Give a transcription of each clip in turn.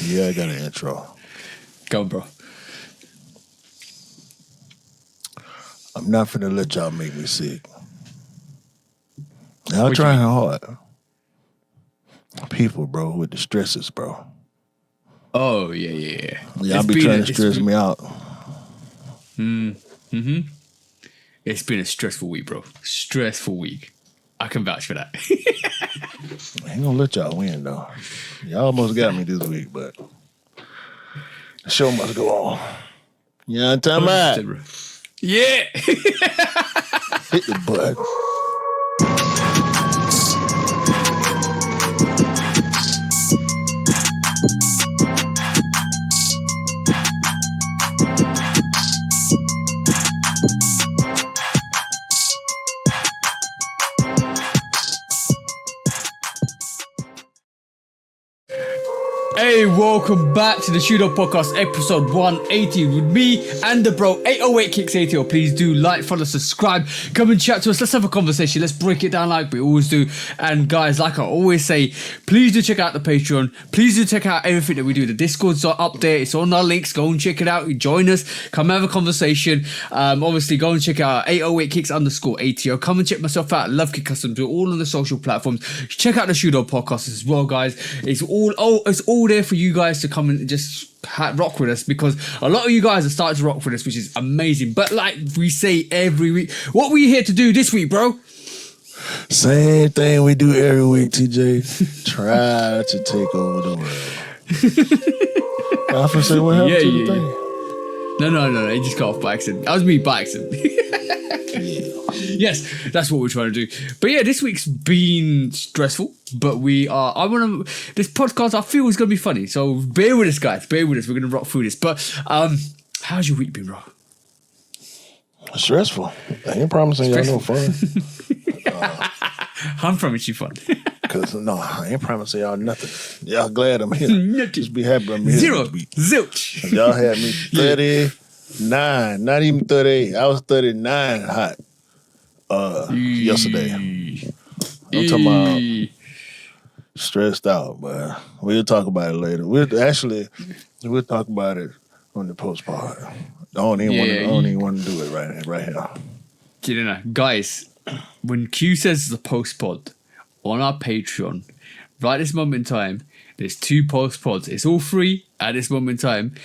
Yeah, I got an intro. Go on, bro. I'm not finna let y'all make me sick. Y'all trying hard. People, bro, with the stresses, bro. Oh, yeah. Y'all be trying to stress me out. It's been a stressful week, bro. Stressful week. I can vouch for that. I ain't gonna let y'all win, though. Y'all almost got me this week, but the show must go on. You know what I'm talking about? Yeah. Hit the button. Hey, welcome back to the Shootout Podcast, episode 180 with me and the bro 808 Kicks ATL. Please do like, follow, subscribe, come and chat to us. Let's have a conversation. Let's break it down like we always do. And guys, like I always say, please do check out the Patreon. Please do check out everything that we do. The Discord's up there. It's on our links. Go and check it out. Join us. Come have a conversation. Obviously, go and check out 808 Kicks _ATL. Come and check myself out. Lovekickscustom. Do all on the social platforms. Check out the Shootout Podcast as well, guys. It's all there for you guys to come and just rock with us, because a lot of you guys are starting to rock with us, which is amazing. But like we say every week, what were you here to do this week, bro? Same thing we do every week, TJ. Try to take over the world. I say what happened to the thing. No. It just got off by accident. That was me by accident. Yes, that's what we're trying to do. But yeah, this week's been stressful, but this podcast I feel is going to be funny. So bear with us, guys. Bear with us. We're going to rock through this. But how's your week been, bro? Stressful. I ain't promising y'all no fun. I'm promising you fun. Cause no, I ain't promising y'all nothing. Y'all glad I'm here. Just be happy I'm here. Zero. Zilch. Y'all had me 39, not even 38. I was 39 hot yesterday. I'm talking about stressed out, but we'll talk about it later. We'll talk about it on the post part. I don't even want to do it right here. You know, guys, when Q says the post pod on our Patreon, right this moment in time, there's 2 post pods. It's all free at this moment in time.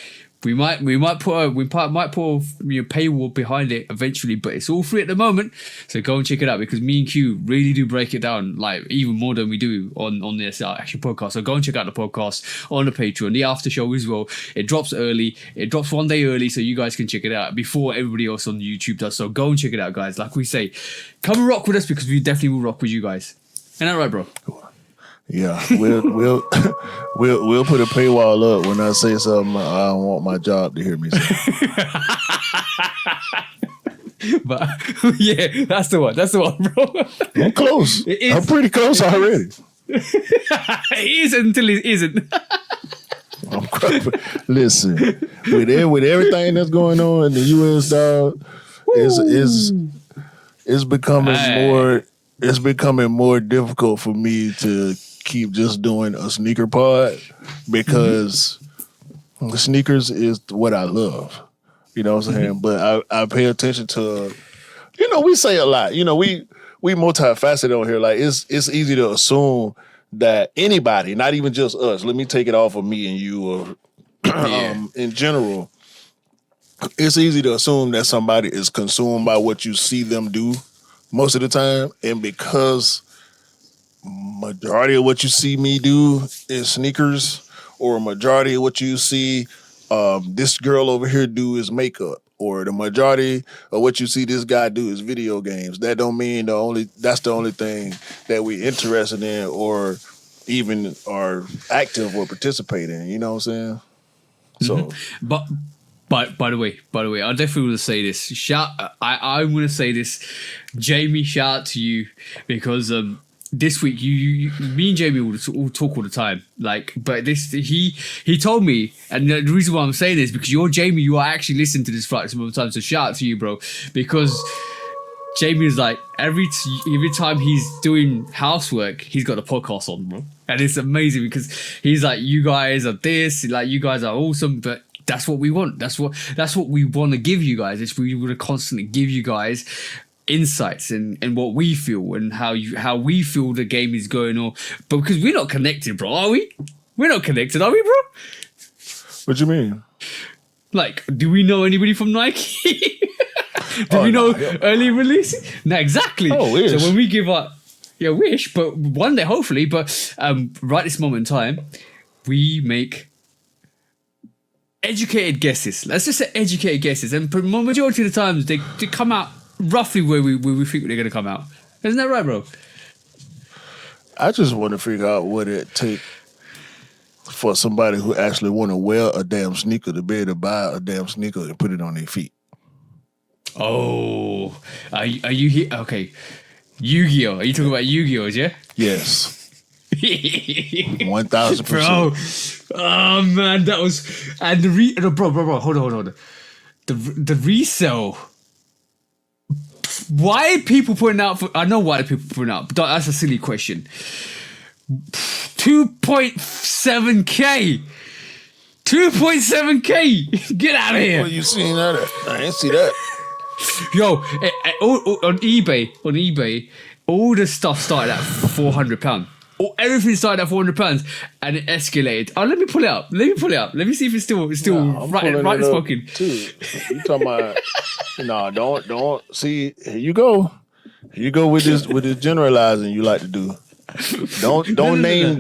We might put a paywall behind it eventually, but it's all free at the moment. So go and check it out, because me and Q really do break it down, like even more than we do on this actual podcast. So go and check out the podcast on the Patreon, the after show as well. It drops early. It drops one day early, so you guys can check it out before everybody else on YouTube does. So go and check it out, guys. Like we say, come and rock with us, because we definitely will rock with you guys. Ain't that right, bro? Yeah, we'll put a paywall up when I say something I don't want my job to hear me say. But yeah, that's the one, bro. I'm close. I'm pretty close already. It is until it isn't. Listen, with everything that's going on in the US, dog, it's becoming more difficult for me to keep just doing a sneaker pod, because the sneakers is what I love. You know what I'm saying? But I pay attention to, we say a lot. We multifaceted on here. Like it's easy to assume that anybody, not even just us, let me take it off of me and you, or in general, it's easy to assume that somebody is consumed by what you see them do most of the time. And because majority of what you see me do is sneakers, or majority of what you see this girl over here do is makeup, or the majority of what you see this guy do is video games, that don't mean that's the only thing that we interested in, or even are active or participate in. You know what I'm saying? So, but by the way, I definitely want to say this. I'm going to say this, Jamie. Shout out to you, because this week me and Jamie will talk all the time. Like, but he told me, and the reason why I'm saying this is because you're Jamie. You are actually listening to this flight some other time. So shout out to you, bro, because Jamie was like, every time he's doing housework, he's got a podcast on, bro. And it's amazing because he's like, you guys are this, like, you guys are awesome, but that's what we want. That's what we want to give you guys. We want to constantly give you guys insights and what we feel and how we feel the game is going on. But because we're not connected, bro, are we? We're not connected, are we, bro? What you mean? Like, do we know anybody from Nike? Do we know early release? No, exactly. Oh, wish. So when we give up, yeah, wish, but one day, hopefully. But right this moment in time, we make educated guesses. Let's just say educated guesses. And majority of the times, they come out roughly where we think they're going to come out. Isn't that right, bro? I just want to figure out what it take for somebody who actually want to wear a damn sneaker to be able to buy a damn sneaker and put it on their feet. Oh, are you here? Okay, Yu-Gi-Oh. Are you talking about Yu-Gi-Ohs? Yeah. Yes. 1,000%. Bro, oh man, that was and bro, hold on. The resale. Why are people putting out? I know why people putting out, but that's a silly question. 2.7K. 2.7K. Get out of here. Well, you seen that? I ain't see that. Yo, on eBay, all the stuff started at £400. Everything started at £400 and it escalated. Oh, let me pull it up. Let me see if it's still right smoking. Too. You talking about? No, don't. See, here you go with this generalizing you like to do. Don't name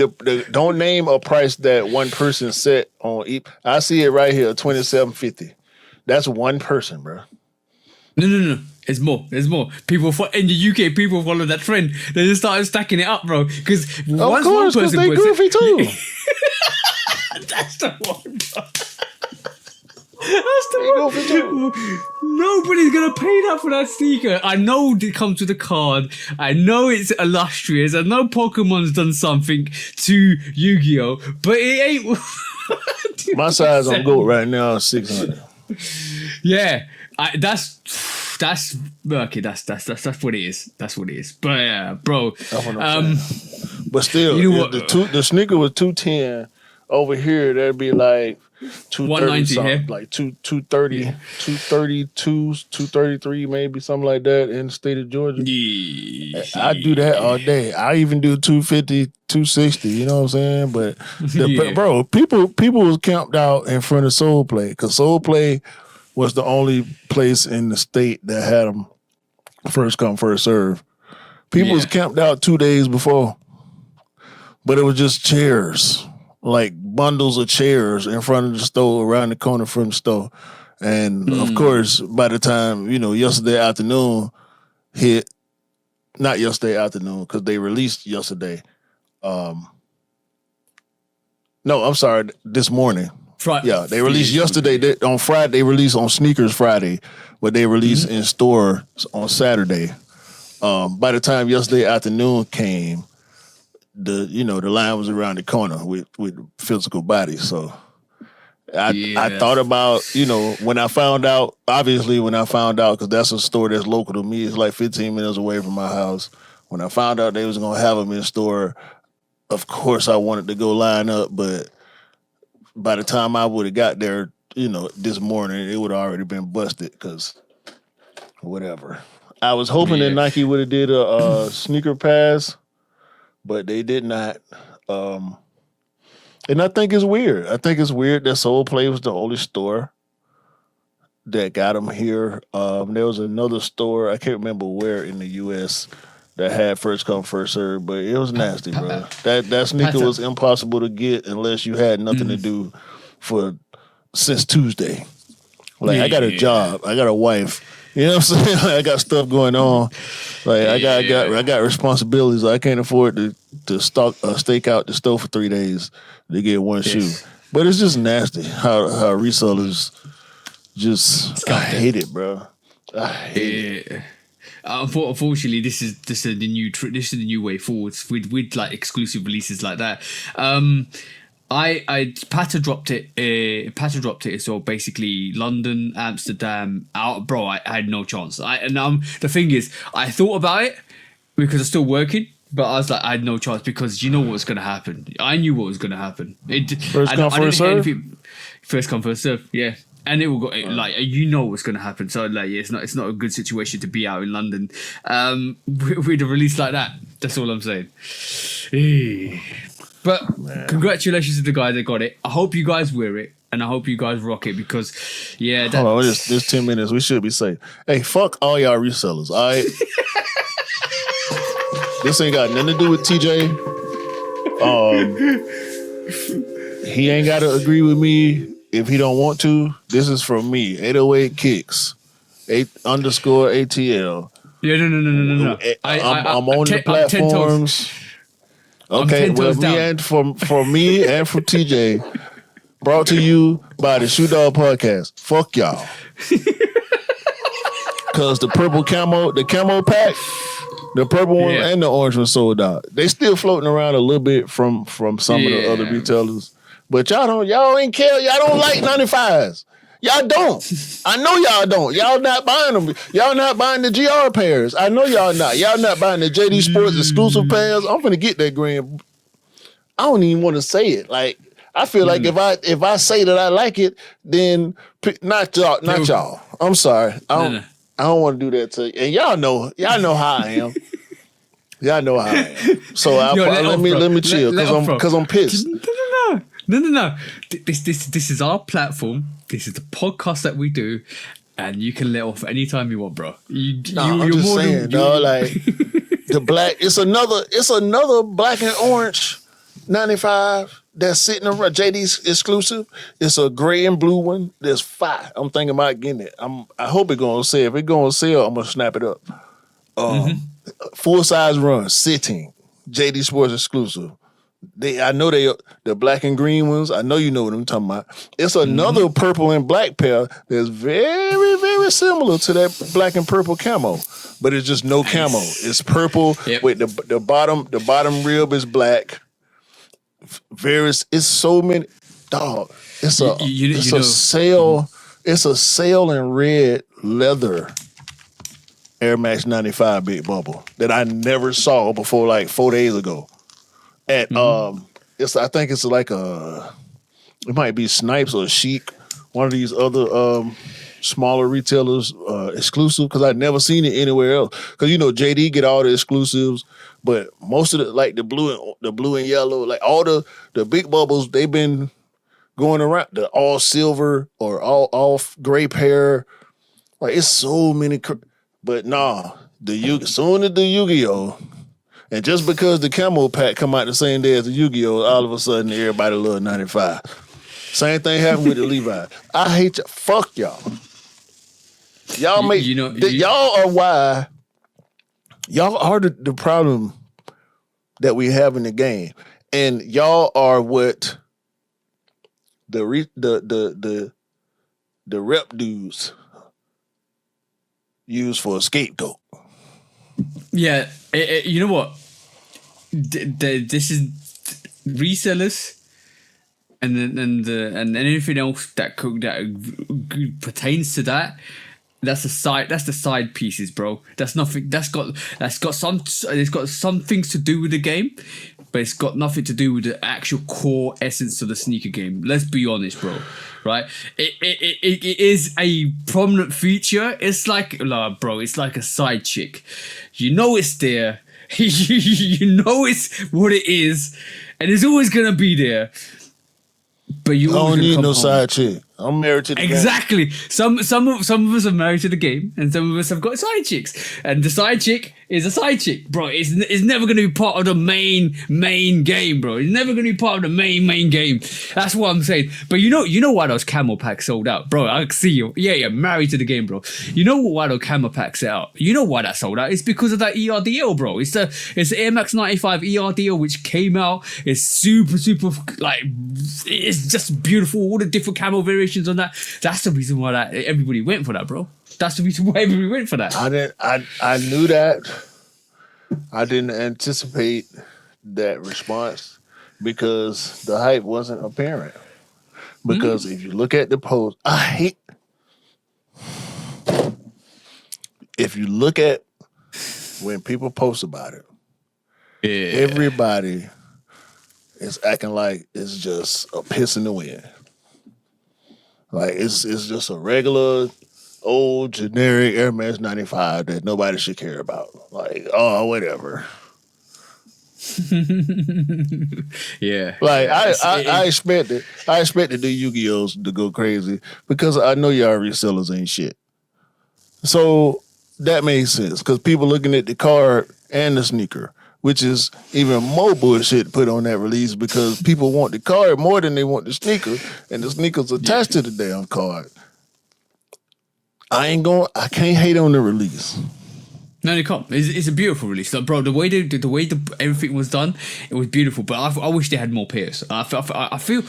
don't name a price that one person set on eBay. I see it right here, $27.50. That's one person, bro. No. It's more. People in the UK, people follow that trend. They just started stacking it up, bro. Because of course, because they goofy too. That's the one, bro. That's the one. Nobody's gonna pay that for that sneaker. I know it comes with a card. I know it's illustrious. I know Pokemon's done something to Yu-Gi-Oh, but it ain't. My size on GOAT right now is 600. Yeah, that's okay. That's what it is. That's what it is. But yeah, bro. But still, you know what? The sneaker was 210. Over here, that'd be like 230 something, like 230, 232, 233, maybe something like that in the state of Georgia. Yeah. I do that all day. I even do 250, 260. You know what I'm saying? But bro, people was camped out in front of Solefly because Solefly was the only place in the state that had them first come first serve. People was camped out 2 days before, but it was just chairs. Like bundles of chairs in front of the store, around the corner from the store. And of course, by the time, yesterday afternoon hit, not yesterday afternoon, because they released yesterday. No, I'm sorry, this morning. Friday. Yeah, they released yesterday. On Friday, they released on Sneakers Friday, but they released in store on Saturday. By the time yesterday afternoon came, the line was around the corner with physical bodies. So I thought about, when I found out, because that's a store that's local to me, it's like 15 minutes away from my house. When I found out they was going to have them in store, of course I wanted to go line up, but by the time I would have got there, this morning, it would have already been busted because whatever. I was hoping that Nike would have did a sneaker pass, but they did not. And I think it's weird. I think it's weird that Solefly was the only store that got them here. There was another store, I can't remember where in the U.S., that had first come, first serve, but it was nasty, bro. That sneaker was impossible to get unless you had nothing to do since Tuesday. Like, I got a job. I got a wife. You know what I'm saying? I got stuff going on. Like I got responsibilities. I can't afford to stake out the store for 3 days to get one shoe. But it's just nasty how resellers just. I hate it, bro. I hate it. Unfortunately, this is the new way forward with like exclusive releases like that. Pata dropped it. Pata dropped it. So basically, London, Amsterdam, out, bro. I had no chance. The thing is, I thought about it because I'm still working, but I was like, I had no chance because you know what was going to happen. I knew what was going to happen. First come, first serve. First come, first serve. Yeah, and it will go like you know what's going to happen. So like, yeah, it's not a good situation to be out in London with a release like that. That's all I'm saying. But congratulations to the guys that got it. I hope you guys wear it, and I hope you guys rock it because, yeah. Hold on, this 10 minutes. We should be safe. Hey, fuck all y'all resellers. All right. This ain't got nothing to do with TJ. He ain't got to agree with me if he don't want to. This is from me. 808 Kicks. _ATL. Yeah, no. I'm on the platforms. Okay, well, me and for me and from TJ, brought to you by the Shoe Dog Podcast. Fuck y'all. Cause the purple camo, the camo pack, the purple one and the orange one sold out. They still floating around a little bit from some of the other retailers. But y'all ain't care. Y'all don't like 95s. Y'all don't. I know y'all don't. Y'all not buying them. Y'all not buying the GR pairs. I know y'all not. Y'all not buying the JD Sports exclusive pairs. I'm finna get that green. I don't even want to say it. Like, I feel like if I say that I like it, then not y'all. I'm sorry. I don't want to do that to you. And y'all know how I am. Y'all know how I am. So let me chill because I'm pissed. No. This is our platform. This is the podcast that we do, and you can let off anytime you want, bro. I'm just saying, like the black. It's another black and orange 95 that's sitting around. JD's exclusive. It's a gray and blue one. There's 5. I'm thinking about getting it. I hope it's gonna sell. If it's gonna sell, I'm gonna snap it up. Full size run, sitting. JD Sports exclusive. I know the black and green ones. I know you know what I'm talking about. It's another purple and black pair that's very, very similar to that black and purple camo, but it's just no camo. It's purple with the bottom rib is black. It's so many dog. It's a sail. It's a sail in red leather Air Max 95 Big Bubble that I never saw before like 4 days ago. At I think it's like it might be Snipes or Chic, one of these other smaller retailers exclusive because I'd never seen it anywhere else. Because JD get all the exclusives, but most of the blue and yellow, like all the big bubbles, they've been going around the all silver or all gray pair. Like it's so many, but nah, soon as the Yu-Gi-Oh. And just because the camo pack come out the same day as the Yu-Gi-Oh, all of a sudden everybody love 95. Same thing happened with the Levi. I hate y'all. Fuck y'all. Y'all y'all are why. Y'all are the problem that we have in the game, and y'all are what the rep dudes use for a scapegoat. Yeah, you know what? This is resellers, and anything else that pertains to that. That's the side pieces, bro. That's nothing. It's got some things to do with the game, but it's got nothing to do with the actual core essence of the sneaker game. Let's be honest, bro. Right? It is a prominent feature. It's like, bro, it's like a side chick. You know it's there. You know it's what it is, and it's always gonna be there. But you don't need no side chick. I'm married to the game. Exactly. Some of us are married to the game, and some of us have got side chicks. And the side chick is a side chick, bro. It's never going to be part of the main game, bro. It's never going to be part of the main game. That's what I'm saying. But you know why those camo packs sold out, bro? I see you. Yeah, married to the game, bro. You know why those camo packs sold out? You know why that sold out? It's because of that ERDL, bro. It's the Air Max 95 ERDL which came out. It's super like it's just beautiful. All the different camo variations on that. That's the reason why everybody went for that, bro. That's the reason why everybody went for that. I knew that. I didn't anticipate that response. because the hype wasn't apparent. Because if you look at the post, if you look at when people post about it, everybody is acting like it's just a piss in the wind. Like it's just a regular old generic Air Max 95 that nobody should care about. Like, oh, whatever. Yeah. Like I expected the Yu-Gi-Ohs to go crazy because I know y'all resellers ain't shit. So that made sense because people looking at the card and the sneaker, which is even more bullshit to put on that release because people want the card more than they want the sneaker, and the sneaker's attached to the damn card. I can't hate on the release. No, you can't. It's a beautiful release, like, bro. The way everything was done, it was beautiful. But I wish they had more pairs. I feel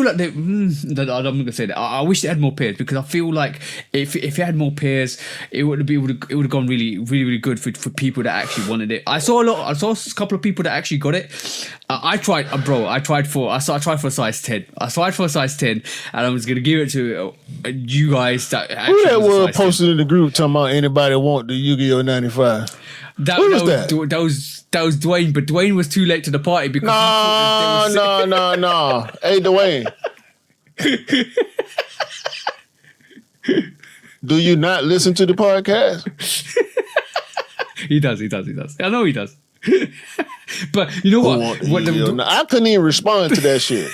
like they. I'm not gonna say that. I wish they had more pairs because I feel like if it had more pairs, it would have gone really, really, really good for people that actually wanted it. I saw a couple of people that actually got it. I tried for a size 10. I tried for a size 10, and I was gonna give it to you guys. Who that was posted in the group talking about anybody want the Yu-Gi-Oh 95? Who was that? That was Dwayne, but Dwayne was too late to the party because no. Hey, Dwayne. Do you not listen to the podcast? He does. I know he does. But you know what? I couldn't even respond to that shit.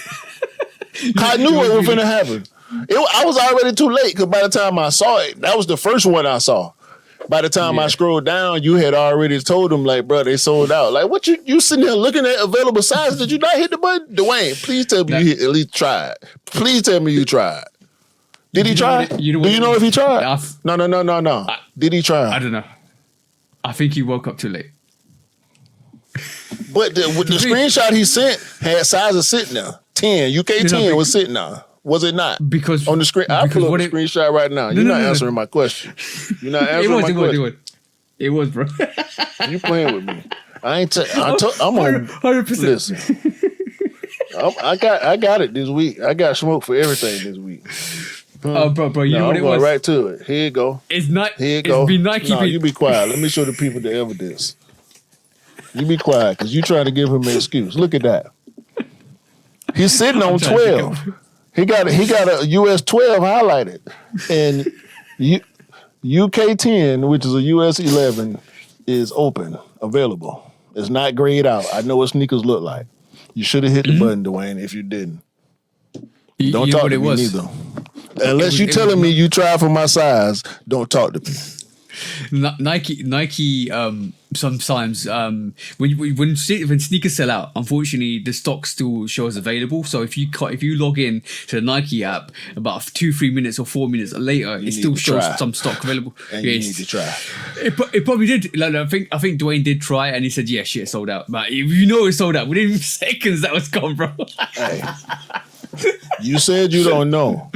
I knew what was going to happen. I was already too late because by the time I saw it, that was the first one I saw. By the time I scrolled down, you had already told them, like, bro, they sold out. Like, what you sitting there looking at available sizes? Did you not hit the button? Dwayne, please tell me you at least tried. Please tell me you tried. Did he try? Do you know if he tried? No. Did he try? I don't know. I think he woke up too late. But the screenshot he sent had sizes sitting there. 10, UK 10 was sitting there. Was it not? Because on the screen, I'll pull up the screenshot right now. You're not answering my question. You're not answering my question. It was, bro. You playing with me? I'm on 100%. Listen, I got it this week. I got smoke for everything this week. Oh, bro, you know what it was? I'm going right to it. Here you go. It's not. Here you go. No, you be quiet. Let me show the people the evidence. You be quiet because you trying to give him an excuse. Look at that. He's sitting on 12. He got a US 12 highlighted, and UK 10, which is a US 11, is open, available. It's not grayed out. I know what sneakers look like. You should have hit the button, Dwayne. If you didn't, don't talk to me neither. Unless you're telling me you tried for my size, don't talk to me. Nike sometimes when sneakers sell out, unfortunately the stock still shows available. So if you log in to the Nike app about 2-3 minutes or 4 minutes later, it still shows some stock available. And you need to try. It probably did. Like, I think Dwayne did try, and he said, "Yeah, shit, sold out." But you know it's sold out within seconds. That was gone, bro. Hey, you said you don't know.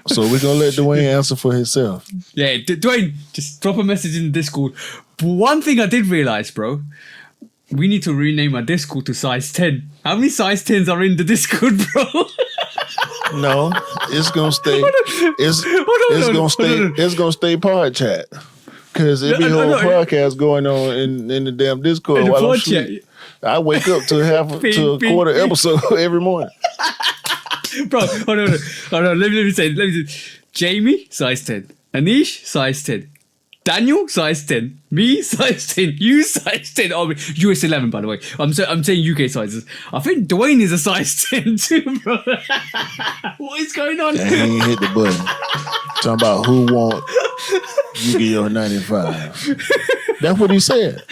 So we're going to let Dwayne answer for himself. Yeah, Dwayne, just drop a message in the Discord. But one thing I did realize, bro, we need to rename our Discord to size 10. How many size 10s are in the Discord, bro? No, it's going to stay. It's going to stay pod chat. Because it be a whole podcast going on in the damn Discord while I'm sleeping. I wake up to a quarter episode every morning. Bro, hold on. Let me say. Jamie, size 10. Anish, size 10. Daniel, size 10. Me, size 10. You, size 10. Oh, US 11, by the way. I'm saying UK sizes. I think Dwayne is a size 10 too, bro. What is going on? And he ain't hit the button. Talking about who want Yu-Gi-Oh 95. That's what he said.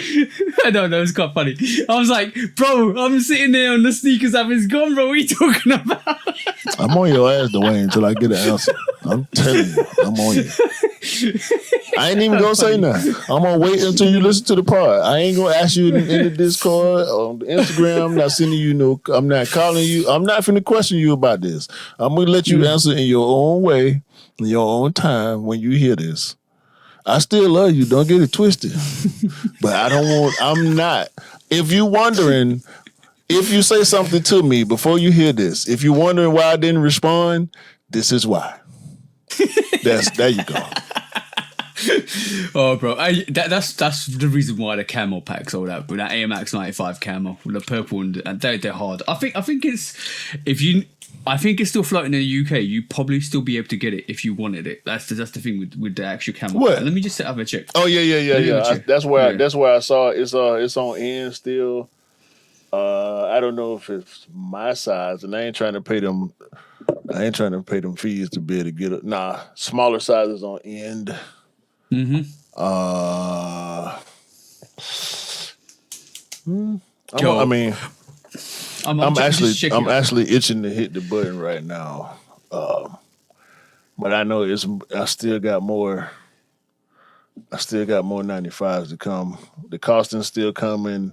I know, that was quite funny. I was like, bro, I'm sitting there on the sneakers app. It's gone, bro. What are you talking about? I'm on your ass, Dwayne, until I get an answer. I'm telling you, I'm on you. I ain't even gonna say nothing. I'm gonna wait until you listen to the pod. I ain't gonna ask you in the Discord or Instagram. I'm not sending you no. I'm not calling you. I'm not finna question you about this. I'm gonna let you answer in your own way, in your own time when you hear this. I still love you. Don't get it twisted. But I'm not. If you wondering if you say something to me before you hear this, if you're wondering why I didn't respond, this is why. There you go. Oh, bro, that's the reason why the camo pack sold out. But that AMX 95 camo, with the purple and they're hard. I think it's still floating in the UK. You probably still be able to get it if you wanted it. That's the thing with the actual camo. What? Pack. Let me just set up a check. Oh yeah. That's where I saw it. It's on end still. I don't know if it's my size, and I ain't trying to pay them fees to be able to get it. Nah, smaller sizes on end. Mm-hmm. I'm actually itching to hit the button right now. But I know I still got more 95s to come. The costing's still coming.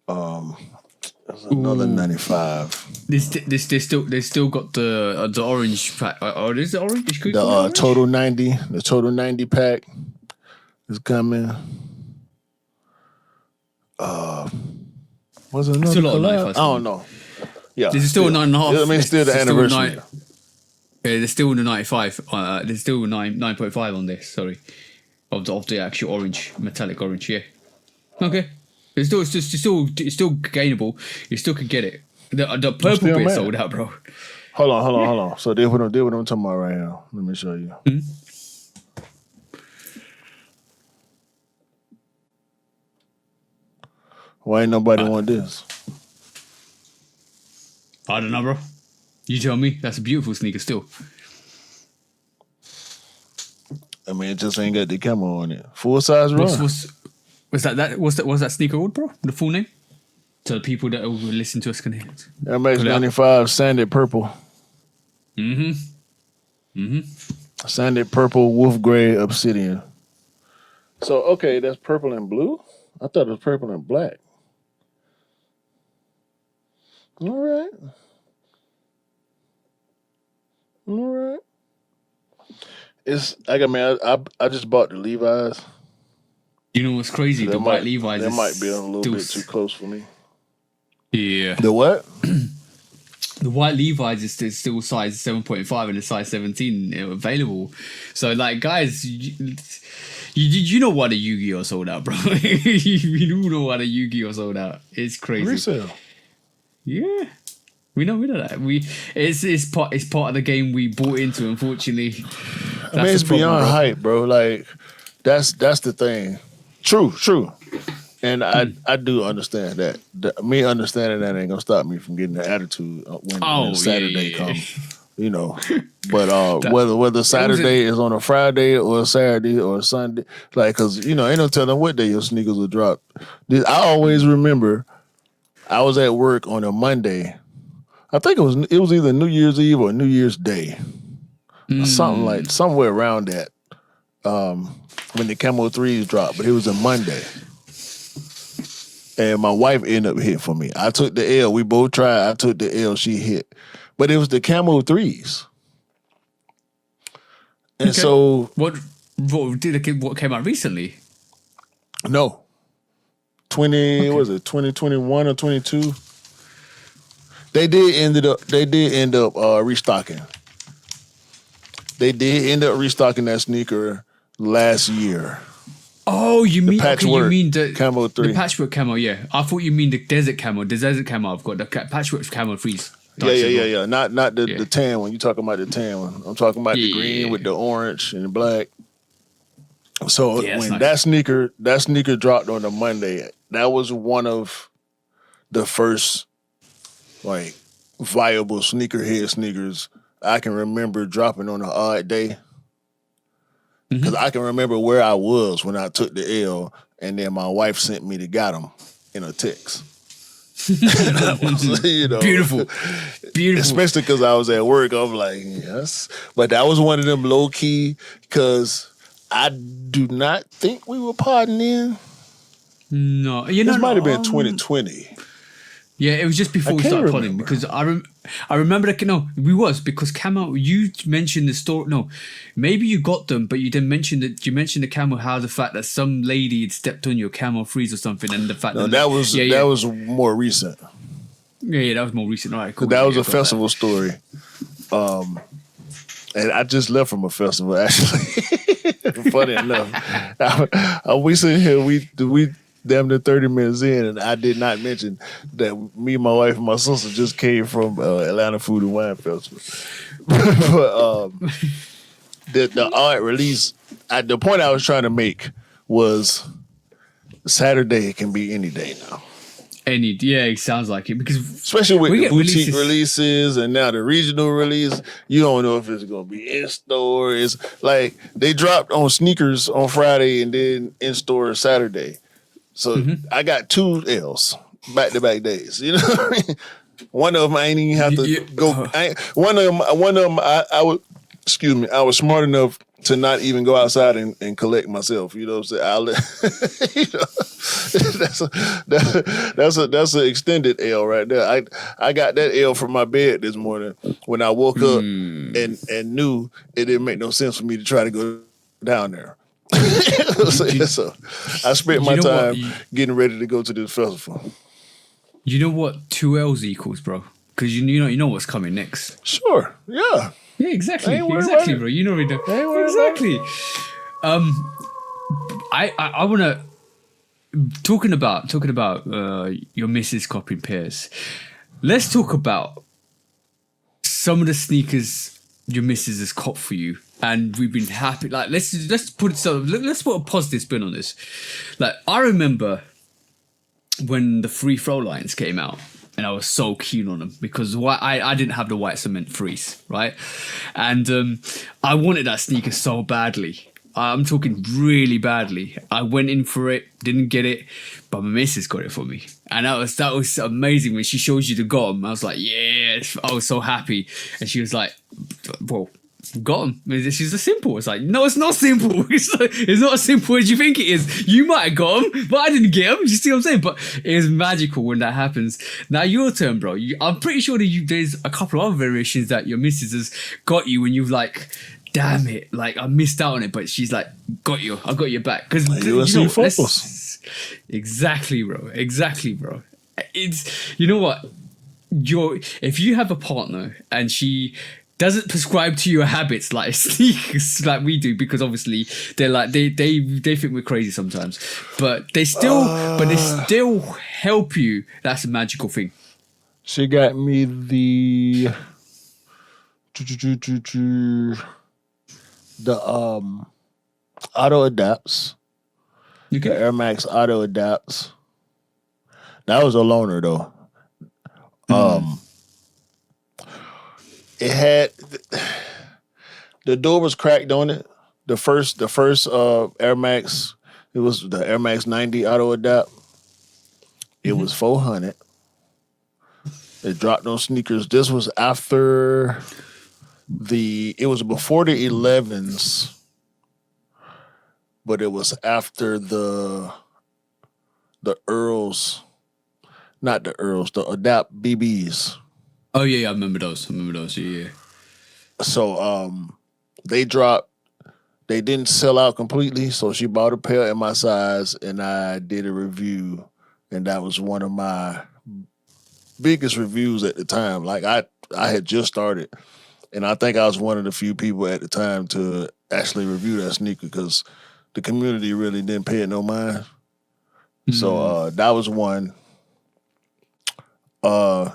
There's another 95. They still got the orange pack. Or is it orange? The total 90. The total 90 pack is coming. Was it another still a lot of collab? 95s. I don't know. Yeah, this is still 9.5. I mean, still the anniversary. Yeah, there's still the 95. There's still 9.5 on this. Sorry, of the actual orange, metallic orange. Yeah. Okay. It's still gainable. You still can get it. The purple bit sold out, bro. Hold on. So this what I'm talking about right now. Let me show you. Mm-hmm. Why ain't nobody want this? I don't know, bro. You tell me. That's a beautiful sneaker still. I mean, it just ain't got the camo on it. Full size run. Was that sneaker called, bro? The full name? So the people that will listen to us can hear it. MX 95 sanded purple. Mm-hmm. Sanded purple, wolf gray, obsidian. So okay, that's purple and blue? I thought it was purple and black. All right. I just bought the Levi's. You know what's crazy? The white Levi's might be a little bit too close for me. Yeah. The what? The white Levi's is still size 7.5 and a size 17 available. So, like, guys, you know why the Yu-Gi-Oh sold out, bro. You do know why the Yu-Gi-Oh sold out. It's crazy. Resale. Yeah. We know that. It's part of the game we bought into, unfortunately. I mean, it's beyond hype, bro. Like, that's the thing. True. And I do understand that. Me understanding that ain't gonna stop me from getting the attitude when Saturday comes. You know, but whether Saturday is on a Friday or a Saturday or a Sunday, like, cause ain't no telling what day your sneakers will drop. I always remember I was at work on a Monday. I think it was either New Year's Eve or New Year's Day, or somewhere around that. When the Camo 3s dropped, but it was a Monday. And my wife ended up hit for me. I took the L. We both tried. I took the L. She hit. But it was the Camo 3s. And so... What came out recently? No. 2021 or 22? They did end up restocking. They did end up restocking that sneaker last year. Oh, you mean the Camo 3. The patchwork camo, yeah. I thought you mean the desert camo. The desert camo, I've got the patchwork camo 3s. Yeah. Not the tan one. You talking about the tan one. I'm talking about the green with the orange and the black. So when that sneaker dropped on a Monday, that was one of the first like viable sneakerhead sneakers I can remember dropping on an odd day. Because I can remember where I was when I took the L, and then my wife sent me to got them in a text. That was, beautiful. Especially because I was at work. I'm like, yes. But that was one of them low key, because I do not think we were partying in. No, this might have been 2020. Yeah, it was just before we started partying, because I remember that. No, we was because camo. You mentioned the story. No, maybe you got them, but you didn't mention that. You mentioned the camo. How the fact that some lady had stepped on your camo 3s or something, and the fact that was more recent. Yeah, that was more recent. All right, cool. That was Yeah, a got festival story. And I just left from a festival, actually. Funny enough. We sit here, we damn near 30 minutes in, and I did not mention that me, my wife, and my sister just came from Atlanta Food and Wine Festival. But the art release, the point I was trying to make was Saturday can be any day now. Yeah, it sounds like it because Especially with we the get boutique releases and now the regional release, you don't know if it's going to be in store. It's like they dropped on sneakers on Friday and then in store Saturday. So I got 2 L's back-to-back days. You know what I mean? One of them I ain't even have to go. One of them, I was, excuse me, I was smart enough to not even go outside and collect myself. You know what I'm saying? You know, that's an extended L right there. I got that L from my bed this morning when I woke up and knew it didn't make no sense for me to try to go down there. So I spent my time getting ready to go to this festival. You know what 2 L's equals, bro? Because you know what's coming next. Sure. Yeah. Yeah, exactly, bro. You know exactly. I want to talking about your missus copying pairs. Let's talk about some of the sneakers your missus has copped for you, and we've been happy. Like let's put a positive spin on this. Like I remember when the free throw lines came out. And I was so keen on them because I didn't have the white cement freeze, right? And I wanted that sneaker so badly. I'm talking really badly. I went in for it, didn't get it, but my missus got it for me. And that was amazing when she shows you the GOM. I was like, yes, I was so happy. And she was like, well, got them. She's a simple. It's like, no, it's not simple. It's not as simple as you think it is. You might have got them, but I didn't get them. You see what I'm saying? But it is magical when that happens. Now your turn, bro. I'm pretty sure that there's a couple of other variations that your missus has got you when you've like, damn it, like I missed out on it, but she's like, got you. I got your back. Because exactly, bro. It's, you know what? If you have a partner and she doesn't prescribe to your habits like sneakers like we do, because obviously they're like they think we're crazy sometimes, but they still help you. That's a magical thing. She got me the auto adapts. Okay. The Air Max auto adapts. That was a loaner though. It had the door was cracked on it. The first Air Max, it was the Air Max 90 auto adapt. It was $400. It dropped on sneakers. This was after it was before the 11s, but it was after the Earls, not the Earls, the Adapt BBs. Oh yeah, I remember those. Yeah. So they dropped. They didn't sell out completely, so she bought a pair in my size, and I did a review, and that was one of my biggest reviews at the time. Like I had just started, and I think I was one of the few people at the time to actually review that sneaker because the community really didn't pay it no mind. So that was one.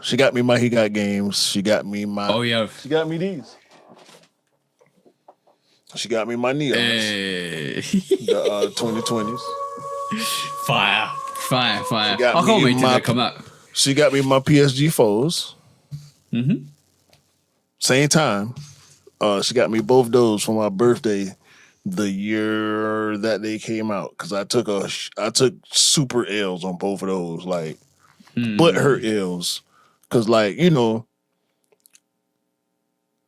She got me my He Got Games. She got me my. Oh yeah. She got me these. She got me my Neos. Hey. The 2020s. Fire. I can't wait till they come out. She got me my PSG 4s. Same time. She got me both those for my birthday the year that they came out. Because I took super L's on both of those. Like, but her L's. Because, like, you know,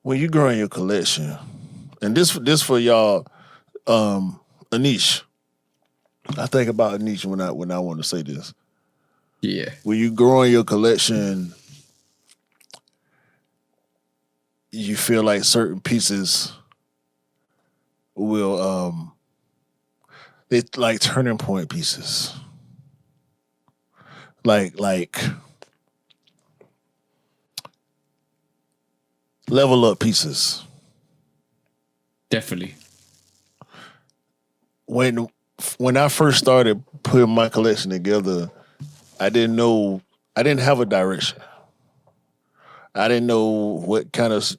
when you grow in your collection, and this for y'all, Anish. I think about Anish when I want to say this. Yeah. When you grow in your collection, you feel like certain pieces will they like turning point pieces. Like level up pieces. Definitely. When I first started putting my collection together, I didn't have a direction. I didn't know what kind of.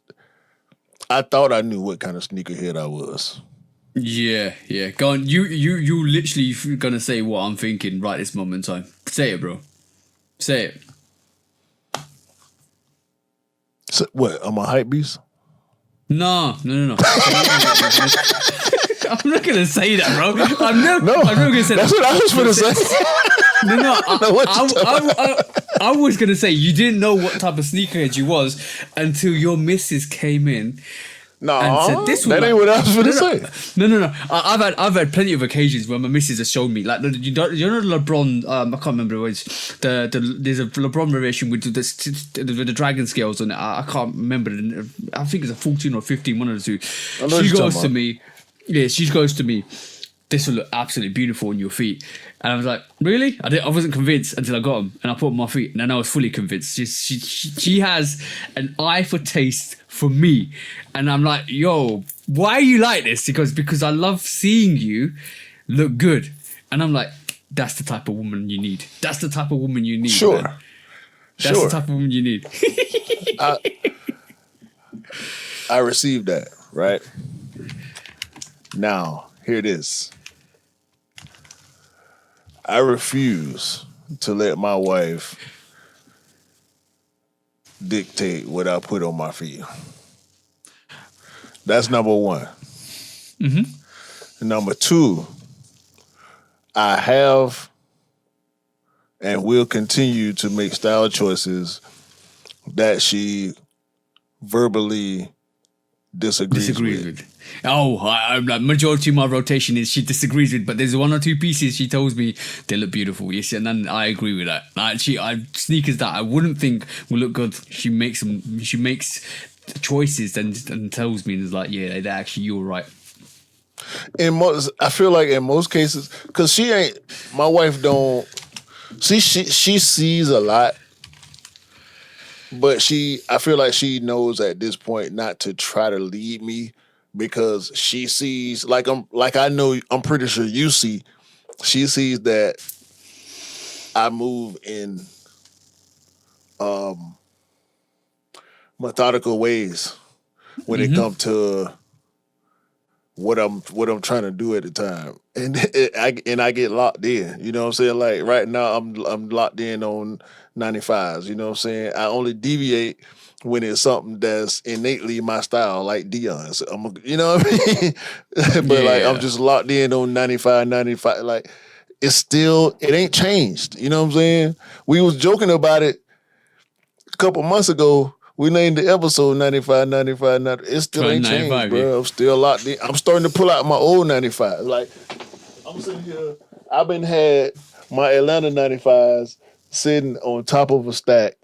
I thought I knew what kind of sneakerhead I was. Yeah. Go on. You literally gonna say what I'm thinking right this moment in time. Say it, bro. Say it. So, what? I'm a hype beast? No. I'm not gonna say that, bro. I'm not gonna say that's that. what I was gonna say. I was gonna say you didn't know what type of sneakerhead you was until your missus came in. No, and said, this that ain't what I was gonna say. No. I've had plenty of occasions where my missus has shown me, like, you know LeBron. I can't remember what it's there's a LeBron variation with the dragon scales on it. I can't remember. I think it's a 14 or 15, one of the two. She goes to me. Yeah, she goes to me. This will look absolutely beautiful on your feet. And I was like, really? I wasn't convinced until I got them and I put them on my feet, and then I was fully convinced. She has an eye for taste for me, and I'm like, yo, why are you like this? Because I love seeing you look good, and I'm like, that's the type of woman you need. That's the type of woman you need. Sure, man. That's the type of woman you need. I received that, right? Now, here it is. I refuse to let my wife dictate what I put on my feet. That's number one. Mm-hmm. Number two, I have and will continue to make style choices that she verbally disagrees with. Oh, majority of my rotation is she disagrees with, but there's one or two pieces she tells me they look beautiful. Yes, and then I agree with that. Sneakers that I wouldn't think will look good. She makes choices and tells me, and is like, yeah, they're actually, you're right. I feel like in most cases, because my wife don't. She sees a lot. But I feel like she knows at this point not to try to lead me, because she sees, I'm pretty sure you see, she sees that I move in methodical ways when it comes to what I'm trying to do at the time, and I get locked in. You know what I'm saying? Like right now, I'm locked in on 95s. You know what I'm saying? I only deviate when it's something that's innately my style, like Dion's. You know what I mean? But I'm just locked in on 95. Like it ain't changed. You know what I'm saying? We was joking about it a couple months ago. We named the episode 95. It still ain't changed, bro. Yeah. I'm still locked in. I'm starting to pull out my old 95. Like, I'm sitting here. I've been had my Atlanta 95s sitting on top of a stack,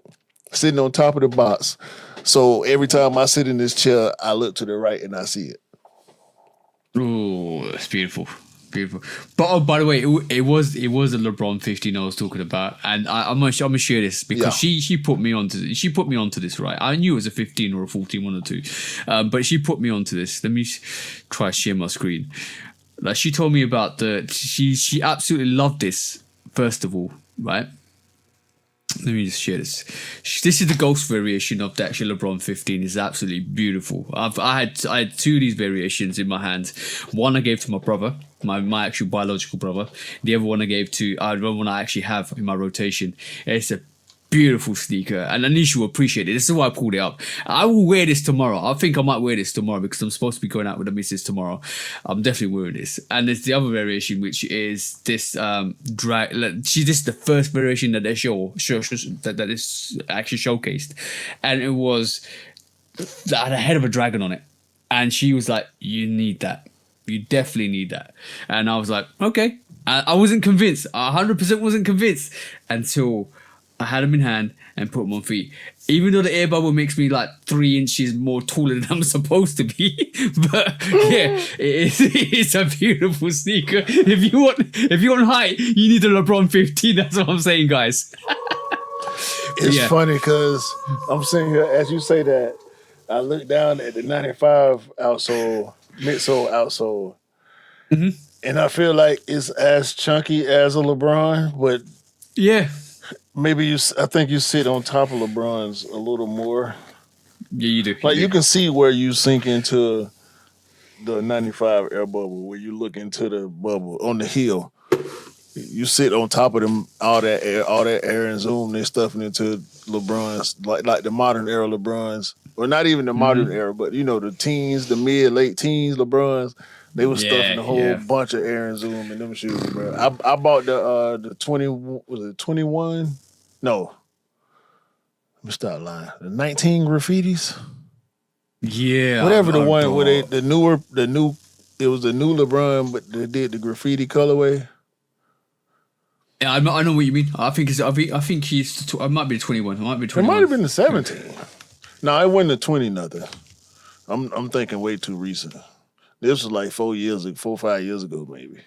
sitting on top of the box. So every time I sit in this chair, I look to the right and I see it. Oh, that's beautiful. Beautiful. But by the way, it was a LeBron 15 I was talking about, and I'm gonna share this because she put me onto this, right? I knew it was a 15 or a 14, one or two, but she put me onto this. Let me try to share my screen. Like, she told me about she absolutely loved this. First of all, right? Let me just share this. This is the ghost variation of the actual LeBron 15. It's absolutely beautiful. I had two of these variations in my hands. One I gave to my brother, my actual biological brother. The other one I gave to the one I actually have in my rotation. It's a beautiful sneaker, and Anisha will appreciate it. This is why I pulled it up. I will wear this tomorrow. I think I might wear this tomorrow because I'm supposed to be going out with the missus tomorrow. I'm definitely wearing this. And there's the other variation, which is this this is the first variation that they show that is actually showcased, and it was that had a head of a dragon on it, and she was like, "You need that. You definitely need that." And I was like, "Okay." I wasn't convinced. 100% wasn't convinced until I had them in hand and put them on feet. Even though the air bubble makes me like 3 inches more taller than I'm supposed to be. But yeah, it's a beautiful sneaker. If you want height, you need a LeBron 15. That's what I'm saying, guys. It's funny because I'm sitting here, as you say that, I look down at the 95 outsole, midsole, outsole, and I feel like it's as chunky as a LeBron, but Yeah. maybe I think you sit on top of LeBron's a little more. Yeah, you do. Like do. you can see where you sink into the 95 air bubble, where you look into the bubble on the heel. You sit on top of them, all that air and zoom, they stuffing into LeBron's, like the modern era LeBron's, or not even the modern era, but the teens, the late teens LeBron's. They was stuffing a whole bunch of air and zoom in them shoes, bro. I bought the 20, was it 21? No, let me stop lying. The 19 graffitis. Yeah. Whatever the one where it was the new LeBron, but they did the graffiti colorway. Yeah, I know what you mean. I think he's. I might be 21. It might be 21. It might have been the 17. No, it wasn't the 20 nothing. I'm thinking way too recent. This was like 4 or 5 years ago, maybe.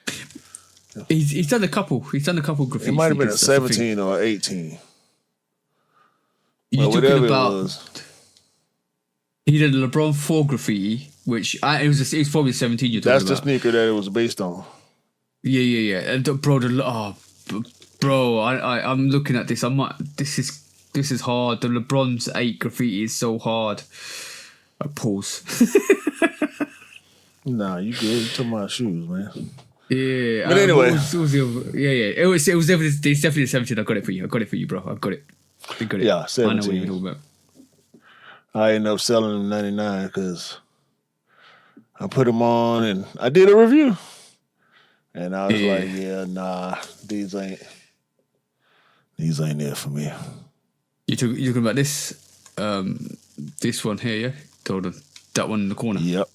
He's done a couple. He's done a couple graffiti. It might have been a 17 or 18. You're talking about. It was. He did a LeBron 4 graffiti, which it was probably 17 you're talking about. That's the sneaker that it was based on. Yeah. And bro, I'm looking at this. I'm like, this is hard. The LeBron's 8 graffiti is so hard. I pause. Nah, you good. You're talking about shoes, man. Yeah. But anyway. It was definitely, it's definitely 17. I got it for you, bro. I got it. Yeah, 17. I know what you're talking about. I ended up selling them 99 because I put them on and I did a review. And I was like, yeah, nah, these ain't it for me. You're talking about this one here, yeah? Hold on. That one in the corner. Yep.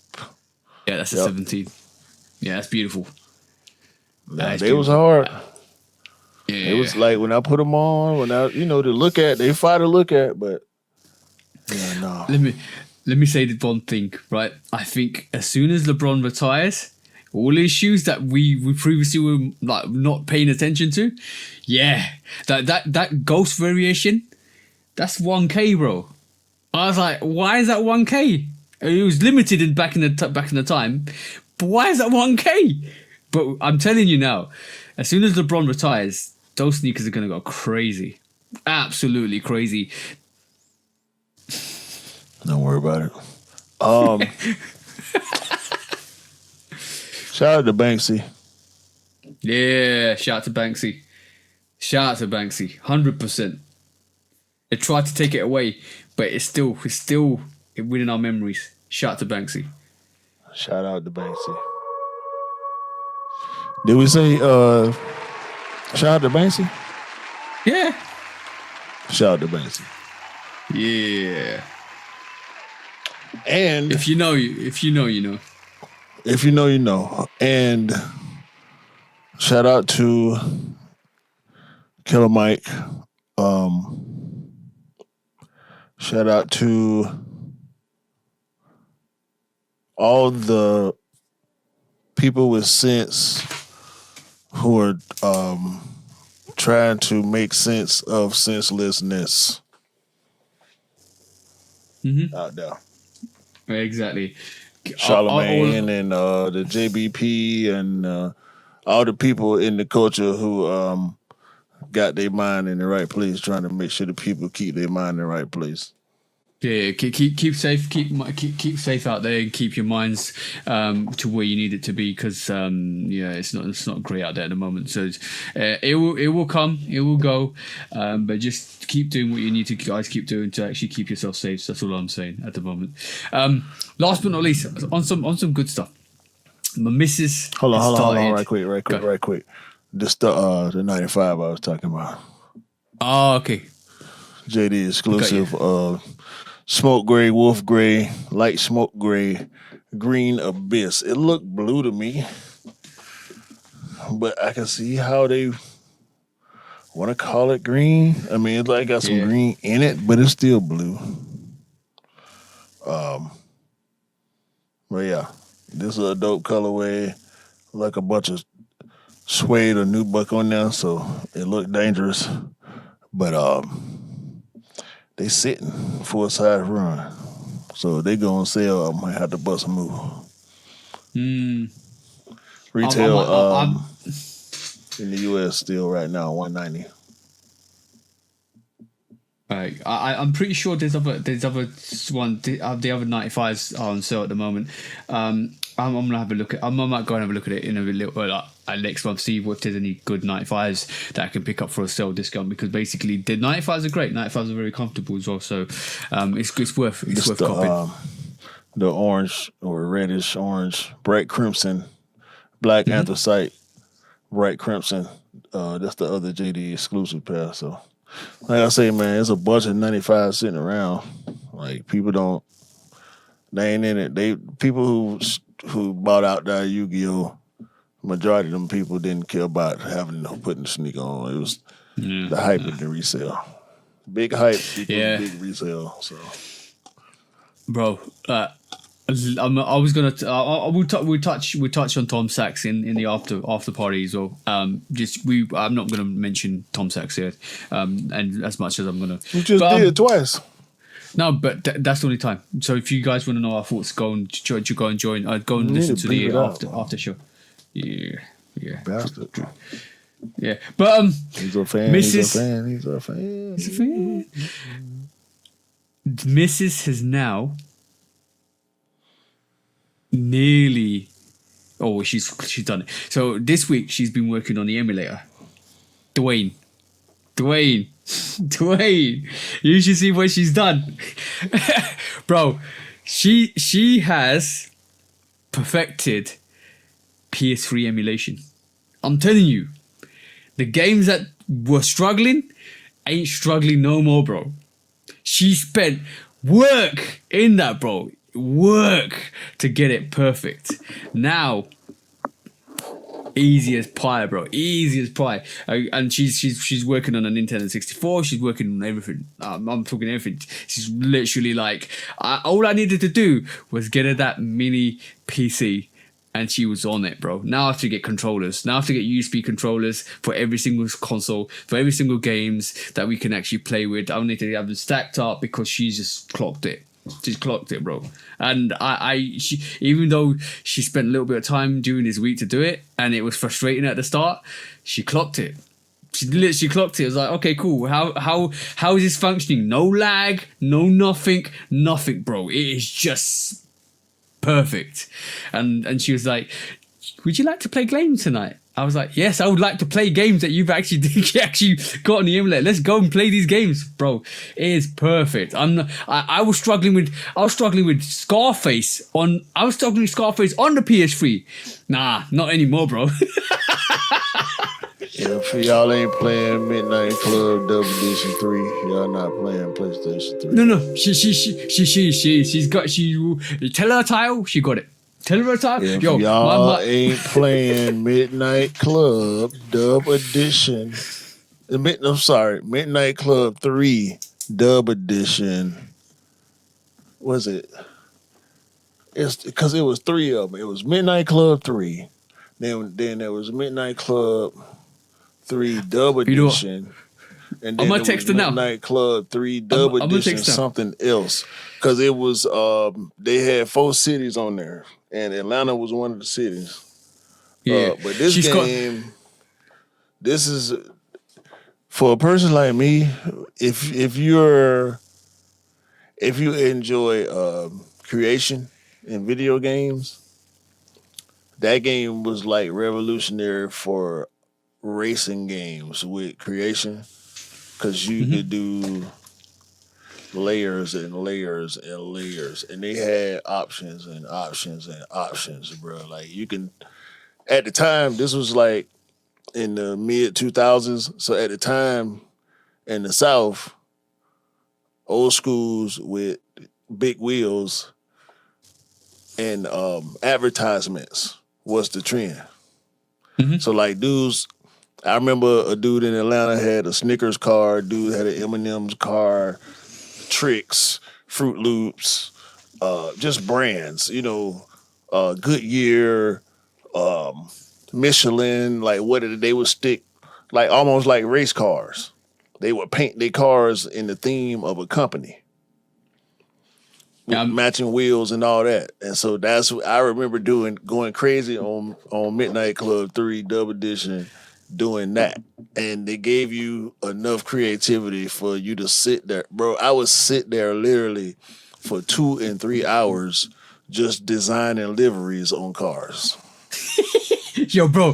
Yeah, that's a 17. Yeah, that's beautiful. They was hard. Yeah. It was like when I put them on, to look at, they fine to look at, but yeah, no. Let me say the one thing, right? I think as soon as LeBron retires, all his shoes that we previously were like not paying attention to, that ghost variation, that's 1K, bro. I was like, why is that 1K? It was limited back in the time, but why is that 1K? But I'm telling you now, as soon as LeBron retires, those sneakers are gonna go crazy, absolutely crazy. Don't worry about it. Shout out to Banksy. Yeah, shout out to Banksy. 100%. They tried to take it away, but it's still within our memories. Shout out to Banksy. Shout out to Banksy. Did we say shout out to Banksy? Yeah. Shout out to Banksy. Yeah. And if you know, you know. If you know, you know. And shout out to Killer Mike. Shout out to all the people with sense who are trying to make sense of senselessness out there. Exactly. Charlemagne and the JBP and all the people in the culture who got their mind in the right place, trying to make sure the people keep their mind in the right place. Yeah, keep safe, keep safe out there, and keep your minds to where you need it to be, because it's not great out there at the moment. So it will come, it will go, but just keep doing what you need to, guys. Keep doing to actually keep yourself safe. So that's all I'm saying at the moment. Last but not least, on some good stuff. My missus. Hold on, right quick. This the 95 I was talking about. Oh, okay. JD exclusive. Smoke gray, wolf gray, light smoke gray, green abyss. It looked blue to me, but I can see how they want to call it green. I mean, it's like got some green in it, but it's still blue. But yeah, this is a dope colorway, like a bunch of suede or nubuck on there, so it looked dangerous. But they sitting full size run. So if they go on sale, I might have to bust a move. Retail in the US still right now $190. Right. I'm pretty sure there's other one. The other 95s are on sale at the moment. I'm gonna have a look at. I might go and have a look at it in a little next month. See if there's any good 95s that I can pick up for a sale discount, because basically the 95s are great. 95s are very comfortable as well. So it's worth copying. The orange or reddish orange, bright crimson, black anthracite, bright crimson. That's the other JD exclusive pair. So. Like I say, man, there's a bunch of 95 sitting around. Like people they ain't in it. People who bought out that Yu-Gi-Oh, majority of them people didn't care about putting the sneaker on. It was the hype of the resale. Big hype, big resale. So, bro, I was gonna. We'll touch on Tom Sachs in the after party as well. I'm not gonna mention Tom Sachs here, and as much as I'm gonna. You just did it twice. No, but that's the only time. So if you guys want to know our thoughts, go and join. Go and listen to the after show. Yeah. Bastard. Yeah, but he's a fan. He's a fan. Mrs. has now nearly. Oh, she's done it. So this week she's been working on the emulator. Dwayne. You should see what she's done, bro. She has perfected PS3 emulation. I'm telling you, the games that were struggling ain't struggling no more, bro. She spent work in that, bro. Work to get it perfect. Now, easy as pie, bro. Easy as pie. And she's working on a Nintendo 64. She's working on everything. I'm talking everything. She's literally like, all I needed to do was get her that mini PC, and she was on it, bro. Now I have to get controllers. Now I have to get USB controllers for every single console, for every single games that we can actually play with. I need to have them stacked up because she's just clocked it. She's clocked it, bro. And she, even though she spent a little bit of time during this week to do it, and it was frustrating at the start, she clocked it. She literally clocked it. It was like, okay, cool. How is this functioning? No lag, no nothing, bro. It is just perfect. And she was like, would you like to play games tonight? I was like, yes, I would like to play games that you've actually got on the emulator. Let's go and play these games, bro. It is perfect. I was struggling with Scarface on the PS3. Nah, not anymore, bro. Yeah, for y'all ain't playing Midnight Club Double Edition 3. Y'all not playing PlayStation 3. No. She's got. Tell her title. She got it. Tell her title. If Yo, y'all ain't playing Midnight Club Dub Edition. Midnight Club 3 Dub Edition. Was it? It's because it was 3 of them. It was Midnight Club 3. Then there was Midnight Club 3 Dub Edition. And then I'm gonna text her now. Midnight Club 3 Dub Edition, something else. Because it was they had 4 cities on there, and Atlanta was one of the cities. Yeah, but this game, this is for a person like me. If you enjoy creation in video games, that game was like revolutionary for racing games with creation, because you could do layers and layers and layers, and they had options and options and options, bro. Like you can, at the time, this was like in the mid 2000s. So at the time in the South, old schools with big wheels and advertisements was the trend. So like dudes, I remember a dude in Atlanta had a Snickers car, dude had an M&M's car, Tricks, Fruit Loops, just brands, Goodyear, Michelin, like they would stick, like almost like race cars. They would paint their cars in the theme of a company. Yeah, matching wheels and all that. And so that's what I remember going crazy on Midnight Club 3 Dub Edition, doing that. And they gave you enough creativity for you to sit there. Bro, I would sit there literally for 2 and 3 hours just designing liveries on cars. yo, bro.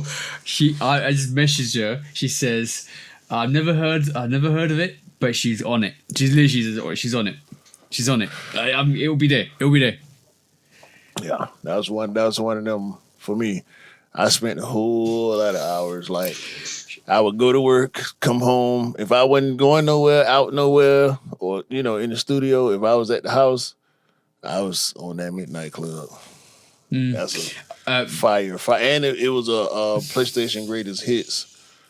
I just messaged her. She says, I've never heard of it, but she's on it. She's on it. She's on it. It'll be there. It'll be there. Yeah, that was one of them for me. I spent a whole lot of hours. Like, I would go to work, come home. If I wasn't going out nowhere, or in the studio, if I was at the house, I was on that Midnight Club. That's a fire, and it was a PlayStation Greatest Hits,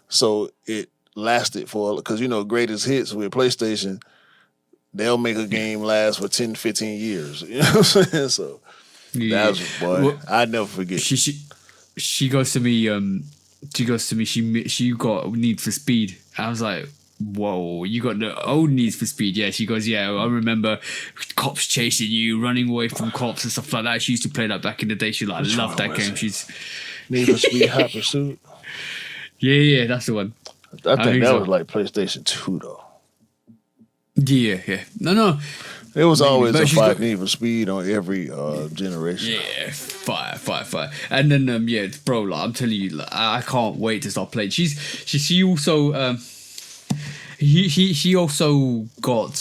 so it lasted for, because Greatest Hits with PlayStation, they'll make a game last for 10, 15 years. You know what I'm saying? So that's I'd never forget. She goes to me. She got Need for Speed. I was like, whoa, you got the old Need for Speed? Yeah. She goes, yeah, I remember cops chasing you, running away from cops and stuff like that. She used to play that back in the day. She loved that game. She's Need for Speed Hot Pursuit. Yeah, that's the one. I think that was like PlayStation 2 though. Yeah. No. It was always a fight Need for Speed on every generation. Yeah, fire. And then bro, like, I'm telling you, like, I can't wait to start playing. She also he also got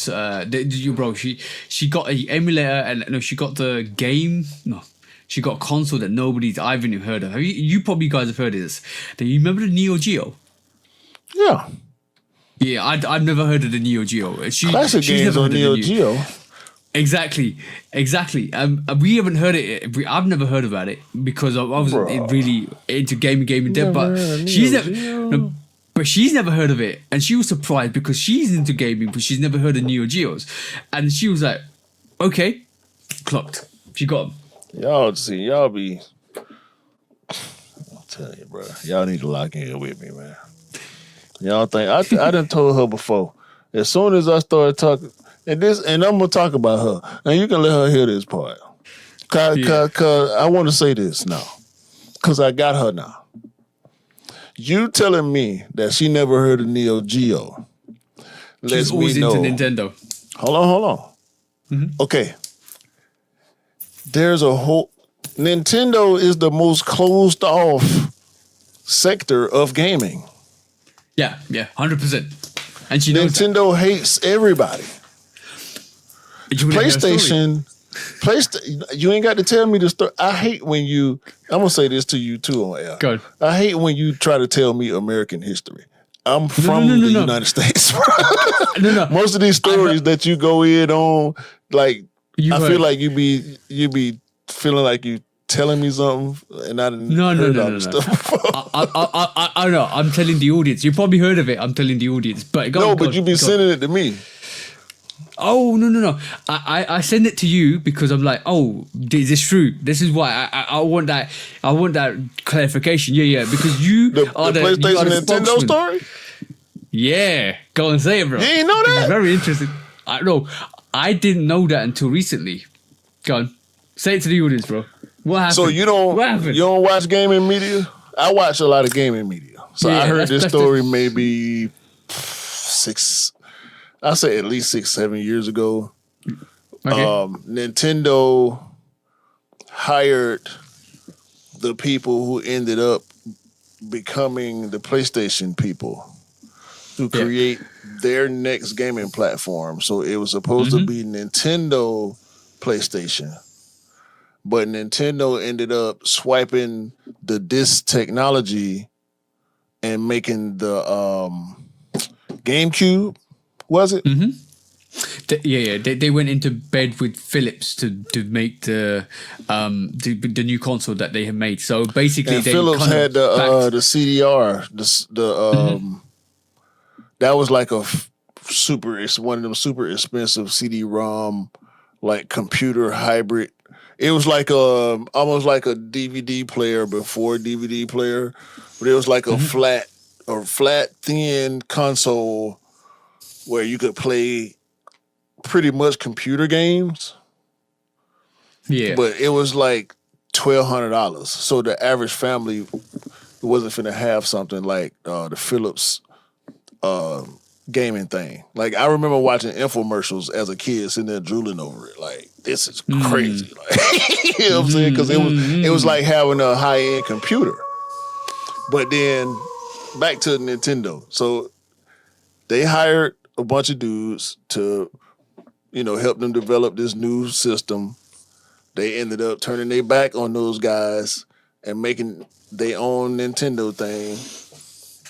she got a emulator, and no, she got the game. No, she got a console that I've even heard of. You probably guys have heard of this. Do you remember the Neo Geo? Yeah. Yeah, I've never heard of the Neo Geo. Classic games on Neo Geo. Exactly. We haven't heard it. I've never heard about it because I wasn't really into gaming depth. But she's never heard of it, and she was surprised because she's into gaming, but she's never heard of Neo Geos, and she was like, "Okay, clocked." She got them. Y'all be. I'm telling you, bro. Y'all need to lock in with me, man. Y'all think I done told her before. As soon as I started talking. And I'm gonna talk about her. And you can let her hear this part. Cause I want to say this now. Cause I got her now. You telling me that she never heard of Neo Geo. She's always into Nintendo. Hold on. Mm-hmm. Okay. There's a whole Nintendo is the most closed off sector of gaming. Yeah, 100%. And she knows Nintendo hates everybody. PlayStation, you ain't got to tell me the story. I hate when I'm gonna say this to you too on air. Go. I hate when you try to tell me American history. I'm from the United States. No. Most of these stories that you go in on, like I feel like you be feeling like you telling me something, and I didn't heard all this stuff before. I know. I'm telling the audience. You probably heard of it. I'm telling the audience, but you be sending it to me. Oh no! I send it to you because I'm like, oh, is this true? This is why I want that. I want that clarification. Yeah. Because you are the PlayStation Nintendo story. Yeah, go and say it, bro. You didn't know that? It's very interesting. I didn't know that until recently. Go on, say it to the audience, bro. What happened? So you don't watch gaming media? I watch a lot of gaming media. So I heard this story maybe I'll say at least 6-7 years ago. Okay. Nintendo hired the people who ended up becoming the PlayStation people to create their next gaming platform. So it was supposed to be Nintendo PlayStation. But Nintendo ended up swiping the disc technology and making the GameCube. Was it? Mm-hmm. They went into bed with Philips to make the new console that they have made. So basically, Philips had the CDR. That was like one of them super expensive CD-ROM like computer hybrid. It was like almost like a DVD player before DVD player, but it was like a flat thin console where you could play pretty much computer games. Yeah. but it was like $1,200. So the average family wasn't finna have something like the Philips gaming thing. Like I remember watching infomercials as a kid, sitting there drooling over it. Like this is crazy. Like, you know what I'm saying? Because it was like having a high end computer. But then back to Nintendo. So they hired a bunch of dudes to, help them develop this new system. They ended up turning their back on those guys and making their own Nintendo thing.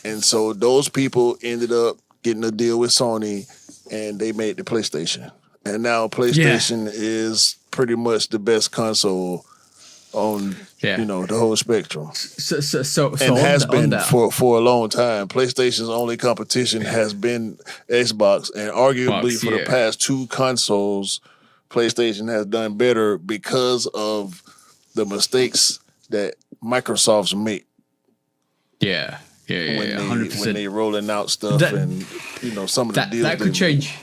And so those people ended up getting a deal with Sony and they made the PlayStation. And now PlayStation is pretty much the best console on the whole spectrum. So and has been that. for a long time. PlayStation's only competition has been Xbox, and arguably for the past two consoles, PlayStation has done better because of the mistakes that Microsoft's make. Yeah, 100%. When they rolling out stuff and some of the deals that could change.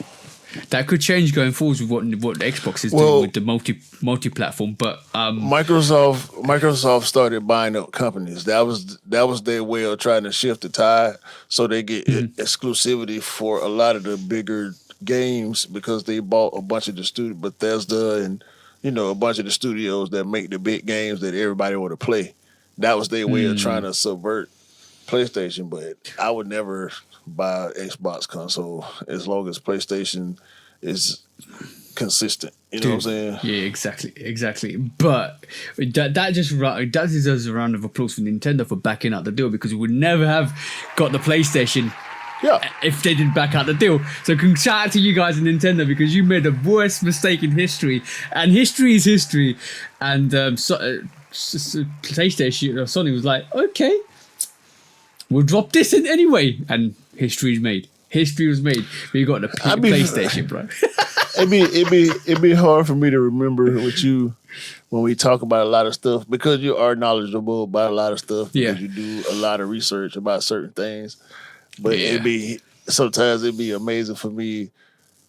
That could change going forward with what Xbox is doing with the multi-platform. But Microsoft started buying up companies. That was their way of trying to shift the tide, so they get exclusivity for a lot of the bigger games because they bought a bunch of the Bethesda and a bunch of the studios that make the big games that everybody want to play. That was their way of trying to subvert PlayStation. But I would never buy an Xbox console as long as PlayStation is consistent. You know what I'm saying? Yeah, exactly. But that deserves a round of applause for Nintendo for backing out the deal, because we would never have got the PlayStation if they didn't back out the deal. So shout out to you guys in Nintendo, because you made the worst mistake in history, and history is history. And PlayStation or Sony was like, okay, we'll drop this in anyway, and history is made. History was made. But you got the PlayStation, bro. it'd be hard for me to remember with you when we talk about a lot of stuff, because you are knowledgeable about a lot of stuff, because you do a lot of research about certain things. But sometimes it'd be amazing for me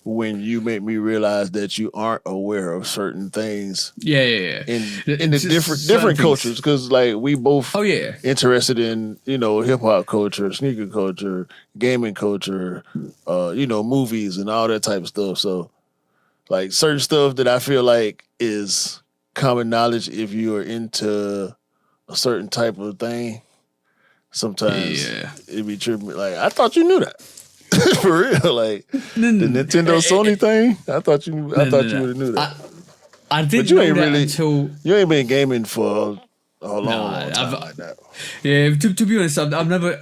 when you make me realize that you aren't aware of certain things. In the different cultures, because like we both interested in hip hop culture, sneaker culture, gaming culture, movies and all that type of stuff. So like certain stuff that I feel like is common knowledge if you are into a certain type of thing. Sometimes it'd be tripping. Like I thought you knew that. For real, like the Nintendo Sony thing. I thought you would have knew that. I didn't know that until you ain't been gaming for a long time like that. Yeah, to be honest, I've never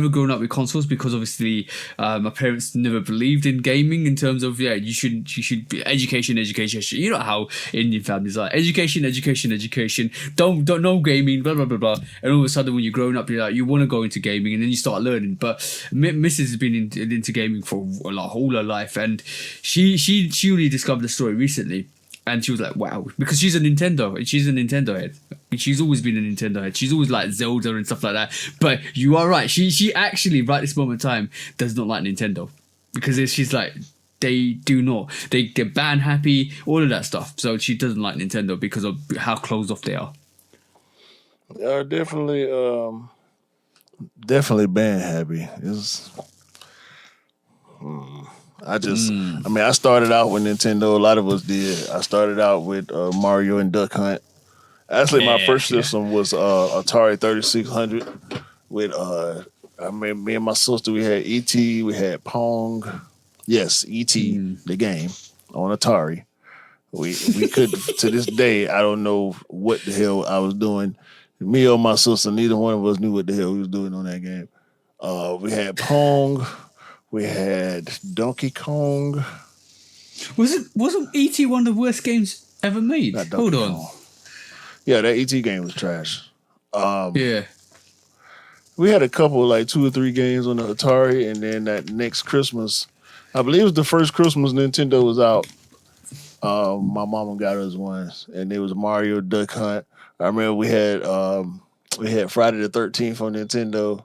grown up with consoles, because obviously my parents never believed in gaming in terms of you should be education. You know how Indian families are, education. Don't no gaming, blah blah blah blah. And all of a sudden, when you're growing up, you're like, you want to go into gaming, and then you start learning. But Mrs. has been into gaming for whole her life, and she only discovered the story recently. And she was like, wow, because she's a Nintendo head. She's always been a Nintendo head. She's always like Zelda and stuff like that. But you are right. She actually, right this moment in time, does not like Nintendo. Because she's like, they do not. They're ban happy, all of that stuff. So she doesn't like Nintendo because of how closed off they are. They are definitely ban happy. I started out with Nintendo. A lot of us did. I started out with Mario and Duck Hunt. Actually, my first system was Atari 3600. With me and my sister, we had E.T., we had Pong. Yes, E.T., the game on Atari. We could, to this day, I don't know what the hell I was doing. Me or my sister, neither one of us knew what the hell we was doing on that game. We had Pong. We had Donkey Kong. Wasn't E.T. one of the worst games ever made? Hold on. Kong. Yeah, that E.T. game was trash. We had a couple, like 2 or 3 games on the Atari, and then that next Christmas, I believe it was the first Christmas Nintendo was out. My mama got us one, and it was Mario, Duck Hunt. I remember we had Friday the 13th on Nintendo.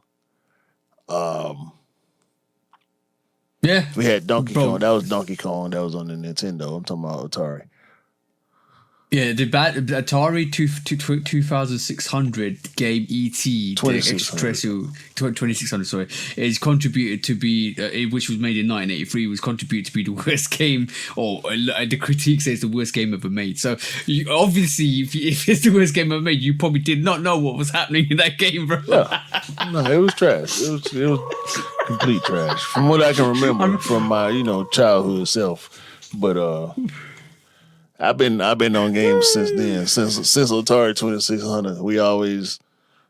We had Donkey Kong. That was Donkey Kong. That was on the Nintendo. I'm talking about Atari. Yeah, the Atari 2600 game ET, the 2600, sorry, is contributed to be, which was made in 1983, was contributed to be the worst game, or the critique says the worst game ever made. So obviously, if it's the worst game ever made, you probably did not know what was happening in that game, bro. Yeah. No, it was trash. It was complete trash from what I can remember from my childhood self. But I've been on games since then. Since Atari 2600,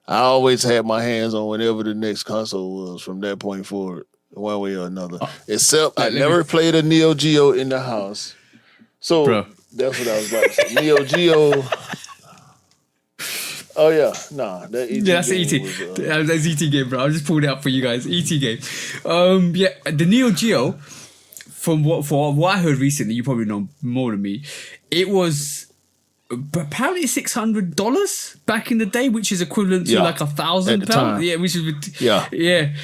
I always had my hands on whatever the next console was from that point forward, one way or another. Except I never played a Neo Geo in the house. So that's what I was about to say. Neo Geo. Oh yeah, nah, that ET that's game ET. was, That's ET game, bro. I just pulled it up for you guys. ET game. Yeah, the Neo Geo. From what I heard recently, you probably know more than me. It was apparently $600 back in the day, which is equivalent to like £1,000. Yeah, which is yeah. And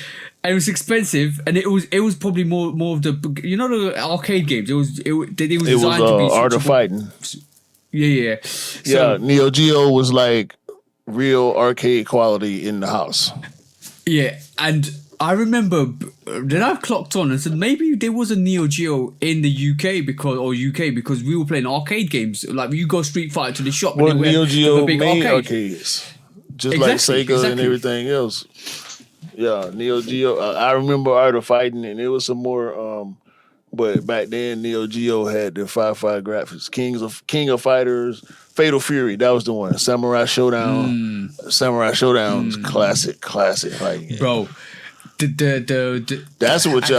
it was expensive, and it was probably more of the the arcade games. It was designed to be Art of Fighting. Yeah. So, Neo Geo was like real arcade quality in the house. Yeah, and I remember then I clocked on and said maybe there was a Neo Geo in the UK because we were playing arcade games. Like you go Street Fighter to the shop. Well, and Neo Geo big made arcades, just like Sega and everything else. Yeah, Neo Geo. I remember Art of Fighting, and it was some more. But back then, Neo Geo had the 5.5 graphics. King of Fighters, Fatal Fury. That was the one. Samurai Showdown. Samurai Showdown's classic fighting game. Bro. That's what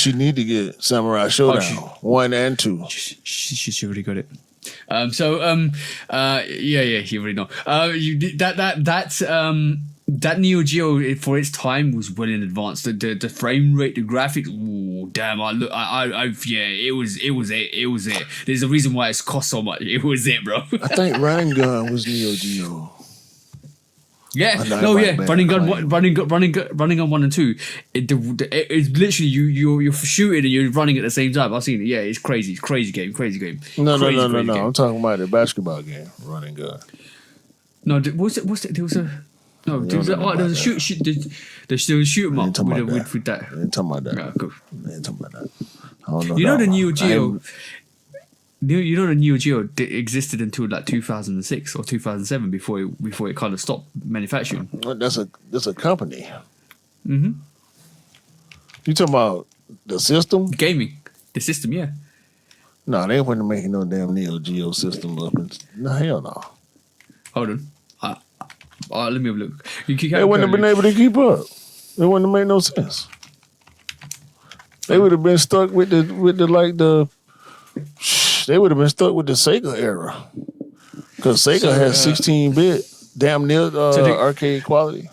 you need to get. Samurai Showdown 1 and 2. She already got it. Yeah, you already know. That Neo Geo for its time was well in advance. The frame rate, the graphics. Ooh, damn! It was it. There's a reason why it's cost so much. It was it, bro. I think Running Gun was Neo Geo. Yeah, running gun 1 and 2. It's literally you're shooting and you're running at the same time. I've seen it. Yeah, it's crazy. It's crazy game. No. I'm talking about the basketball game, Running Gun. No, there was a shoot. There's still a shoot 'em up with that. I ain't talking about that. Yeah, cool. I ain't talking about that. I don't know. You know the Neo Geo. You know the Neo Geo existed until like 2006 or 2007 before it kind of stopped manufacturing. That's a company. Mm-hmm. You talking about the system? Gaming, the system, yeah. No, they wasn't making no damn Neo Geo system up. No, hell no. Hold on. Let me have a look. They wouldn't have been able to keep up. It wouldn't have made no sense. They would have been stuck with the They would have been stuck with the Sega era, because Sega has 16-bit, damn near arcade quality.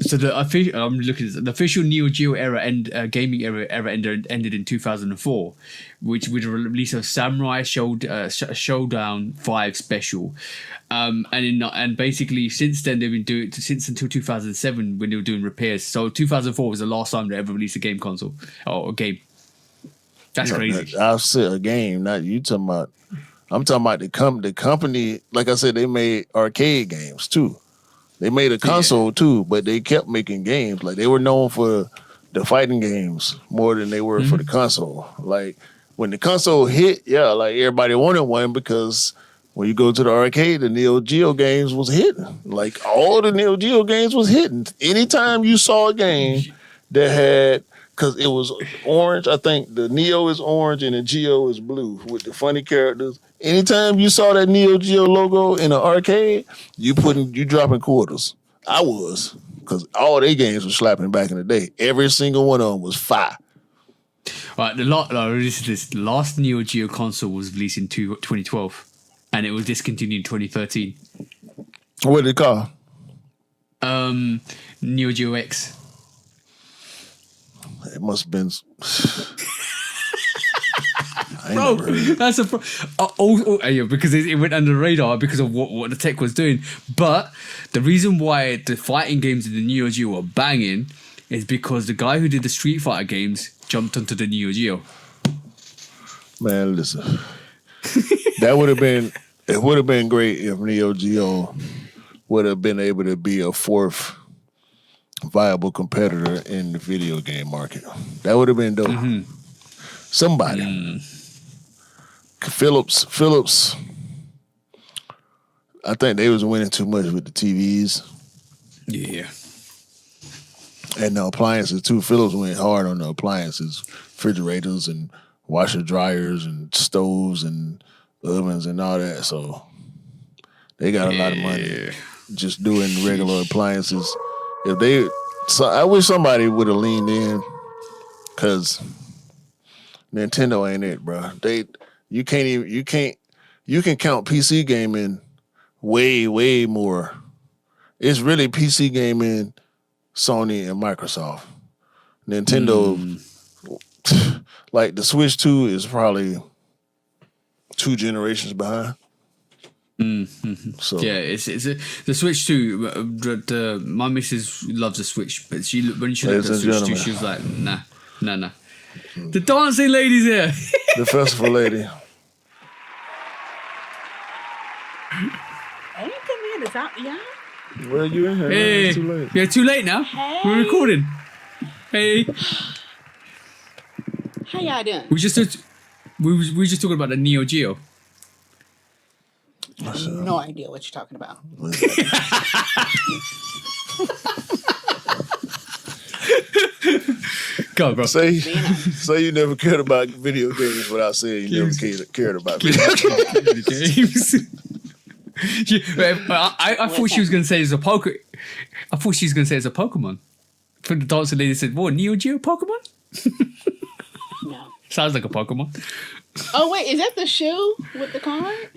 So the official Neo Geo era gaming era ended in 2004, which with the release of Samurai Showdown 5 Special, and basically since then they've been doing it since until 2007 when they were doing repairs. So 2004 was the last time they ever released a game console or a game. That's crazy. I've said a game, not you talking about. I'm talking about the company. Like I said, they made arcade games too. They made a console too, but they kept making games. Like they were known for the fighting games more than they were for the console. Like when the console hit, like everybody wanted one, because when you go to the arcade, the Neo Geo games was hitting. Like all the Neo Geo games was hitting. Anytime you saw a game that had, because it was orange. I think the Neo is orange and the Geo is blue with the funny characters. Anytime you saw that Neo Geo logo in an arcade, you dropping quarters. I was, because all their games were slapping back in the day. Every single one of them was fire. Right, the last Neo Geo console was released in 2012, and it was discontinued in 2013. What did it call? Neo Geo X. It must have been. Bro, that's a because it went under the radar because of what the tech was doing. But the reason why the fighting games in the Neo Geo were banging is because the guy who did the Street Fighter games jumped onto the Neo Geo. Man, listen, that would have been it would have been great if Neo Geo would have been able to be a fourth viable competitor in the video game market. That would have been dope. Somebody. Philips. I think they was winning too much with the TVs. Yeah. And the appliances too. Philips went hard on the appliances, refrigerators and washer dryers and stoves and ovens and all that. So they got a lot of money just doing regular appliances. I wish somebody would have leaned in, because Nintendo ain't it, bro. You can count PC gaming way more. It's really PC gaming, Sony and Microsoft. Nintendo, like the Switch 2 is probably 2 generations behind. So Yeah, it's the Switch 2. My missus loves the Switch, but when she looked at the Switch 2, she was like, nah. The dancing lady's here. The festival lady. I ain't come in. It's out, y'all. Well, you in here? Hey, It's too late. yeah, too late now. Hey. We're recording. Hey, How y'all doing? we were just talking about the Neo Geo. I have no idea what you're talking about. Go, bro. Say you never cared about video games without saying you never cared about video games. I thought she was going to say it's a poker. I thought she was going to say it's a Pokemon. For the dancing lady said, "What, Neo Geo Pokemon?" No. Sounds like a Pokemon. Oh, wait. Is that the shoe with the card?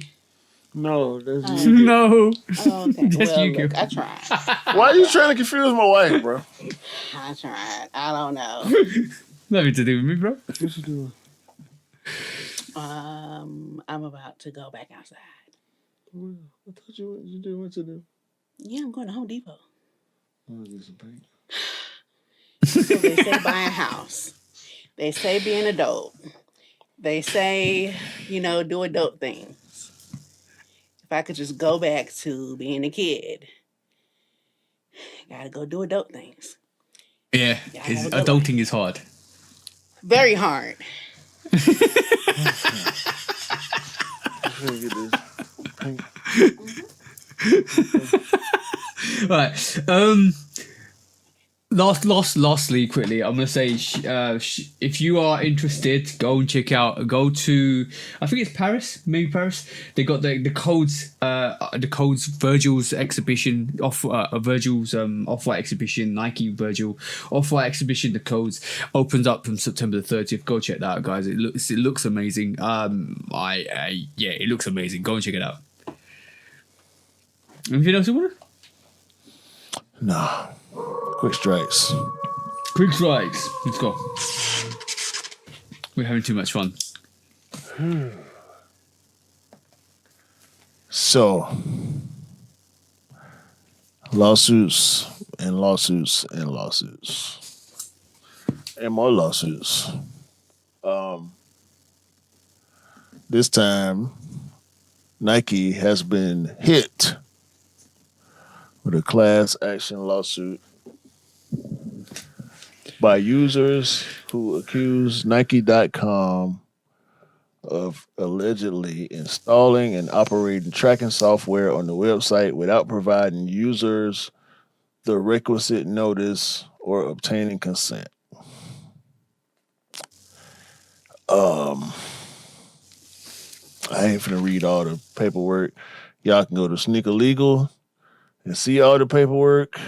No, that's No. Oh, okay. That's Well, you, look, girl. I tried. Why are you trying to confuse my wife, bro? I tried. I don't know. Nothing to do with me, bro. What you doing? I'm about to go back outside. Well, I thought you did what to do. Yeah, I'm going to Home Depot. Oh, get some paint. So they say buy a house. They say be an adult. They say, do adult things. If I could just go back to being a kid, gotta go do adult things. Yeah, his adulting is hard. Very hard. Right. Lastly, quickly, I'm gonna say, if you are interested, go to, I think it's Paris, maybe Paris. They got the codes, Virgil's exhibition, Virgil's Off-White exhibition, Nike Virgil Off-White exhibition. The codes opens up from September the 30th. Go check that out, guys. It looks amazing. It looks amazing. Go and check it out. Anything else you want? Nah. Quick strikes. Quick strikes. Let's go. We're having too much fun. So, lawsuits and lawsuits and lawsuits. And more lawsuits. This time, Nike has been hit with a class action lawsuit by users who accuse Nike.com of allegedly installing and operating tracking software on the website without providing users the requisite notice or obtaining consent. I ain't finna read all the paperwork. Y'all can go to Sneaker Legal and see all the paperwork.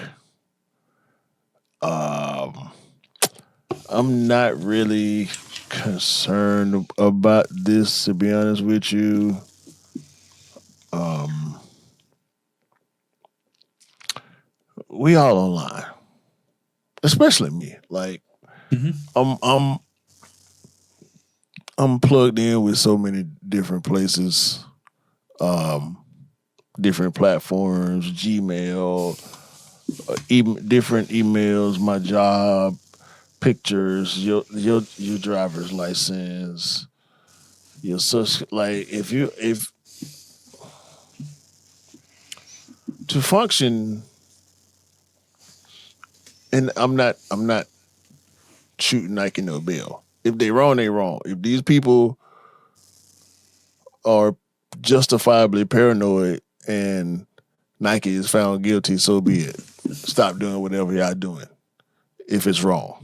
I'm not really concerned about this, to be honest with you. We all online, especially me. Like, I'm plugged in with so many different places, different platforms, Gmail, different emails, my job, pictures, your driver's license, your social. Like, if to function, and I'm not shooting Nike no bill. If they wrong, they wrong. If these people are justifiably paranoid and Nike is found guilty, so be it. Stop doing whatever y'all doing if it's wrong.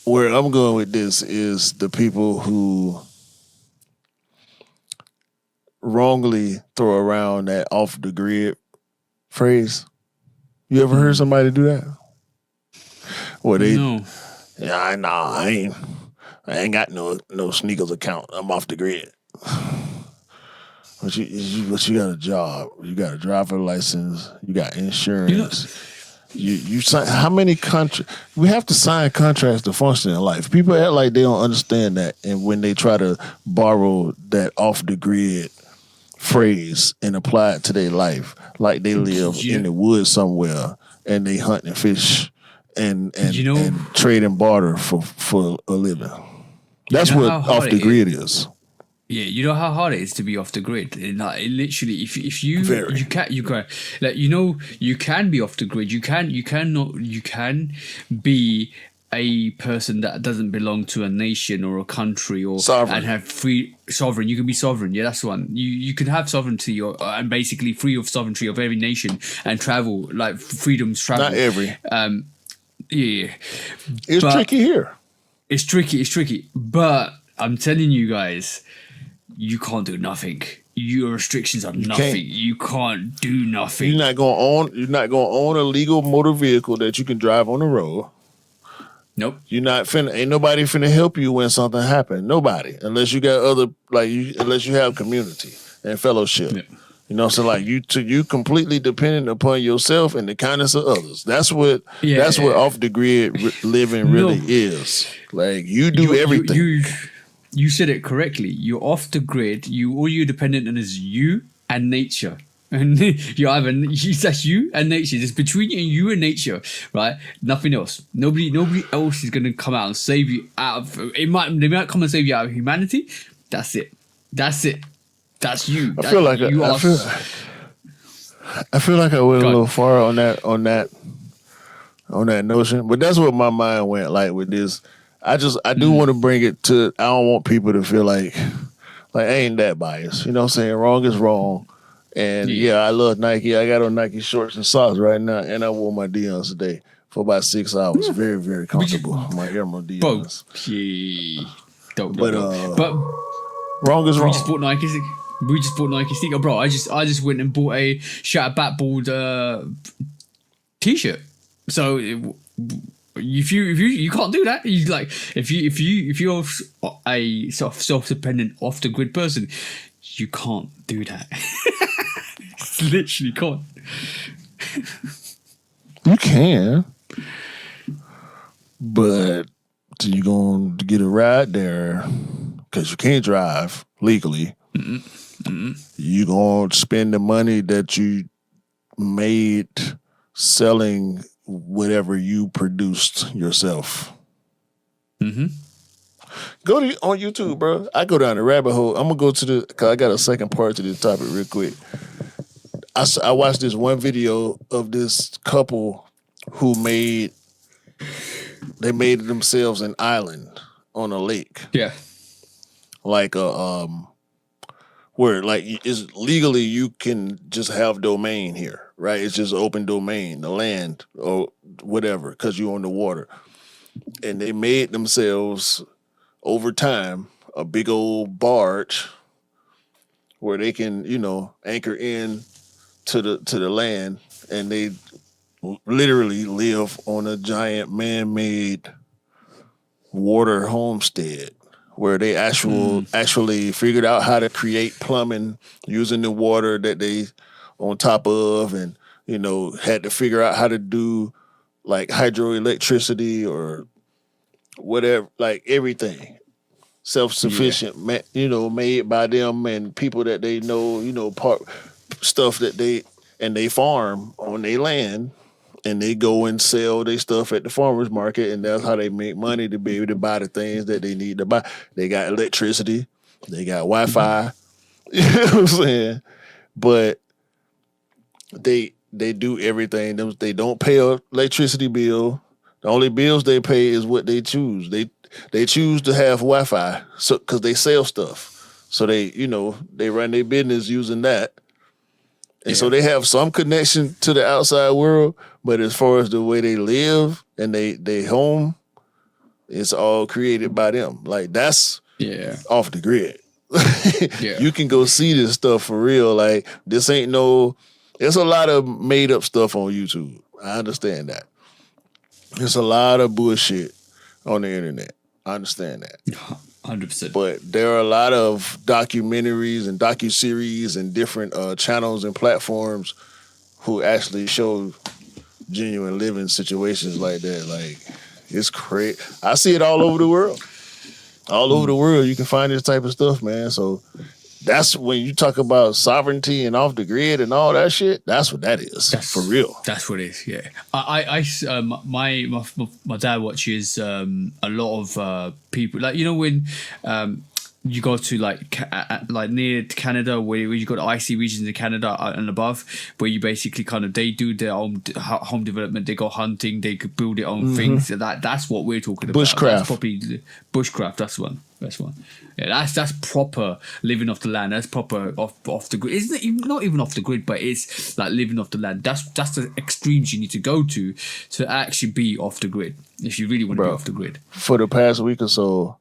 Where I'm going with this is the people who wrongly throw around that off the grid phrase. You ever heard somebody do that? Well, No. Yeah, I ain't got no sneakers account. I'm off the grid. But you got a job. You got a driver license. You got insurance. You sign how many contracts? We have to sign contracts to function in life. People act like they don't understand that, and when they try to borrow that off the grid phrase and apply it to their life, like they live in the woods somewhere and they hunt and fish and trade and barter for a living. That's what off the grid is. Yeah, you know how hard it is to be off the grid. Like literally, if you you can be off the grid. You can be a person that doesn't belong to a nation or a country or sovereign. And have sovereign. You can be sovereign. Yeah, that's the one. You can have sovereignty or and basically free of sovereignty of every nation and travel like freedoms travel. Not every. Yeah, it's tricky here. It's tricky. But I'm telling you guys, you can't do nothing. Your restrictions are nothing. You can't do nothing. You're not gonna own a legal motor vehicle that you can drive on the road. Nope. Ain't nobody finna help you when something happens. Nobody. Unless you got unless you have community and fellowship. Yeah. You know, so like you completely dependent upon yourself and the kindness of others. That's what off the grid living really is. Like you do everything. You said it correctly. You're off the grid. All you're dependent on is you and nature. And that's you and nature. It's between you and nature, right? Nothing else. Nobody else is gonna come out and save you out of it. They might come and save you out of humanity. That's it. That's you. I feel like I went a little far on that notion, but that's what my mind went like with this. I do want to bring it to. I don't want people to feel like I ain't that biased. You know what I'm saying? Wrong is wrong. And I love Nike. I got on Nike shorts and socks right now, and I wore my Dion's today for about 6 hours. Very, very comfortable. My Emerald Dion's. But wrong is wrong. We just bought Nike sneaker, bro. I just went and bought a Shatter Backboard t-shirt. So if you can't do that, you like if you're a sort of self-dependent off the grid person, you can't do that. Literally can't. You can, but you going to get a ride there because you can't drive legally. You going to spend the money that you made selling whatever you produced yourself. Go on YouTube, bro. I go down the rabbit hole. I'm gonna go because I got a second part to this topic real quick. I watched this one video of this couple who made themselves an island on a lake. Yeah. Like where like it's legally you can just have domain here, right? It's just open domain, the land or whatever, because you're on the water. And they made themselves over time a big old barge where they can, anchor in to the land, and they literally live on a giant man-made water homestead where they actually figured out how to create plumbing using the water that they on top of, and had to figure out how to do like hydroelectricity or whatever, like everything self-sufficient, made by them and people that they know, stuff that they farm on their land, and they go and sell their stuff at the farmer's market, and that's how they make money to be able to buy the things that they need to buy. They got electricity, they got Wi-Fi, you know what I'm saying? But they do everything. They don't pay a electricity bill. The only bills they pay is what they choose. They choose to have Wi-Fi because they sell stuff. So they run their business using that. And so they have some connection to the outside world, but as far as the way they live and they home, it's all created by them. Like that's off the grid. You can go see this stuff for real. Like this ain't there's a lot of made up stuff on YouTube. I understand that. There's a lot of bullshit on the internet. I understand that. 100%. But there are a lot of documentaries and docuseries and different channels and platforms who actually show genuine living situations like that. Like, it's crazy. I see it all over the world. All over the world, you can find this type of stuff, man. So that's when you talk about sovereignty and off the grid and all that shit. That's what that is. That's for real. That's what it is. Yeah. My dad watches a lot of people, like when you go to like near Canada where you got icy regions in Canada and above, where you basically they do their own home development. They go hunting. They could build their own things. That's what we're talking about. Bushcraft. That's probably bushcraft. That's one. Yeah, that's proper living off the land. That's proper off the grid. Isn't it not even off the grid, but it's like living off the land. That's the extremes you need to go to actually be off the grid if you really want to be off the grid. For the past week or so,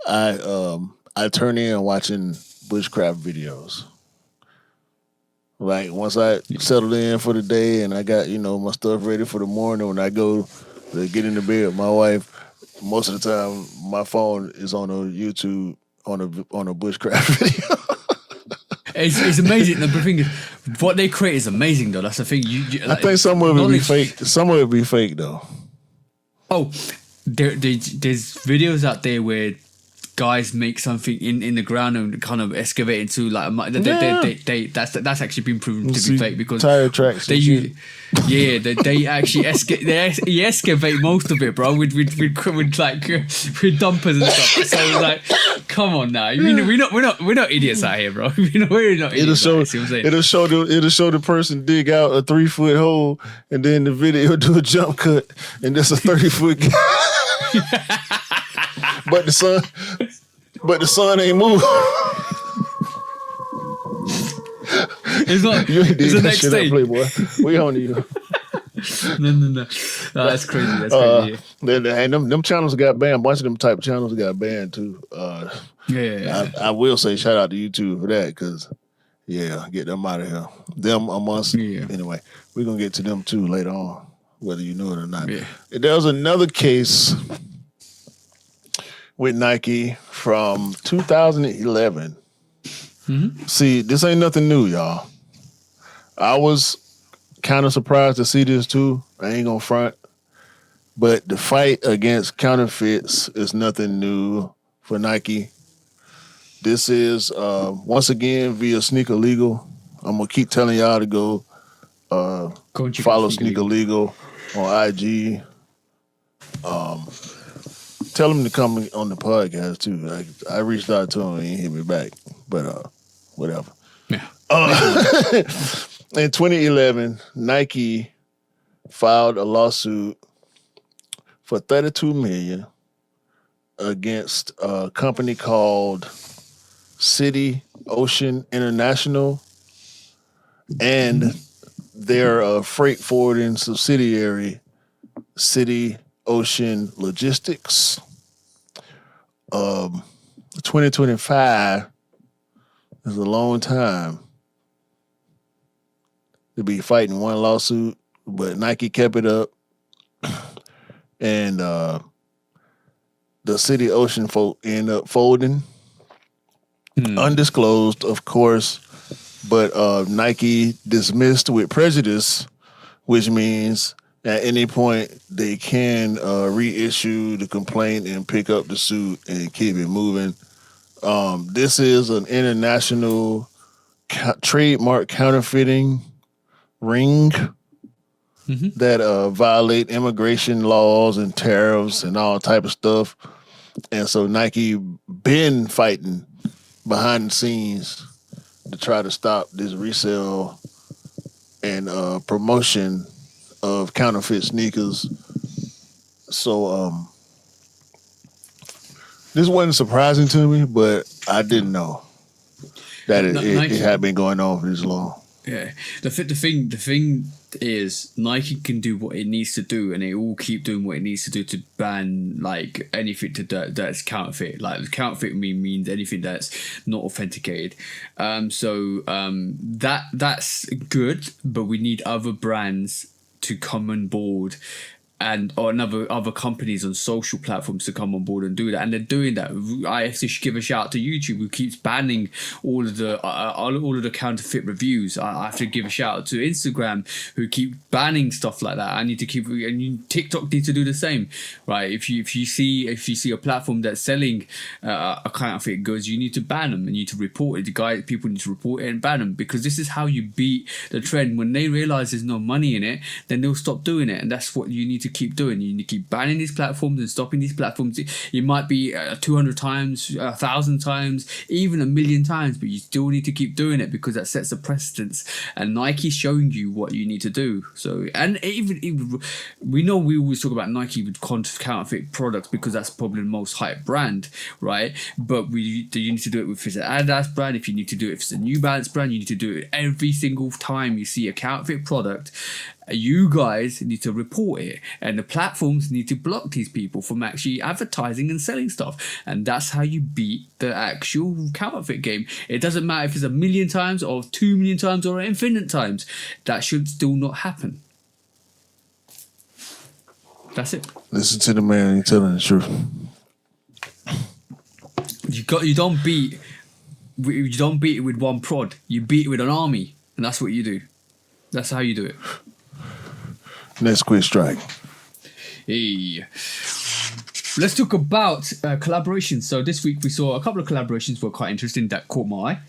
I turn in watching bushcraft videos. Like once I settled in for the day and I got my stuff ready for the morning, when I go to get into bed with my wife, most of the time my phone is on a YouTube on a bushcraft video. It's amazing. The thing is, what they create is amazing, though. That's the thing. I think some of it be fake. Some of it be fake, though. Oh, there's videos out there where guys make something in the ground and kind of excavate into that's actually been proven to be fake because tire tracks. They actually excavate most of it, bro, with dumpers and stuff. So like, come on now, we're not idiots out here, bro. We're not idiots. It'll show the person dig out a 3-foot hole, and then the video do a jump cut, and there's a 30-foot guy. But the sun ain't moving. It's not. It's the next day, Playboy. We on you. No. That's crazy. That's crazy. And them channels got banned. A bunch of them type channels got banned too. I will say shout out to YouTube for that because get them out of here. Them amongst anyway. We're gonna get to them too later on, whether you know it or not. Yeah. There was another case with Nike from 2011. Mm-hmm. See, this ain't nothing new, y'all. I was kind of surprised to see this too. I ain't gonna front. But the fight against counterfeits is nothing new for Nike. This is, once again, via Sneaker Legal. I'm gonna keep telling y'all to go follow Sneaker Legal on IG. Tell him to come on the podcast too. I reached out to him and he hit me back, but whatever. Yeah. In 2011, Nike filed a lawsuit for $32 million against a company called City Ocean International and their freight forwarding subsidiary, City Ocean Logistics. 2025 is a long time to be fighting one lawsuit, but Nike kept it up, and the City Ocean folk end up folding, undisclosed, of course, but Nike dismissed with prejudice, which means at any point they can reissue the complaint and pick up the suit and keep it moving. This is an international trademark counterfeiting ring that violate immigration laws and tariffs and all type of stuff. And so Nike been fighting behind the scenes to try to stop this resale and promotion of counterfeit sneakers. So this wasn't surprising to me, but I didn't know that it had been going on for this long. Yeah, the thing is, Nike can do what it needs to do, and it will keep doing what it needs to do to ban like anything that's counterfeit. Like counterfeit means anything that's not authenticated. That's good, but we need other brands to come on board. Or other companies on social platforms to come on board and do that, and they're doing that. I have to give a shout out to YouTube, who keeps banning all of the counterfeit reviews. I have to give a shout out to Instagram, who keep banning stuff like that. TikTok needs to do the same, right? If you see a platform that's selling a counterfeit goods, you need to ban them and you need to report it. People need to report it and ban them, because this is how you beat the trend. When they realize there's no money in it, then they'll stop doing it, and that's what you need to keep doing. You need to keep banning these platforms and stopping these platforms. It might be 200 times, 1,000 times, even 1,000,000 times, but you still need to keep doing it, because that sets a precedence, and Nike's showing you what you need to do. So, and even we know we always talk about Nike with counterfeit products because that's probably the most hyped brand, right? But you need to do it if it's an Adidas brand. If you need to do it if it's a New Balance brand, you need to do it every single time you see a counterfeit product. You guys need to report it, and the platforms need to block these people from actually advertising and selling stuff, and that's how you beat the actual counterfeit game. It doesn't matter if it's 1,000,000 times or 2,000,000 times or infinite times. That should still not happen. That's it. Listen to the man, he's telling the truth. You don't beat it with one prod. You beat it with an army, and that's what you do. That's how you do it. Next quick strike. Hey. Let's talk about collaborations. So this week we saw a couple of collaborations were quite interesting that caught my eye.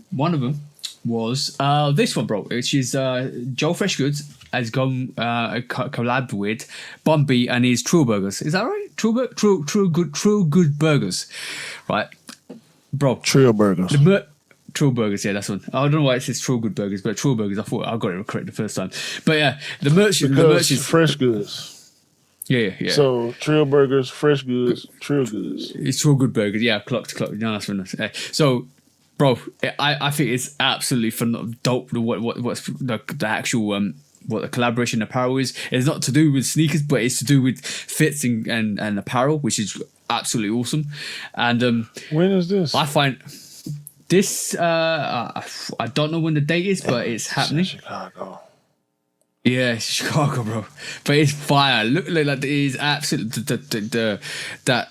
One of them was this one, bro, which is Joe Freshgoods has gone collab with Bun B and his Trill Burgers. Is that right? Trill Good Burgers, right, bro? Trill Burgers. Trill Burgers, yeah, that's one. I don't know why it says Trill Good Burgers, but Trill Burgers, I thought I got it correct the first time. But yeah, the merch is Fresh Goods. Yeah. So Trill Burgers, Fresh Goods, Trill Goods. It's Trill Good Burgers, yeah, clock to clock. No, that's one. So, bro, I think it's absolutely dope. What's the actual what the collaboration apparel is. It's not to do with sneakers, but it's to do with fits and apparel, which is absolutely awesome. And when is this? I find. This, I don't know when the date is, but it's happening. Chicago. Yeah, it's Chicago, bro. But it's fire. Look like it is absolutely that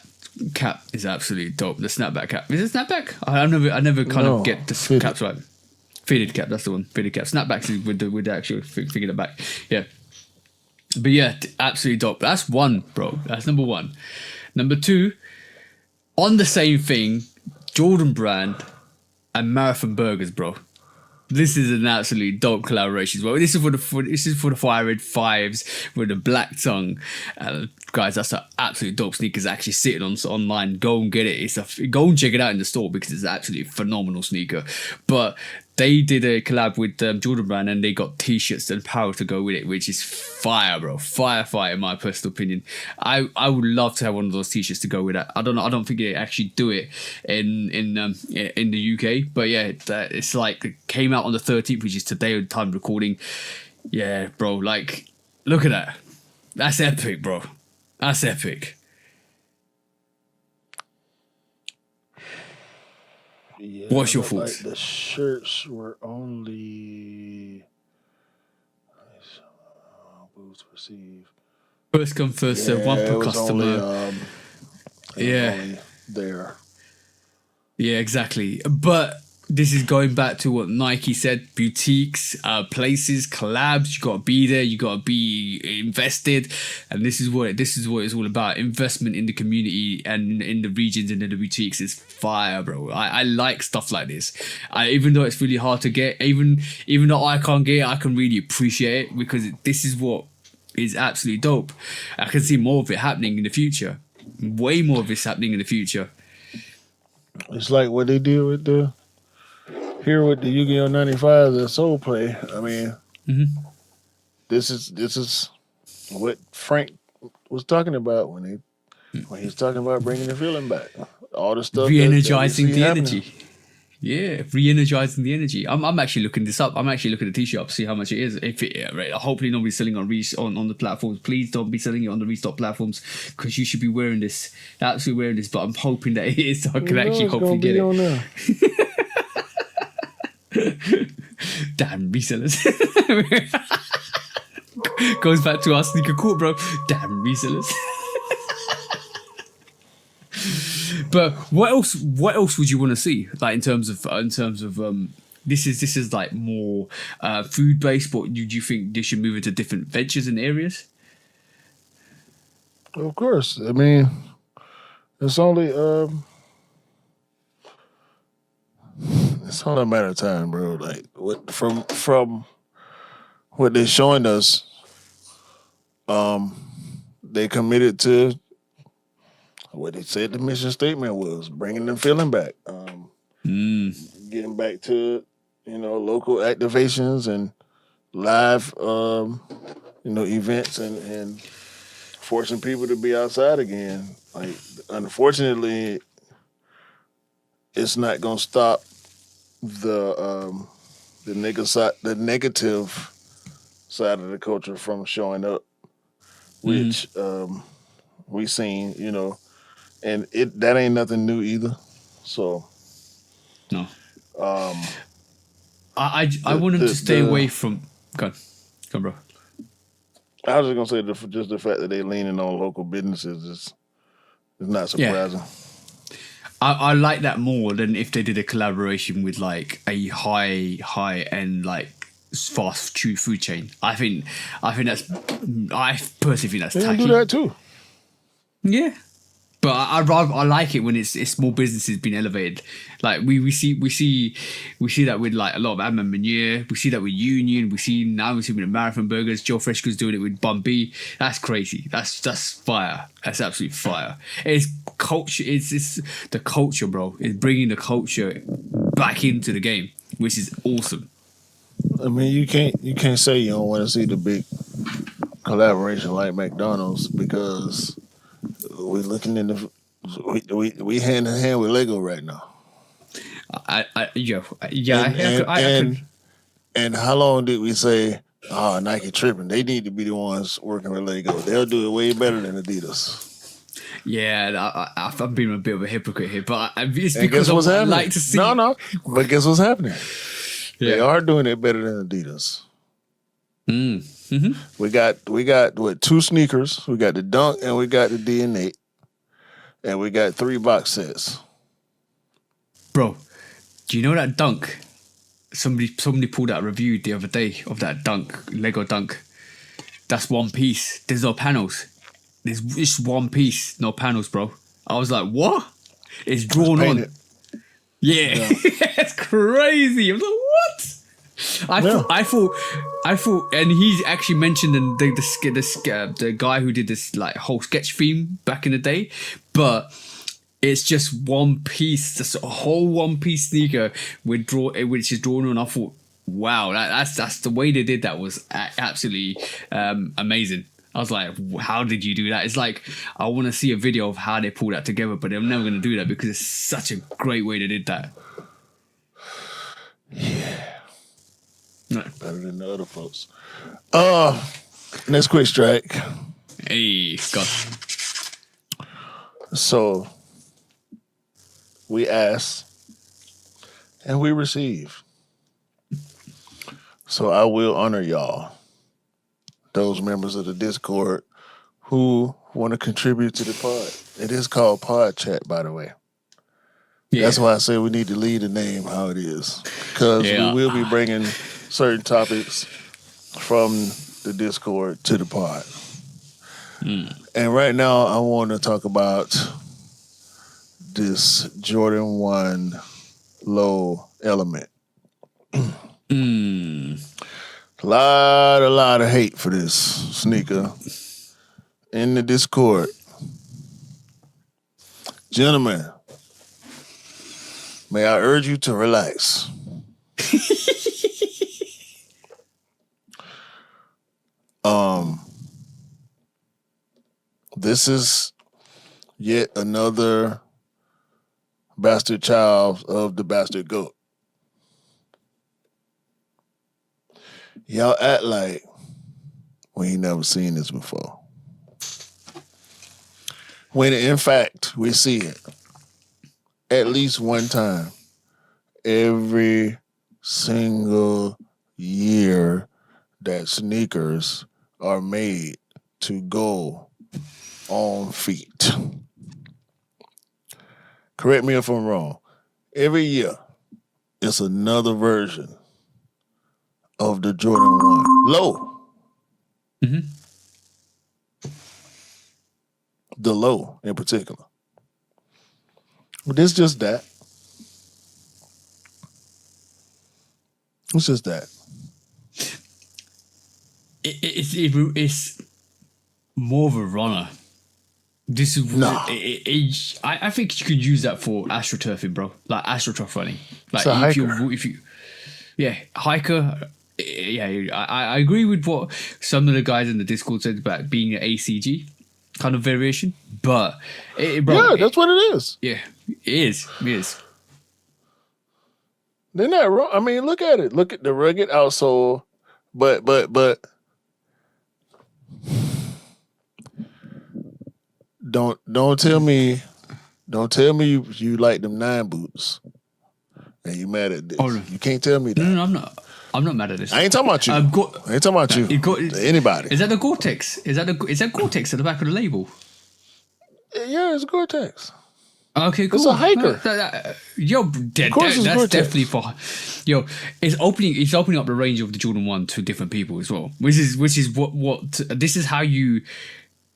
cap is absolutely dope. The snapback cap. Is it snapback? I never kind of get the fitted. caps right. Fitted cap, that's the one. Fitted cap. Snapbacks is with the actual thing in the back. Yeah. But yeah, absolutely dope. That's one, bro. That's number one. Number two, on the same thing, Jordan Brand and Marathon Burgers, bro. This is an absolutely dope collaboration as well. This is for the Fire Red 5s with the black tongue. Guys, that's an absolutely dope sneakers actually sitting online. Go and get it. Go and check it out in the store because it's an absolutely phenomenal sneaker. But they did a collab with Jordan Brand and they got t-shirts and apparel to go with it, which is fire, bro. Fire in my personal opinion. I would love to have one of those t-shirts to go with that. I don't think they actually do it in the UK, but yeah, it's like it came out on the 13th, which is today at the time of recording. Yeah, bro, like look at that. That's epic, bro. That's epic. Yeah, what's your thoughts? Like the shirts were only booths receive. First come, first serve, one per customer. Only there. Yeah, exactly. But this is going back to what Nike said: boutiques, places, collabs. You got to be there. You got to be invested, and this is what it's all about: investment in the community and in the regions and in the boutiques. It's fire, bro. I like stuff like this. Even though it's really hard to get, even though I can't get it, I can really appreciate it because this is what is absolutely dope. I can see more of it happening in the future. Way more of this happening in the future. It's like what they did with the Yu-Gi-Oh! 95, the Soul Play. I mean, This is what Frank was talking about when he was talking about bringing the feeling back. All the stuff Re-energizing that we see the happening. energy. Yeah, re-energizing the energy. I'm actually looking this up. I'm actually looking at the t-shirt up to see how much it is. If it, right, hopefully nobody's selling on the platforms. Please don't be selling it on the restock platforms because you should be wearing this. Absolutely wearing this. But I'm hoping that it is, so I can actually hopefully get it. On there. Damn resellers. Goes back to our sneaker court, bro. Damn resellers. But what else? What else would you want to see? Like in terms of this is like more food based. But do you think they should move into different ventures and areas? Of course. I mean, it's only a matter of time, bro. Like what from what they're showing us, they committed to what they said the mission statement was, bringing the feeling back, getting back to local activations and live events and forcing people to be outside again. Like unfortunately, it's not gonna stop the negative side of the culture from showing up, which we seen, and that ain't nothing new either. So no, I want them to stay away from. Go on, bro. I was just gonna say just the fact that they leaning on local businesses is not surprising. Yeah. I like that more than if they did a collaboration with like a high end like fast food chain. I personally think that's They tacky. can do that too. Yeah, but I like it when it's small businesses being elevated. Like we see that with like a lot of Admin Meunier. We see that with Union. We see with Marathon Burgers. Joe Freshco's doing it with Bun B. That's crazy. That's fire. That's absolutely fire. It's culture. It's the culture, bro. It's bringing the culture back into the game, which is awesome. I mean, you can't say you don't want to see the big collaboration like McDonald's because we're looking in we hand in hand with Lego right now. And how long did we say, Nike tripping? They need to be the ones working with Lego. They'll do it way better than Adidas. Yeah, I'm being a bit of a hypocrite here, but it's and because what's I happening? like to see. No, but guess what's happening? Yeah. They are doing it better than Adidas. Mm-hmm. We got what, 2 sneakers? We got the Dunk and we got the DNA, and we got 3 box sets. Bro, do you know that Dunk? Somebody pulled out a review the other day of that Dunk, Lego Dunk. That's one piece. There's no panels. There's just one piece, no panels, bro. I was like, what? It's drawn on. Yeah. It's crazy. I was like, what? I thought, and he's actually mentioned the guy who did this like whole sketch theme back in the day, but it's just one piece, just a whole one piece sneaker which is drawn on. I thought, wow, that's the way they did that was absolutely amazing. I was like, how did you do that? It's like, I want to see a video of how they pulled that together, but they're never going to do that because it's such a great way they did that. Yeah. No. Better than the other folks. Next quick strike. Hey, Scott. So, we ask and we receive. So I will honor y'all, those members of the Discord who want to contribute to the pod. It is called Pod Chat, by the way. Yeah. That's why I say we need to leave the name how it is, because we will be bringing certain topics from the Discord to the pod. And right now, I want to talk about this Jordan 1 Low Element. A lot of hate for this sneaker in the Discord. Gentlemen, may I urge you to relax. this is yet another bastard child of the bastard goat. Y'all act like we ain't never seen this before. When in fact, we see it at least one time every single year that sneakers are made to go on feet. Correct me if I'm wrong. Every year, it's another version of the Jordan 1 low. Mm-hmm. The low in particular. But it's just that. It's just that. It's more of a runner. This is I think you could use that for astroturfing, bro. Like astroturf running. Like it's a if you hiker. Yeah, I agree with what some of the guys in the Discord said about being an ACG kind of variation, but bro, that's what it is. Yeah, it is. It is. They're not wrong. I mean, look at it. Look at the rugged outsole, but don't tell me you like them 9 boots and you mad at this. Oh, no. You can't tell me that. No, I'm not mad at this. I ain't talking about you. I ain't talking about you. Anybody. Is that the Gore-Tex? Is that Gore-Tex at the back of the label? Yeah, it's Gore-Tex. Okay, cool. It's a hiker. That's definitely for. It's opening up the range of the Jordan 1 to different people as well. Which is what this is how you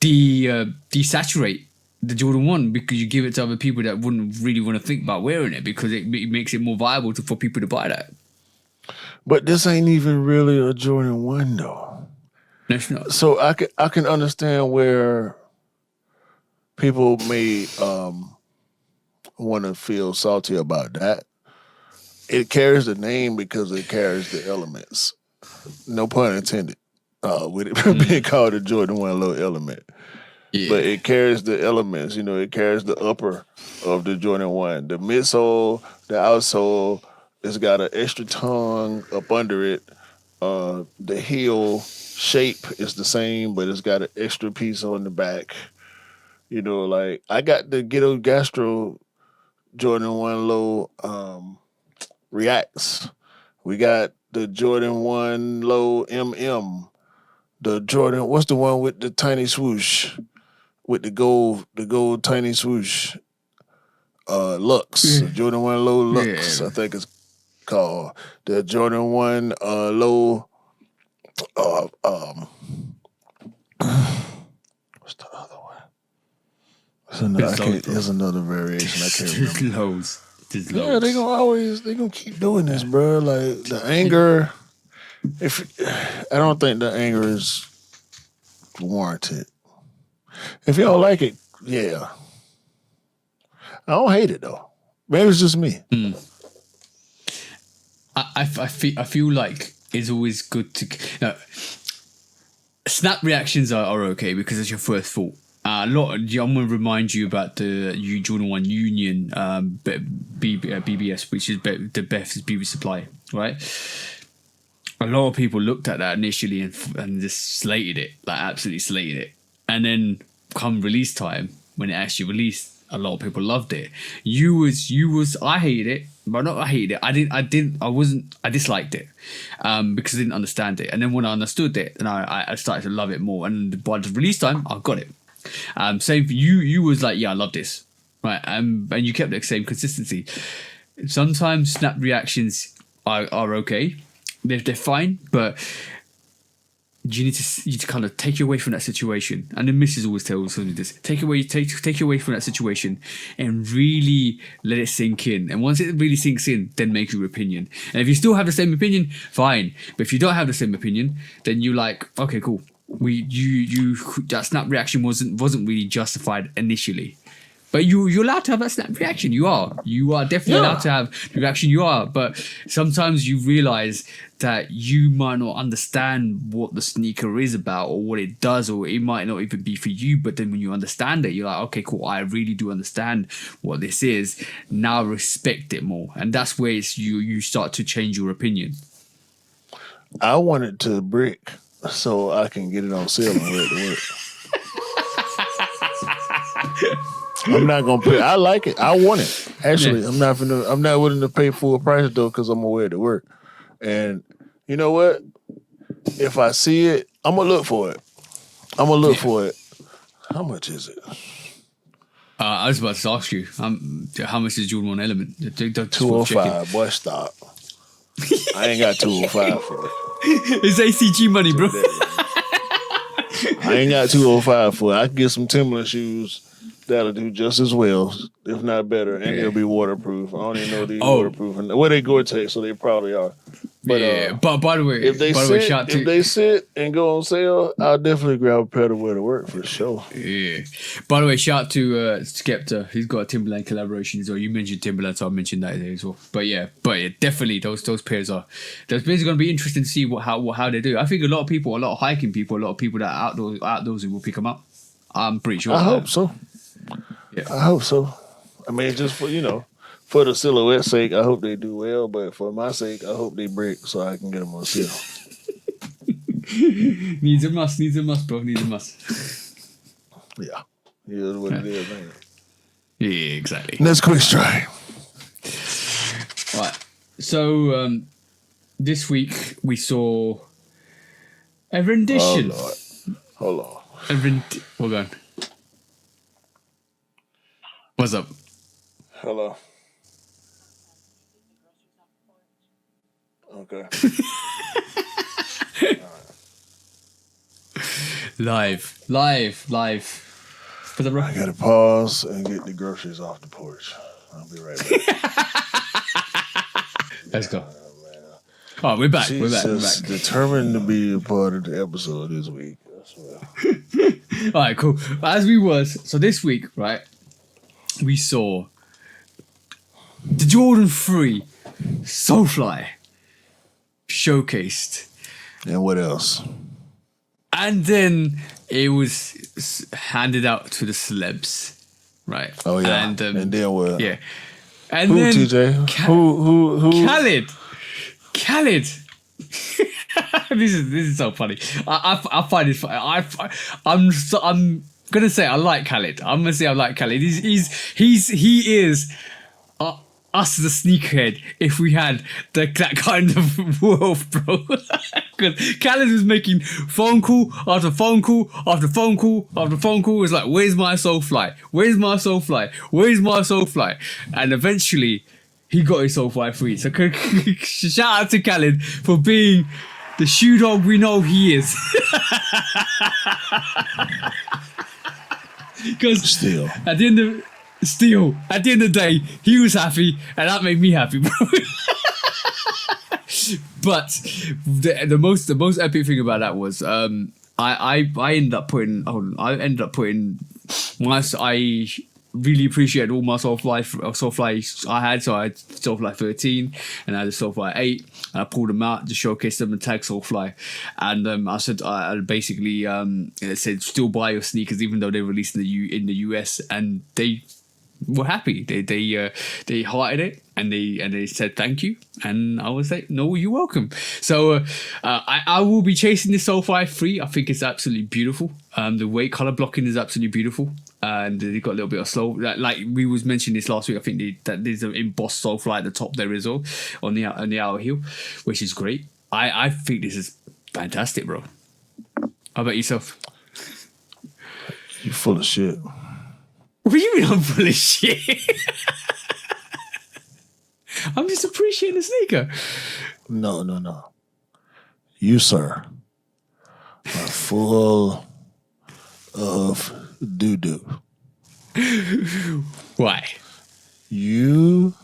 desaturate the Jordan 1, because you give it to other people that wouldn't really want to think about wearing it, because it makes it more viable for people to buy that. But this ain't even really a Jordan 1 though. No, it's not. So I can understand where people may want to feel salty about that. It carries the name because it carries the elements. No pun intended. With it being called a Jordan 1 low element. Yeah. But it carries the elements, it carries the upper of the Jordan 1. The midsole, the outsole, it's got an extra tongue up under it. The heel shape is the same, but it's got an extra piece on the back. Like I got the Ghetto Gastro Jordan 1 low Reacts. We got the Jordan 1 low MM. The Jordan, what's the one with the tiny swoosh? With the gold tiny swoosh. Lux. Jordan 1 low Lux, I think it's called. The Jordan 1 low what's the other one? There's another variation. I can't remember. Loads. Yeah, they gonna keep doing this, bro. Like the anger. I don't think the anger is warranted. If you don't like it, yeah. I don't hate it though. Maybe it's just me. I feel like it's always good to. Snap reactions are okay because it's your first thought. I'm going to remind you about the Jordan 1 Union BBS, which is the Beth's BB Supply, right? A lot of people looked at that initially and just slated it, like absolutely slated it. And then come release time, when it actually released, a lot of people loved it. I hated it, but not I hated it. I disliked it because I didn't understand it. And then when I understood it, and I started to love it more. And by the release time, I got it. Same for you. You was like, yeah, I love this, right? And you kept the same consistency. Sometimes snap reactions are okay. They're fine, but you need to kind of take you away from that situation. And the missus always tells me this: take you away from that situation and really let it sink in. And once it really sinks in, then make your opinion. And if you still have the same opinion, fine. But if you don't have the same opinion, then you like, okay, cool. That snap reaction wasn't really justified initially, But you're allowed to have that snap reaction. You are definitely allowed to have the reaction. You are, but sometimes you realize that you might not understand what the sneaker is about or what it does, or it might not even be for you. But then when you understand it, you're like, okay, cool. I really do understand what this is. Now I respect it more, and that's where you start to change your opinion. I want it to brick so I can get it on sale and wear it to work. I'm not gonna pay. I like it. I want it. Actually, I'm not willing to pay full price though because I'm gonna wear it to work. And you know what? If I see it, I'm gonna look for it. For it. How much is it? I was about to ask you, how much is Jordan 1 Element? 205. Boy, stop. I ain't got 205 for it. It's ACG money, bro. I ain't got 205 for it. I can get some Timberland shoes that'll do just as well, if not better, and they'll be waterproof. I don't even know they're waterproof. Well, they Gore-Tex, so they probably are. But, but by the way, if they sit and go on sale, I'll definitely grab a pair to wear to work for sure. Yeah. By the way, shout out to Skepta. He's got a Timberland collaboration as well. You mentioned Timberland, so I mentioned that as well. But yeah, definitely those pairs are going to be interesting to see how they do. I think a lot of people, a lot of hiking people, a lot of people that are outdoorsy will pick them up. I'm pretty sure. I hope so. Yeah. I hope so. I mean, just for for the silhouette sake, I hope they do well. But for my sake, I hope they break so I can get them on sale. Needs a must, bro. Needs a must. Yeah. Here's what it is, man. Yeah, exactly. Let's quick try. Right. So this week we saw a rendition. Oh, Lord. Hold on. Hold on. What's up? Hello. Okay. Live. For the I gotta pause and get the groceries off the porch. I'll be right back. Let's go. Oh, we're back. We're back. Determined to be a part of the episode this week. That's well. All right, cool. So this week, right, we saw the Jordan 3 Solefly showcased. And what else? And then it was handed out to the celebs, right? Oh yeah. And then what? Yeah. And who, then TJ? Who? Khaled. This is so funny. I find it funny. I'm gonna say I like Khaled. He is us the sneakerhead if we had that kind of wealth, bro. Because Khaled was making phone call after phone call after phone call after phone call. It's like, where's my Solefly? Where's my Solefly? Where's my Solefly? And eventually he got his Solefly free. So shout out to Khaled for being the shoe dog we know he is. Because at the end of the day, he was happy, and that made me happy, bro. But the most epic thing about that was I ended up putting I really appreciated all my Solefly I had. So I had Solefly 13 and I had a Solefly 8, and I pulled them out to showcase them and tag Solefly. And I said, I basically it said still buy your sneakers even though they released in the US, and they were happy. They hearted it and they said thank you, and I was like, no, you're welcome. So I will be chasing this Solefly 3. I think it's absolutely beautiful. The weight color blocking is absolutely beautiful, and they got a little bit of slow, like we was mentioning this last week. I think that there's an embossed Solefly at the top there as well on the outer heel, which is great. I think this is fantastic, bro. How about yourself? You full of shit. What do you mean I'm full of shit? I'm just appreciating the sneaker. No. You, sir, are full of doo-doo. Why? You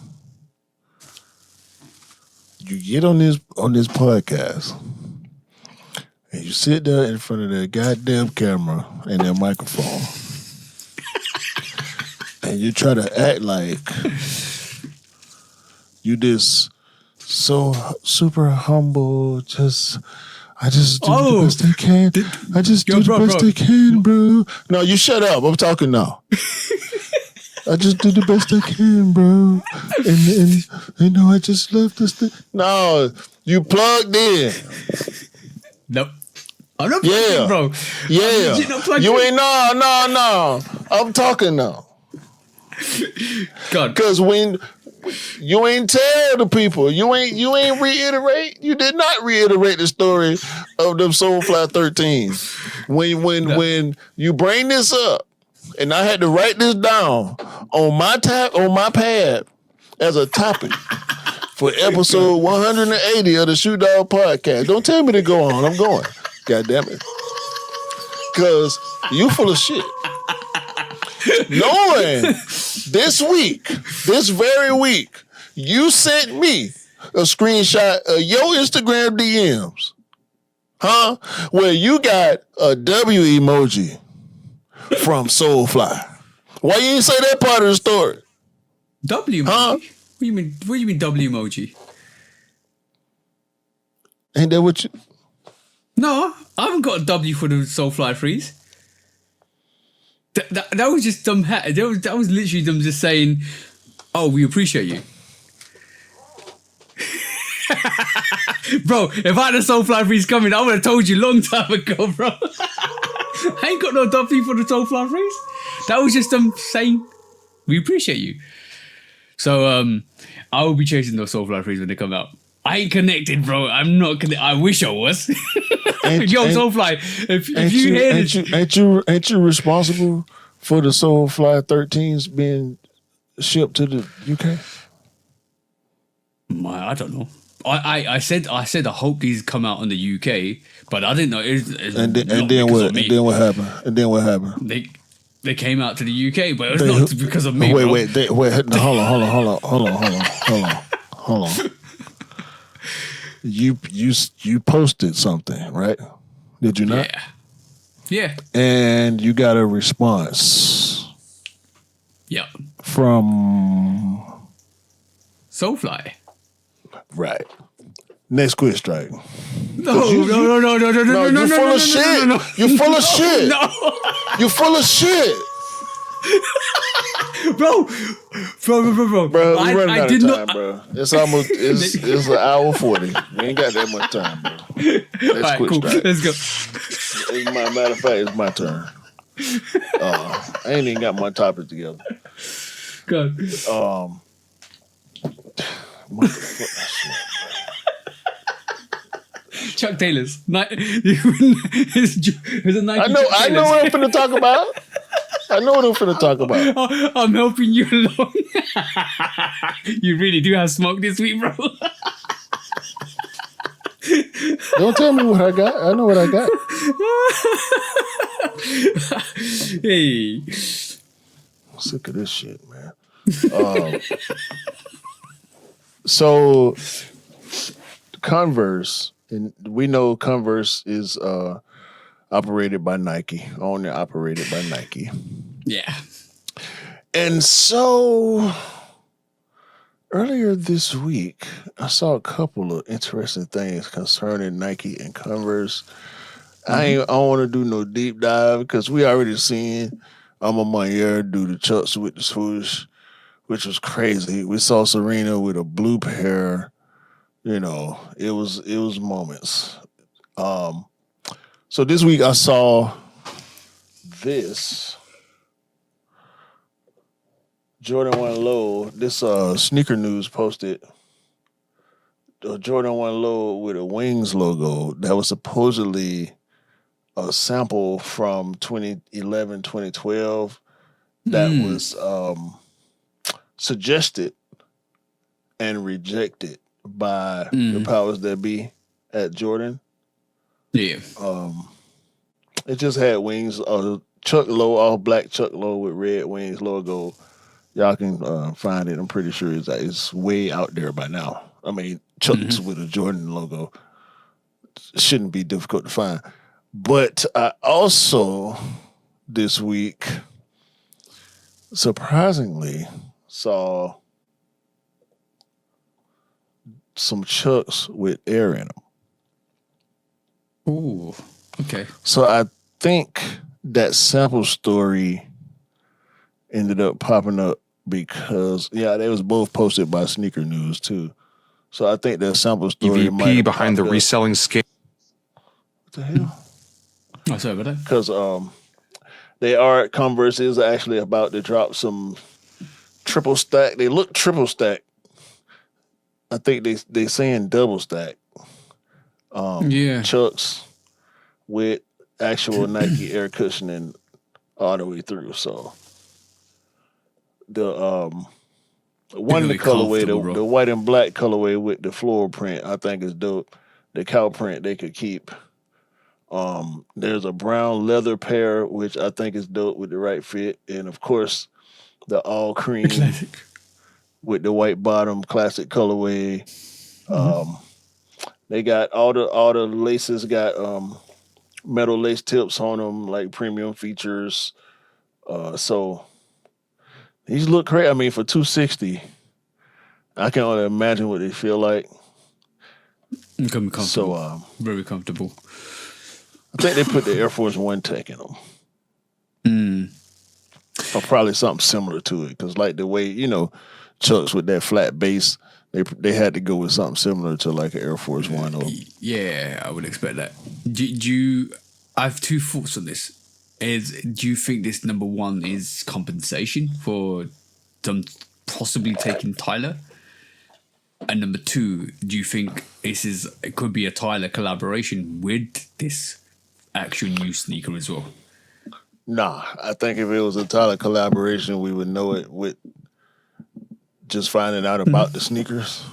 get on this podcast and you sit there in front of that goddamn camera and that microphone. and you try to act like you just so super humble. I just do the best I can. I just do the best I can, bro. No, you shut up. I'm talking now. I just do the best I can, bro. And you know, I just love this thing. No, you plugged in. Nope. I'm not plugged in, bro. Yeah. You ain't no. I'm talking now. God. Because when you ain't tell the people, you ain't reiterate. You did not reiterate the story of them Solefly 13s. When you bring this up, and I had to write this down on my pad as a topic for episode 180 of the Shoot Dog Podcast. Don't tell me to go on. I'm going. God damn it. Because you full of shit. Knowing this very week, you sent me a screenshot of your Instagram DMs, where you got a W emoji from Solefly. Why you didn't say that part of the story? W emoji? Huh? What do you mean W emoji? Ain't that what you... No, I haven't got a W for the Solefly freeze. That was just dumb. That was literally them just saying, "Oh, we appreciate you." Bro, if I had a Solefly freeze coming, I would have told you long time ago, bro. I ain't got no W for the Solefly freeze. That was just them saying, "We appreciate you." So I will be chasing those Solefly freeze when they come out. I ain't connected, bro. I'm not connected. I wish I was. Yo, Solefly, if you hear this... Ain't you responsible for the Solefly 13s being shipped to the UK? I don't know. I said I hope these come out in the UK, but I didn't know. And then what happened? They came out to the UK, but it was not because of me. Wait. Hold on. You posted something, right? Did you not? Yeah. And you got a response. Yeah. From Solefly. Right. Next quiz strike. No. You're full of shit. You're full of shit. No. You're full of shit. Bro. Bro, we running out of time, bro. It's almost it's an hour 40. We ain't got that much time, bro. Let's quit. Cool. Let's go. Matter of fact, it's my turn. I ain't even got my topic together. Go. Chuck Taylor's. It's a Nike. I know what I'm finna talk about. I'm helping you along. You really do have smoke this week, bro. Don't tell me what I got. I know what I got. Hey. I'm sick of this shit, man. So Converse, and we know Converse is operated by Nike, owned and operated by Nike. Yeah. And so earlier this week, I saw a couple of interesting things concerning Nike and Converse. I don't want to do no deep dive because we already seen Mayer do the chucks with the swoosh, which was crazy. We saw Serena with a blue pair. You know, it was moments. So this week I saw this Jordan 1 Low. This Sneaker News posted a Jordan 1 Low with a Wings logo that was supposedly a sample from 2011, 2012 that was suggested and rejected by the powers that be at Jordan. Yeah. It just had wings, Chuck Low, all black Chuck Low with red wings logo. Y'all can find it. I'm pretty sure it's way out there by now. I mean, Chucks with a Jordan logo shouldn't be difficult to find. But I also, this week, surprisingly saw some Chucks with air in them. Ooh, okay. So I think that sample story ended up popping up because they was both posted by Sneaker News too. So I think that sample story might EVP have behind the popped up. reselling scale. What the hell? Oh, sorry about that. Because they are Converse is actually about to drop some triple stack. They look triple stack. I think they saying double stack. Chucks with actual Nike air cushioning all the way through. So the one in the colorway, the white and black colorway with the floral print, I think is dope. The cow print they could keep. There's a brown leather pair, which I think is dope with the right fit, and of course the all cream with the white bottom, classic colorway. They got all the laces got metal lace tips on them, like premium features. So these look great. I mean, for $260, I can only imagine what they feel like. Comfortable. So very comfortable. I think they put the Air Force One tech in them. Or probably something similar to it, because like the way Chucks with that flat base, they had to go with something similar to like an Air Force One. Or yeah, I would expect that. I have two thoughts on this. Do you think this number one is compensation for them possibly taking Tyler? And number two, do you think it could be a Tyler collaboration with this actual new sneaker as well? Nah, I think if it was a Tyler collaboration, we would know it with just finding out about the sneakers.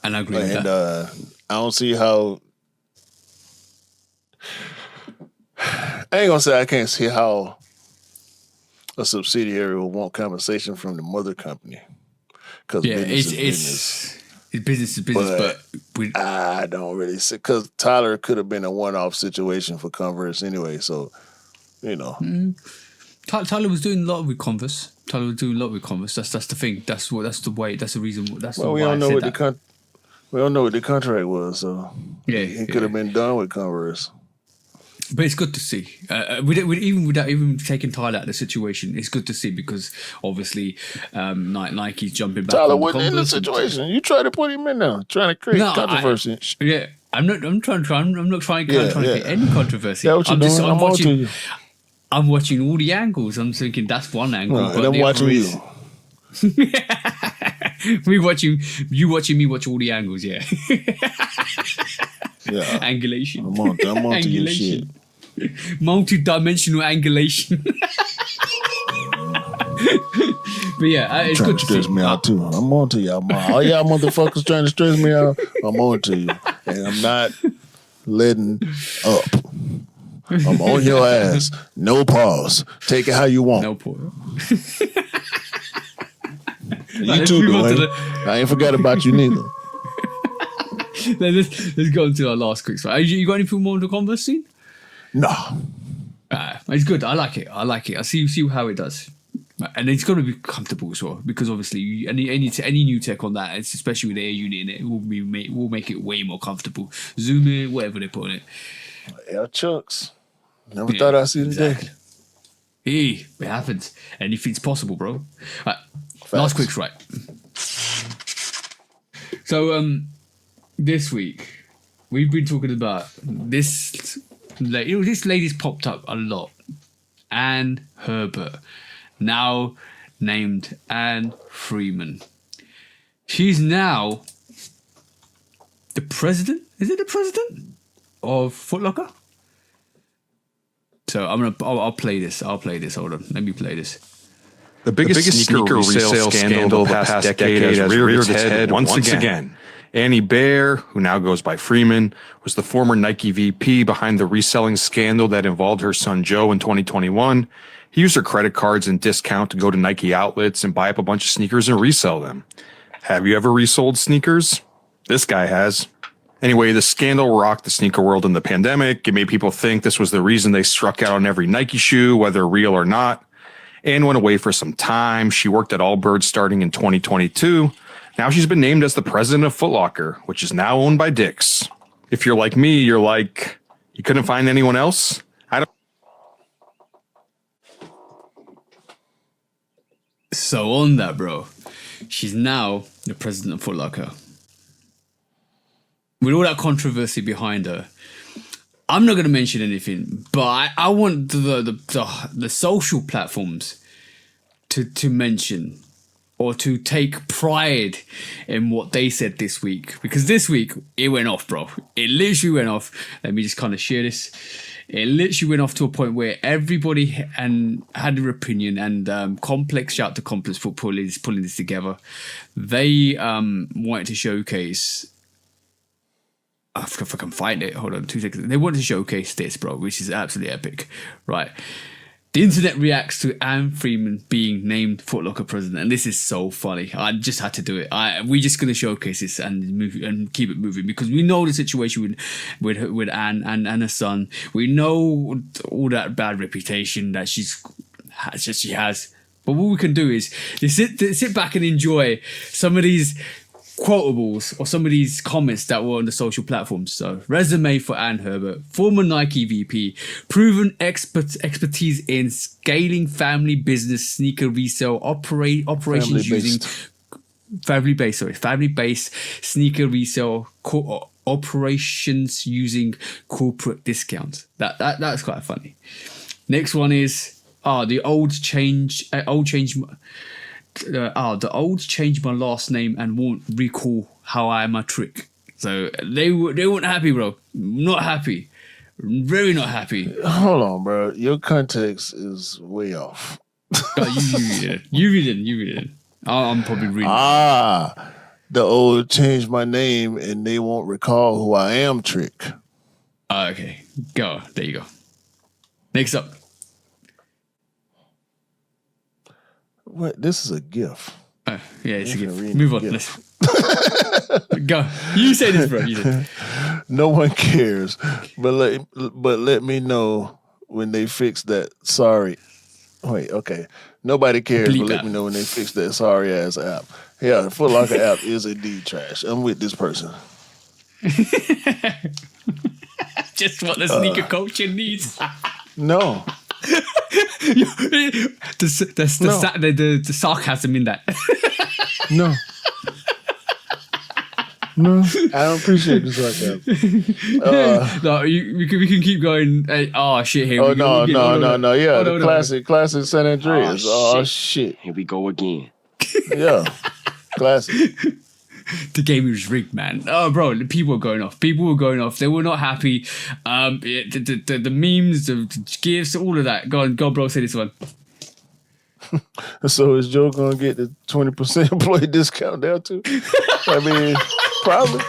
And I agree with that. I don't see how. I ain't gonna say I can't see how a subsidiary will want compensation from the mother company. Because it's business is business, but I don't really see, because Tyler could have been a one-off situation for Converse anyway. So Tyler was doing a lot with Converse. That's the thing. That's the way. That's the reason. We don't know what the contract was. So he could have been done with Converse. But it's good to see. Without even taking Tyler out of the situation, it's good to see, because obviously Nike's jumping back. Tyler wasn't in the situation. You tried to put him in there, trying to create controversy. I'm not trying to create any controversy. That's what you're doing. I'm watching you. I'm watching all the angles. I'm thinking that's one angle. And I'm watching you. You watching me watch all the angles, yeah. Yeah. Angulation. I'm on to your shit. Multi-dimensional angulation. But yeah, it's good to stress me out too. I'm on to y'all. All y'all motherfuckers trying to stress me out, I'm on to you. And I'm not letting up. I'm on your ass. No pause. Take it how you want. No pause. You too, Dwayne. I ain't forgot about you neither. Let's go into our last quick slide. You got anything more on the Converse scene? No. It's good. I like it. I see how it does. And it's got to be comfortable as well, because obviously any new tech on that, it's especially with the air unit in it, will make it way more comfortable. Zoom in, whatever they put on it. Air Chucks. Never thought I'd see the day. Hey, it happens. Anything's possible, bro. Last quick right. So this week we've been talking about this lady. This lady's popped up a lot. Anne Herbert, now named Anne Freeman. She's now the president. Is it the president of Foot Locker? So I'll play this. Hold on. Let me play this. The biggest sneaker resale scandal of the past decade has reared its head once again. Annie Baer, who now goes by Freeman, was the former Nike VP behind the reselling scandal that involved her son Joe in 2021. He used her credit cards and discount to go to Nike outlets and buy up a bunch of sneakers and resell them. Have you ever resold sneakers? This guy has. Anyway, the scandal rocked the sneaker world in the pandemic. It made people think this was the reason they struck out on every Nike shoe, whether real or not. Anne went away for some time. She worked at Allbirds starting in 2022. Now she's been named as the president of Foot Locker, which is now owned by Dick's. If you're like me, you're like, you couldn't find anyone else? So on that, bro, she's now the president of Foot Locker. With all that controversy behind her, I'm not going to mention anything, but I want the social platforms to mention or to take pride in what they said this week. Because this week, it went off, bro. It literally went off. Let me just kind of share this. It literally went off to a point where everybody had their opinion, and Complex, shout out to Complex for pulling this together. They wanted to showcase... I forgot if I can find it. Hold on 2 seconds. They wanted to showcase this, bro, which is absolutely epic. Right. The internet reacts to Anne Freeman being named Foot Locker president, and this is so funny. I just had to do it. We're just gonna showcase this and keep it moving, because we know the situation with Anne and her son. We know all that bad reputation that she has. But what we can do is sit back and enjoy some of these quotables or some of these comments that were on the social platforms. So, resume for Ann Herbert, former Nike VP, proven expertise in scaling family business sneaker resale operations using family-based sneaker resale operations using corporate discounts. That's quite funny. Next one is the old changed my last name and won't recall how I am a trick. So they weren't happy, bro. Not happy. Very not happy. Hold on, bro. Your context is way off. You read it. I'm probably reading. The old changed my name and they won't recall who I am trick. Okay. Go. There you go. Next up. What? This is a GIF. Yeah, it's a GIF. Move on. Go. You say this, bro. You did. No one cares, but let me know when they fix that. Sorry. Wait. Okay. Nobody cares, but let me know when they fix that sorry ass app. Yeah, the Foot Locker app is indeed trash. I'm with this person. Just what the sneaker culture needs. No. The sarcasm in that. No, I don't appreciate the sarcasm. No, we can keep going. Shit! Here we go. No. Yeah, classic San Andreas. Oh shit! Here we go again. Yeah, classic. The game was rigged, man. Oh, bro, people were going off. They were not happy. The memes, the gifs, all of that. Go on, bro, say this one. So is Joe gonna get the 20% employee discount there too? I mean, probably.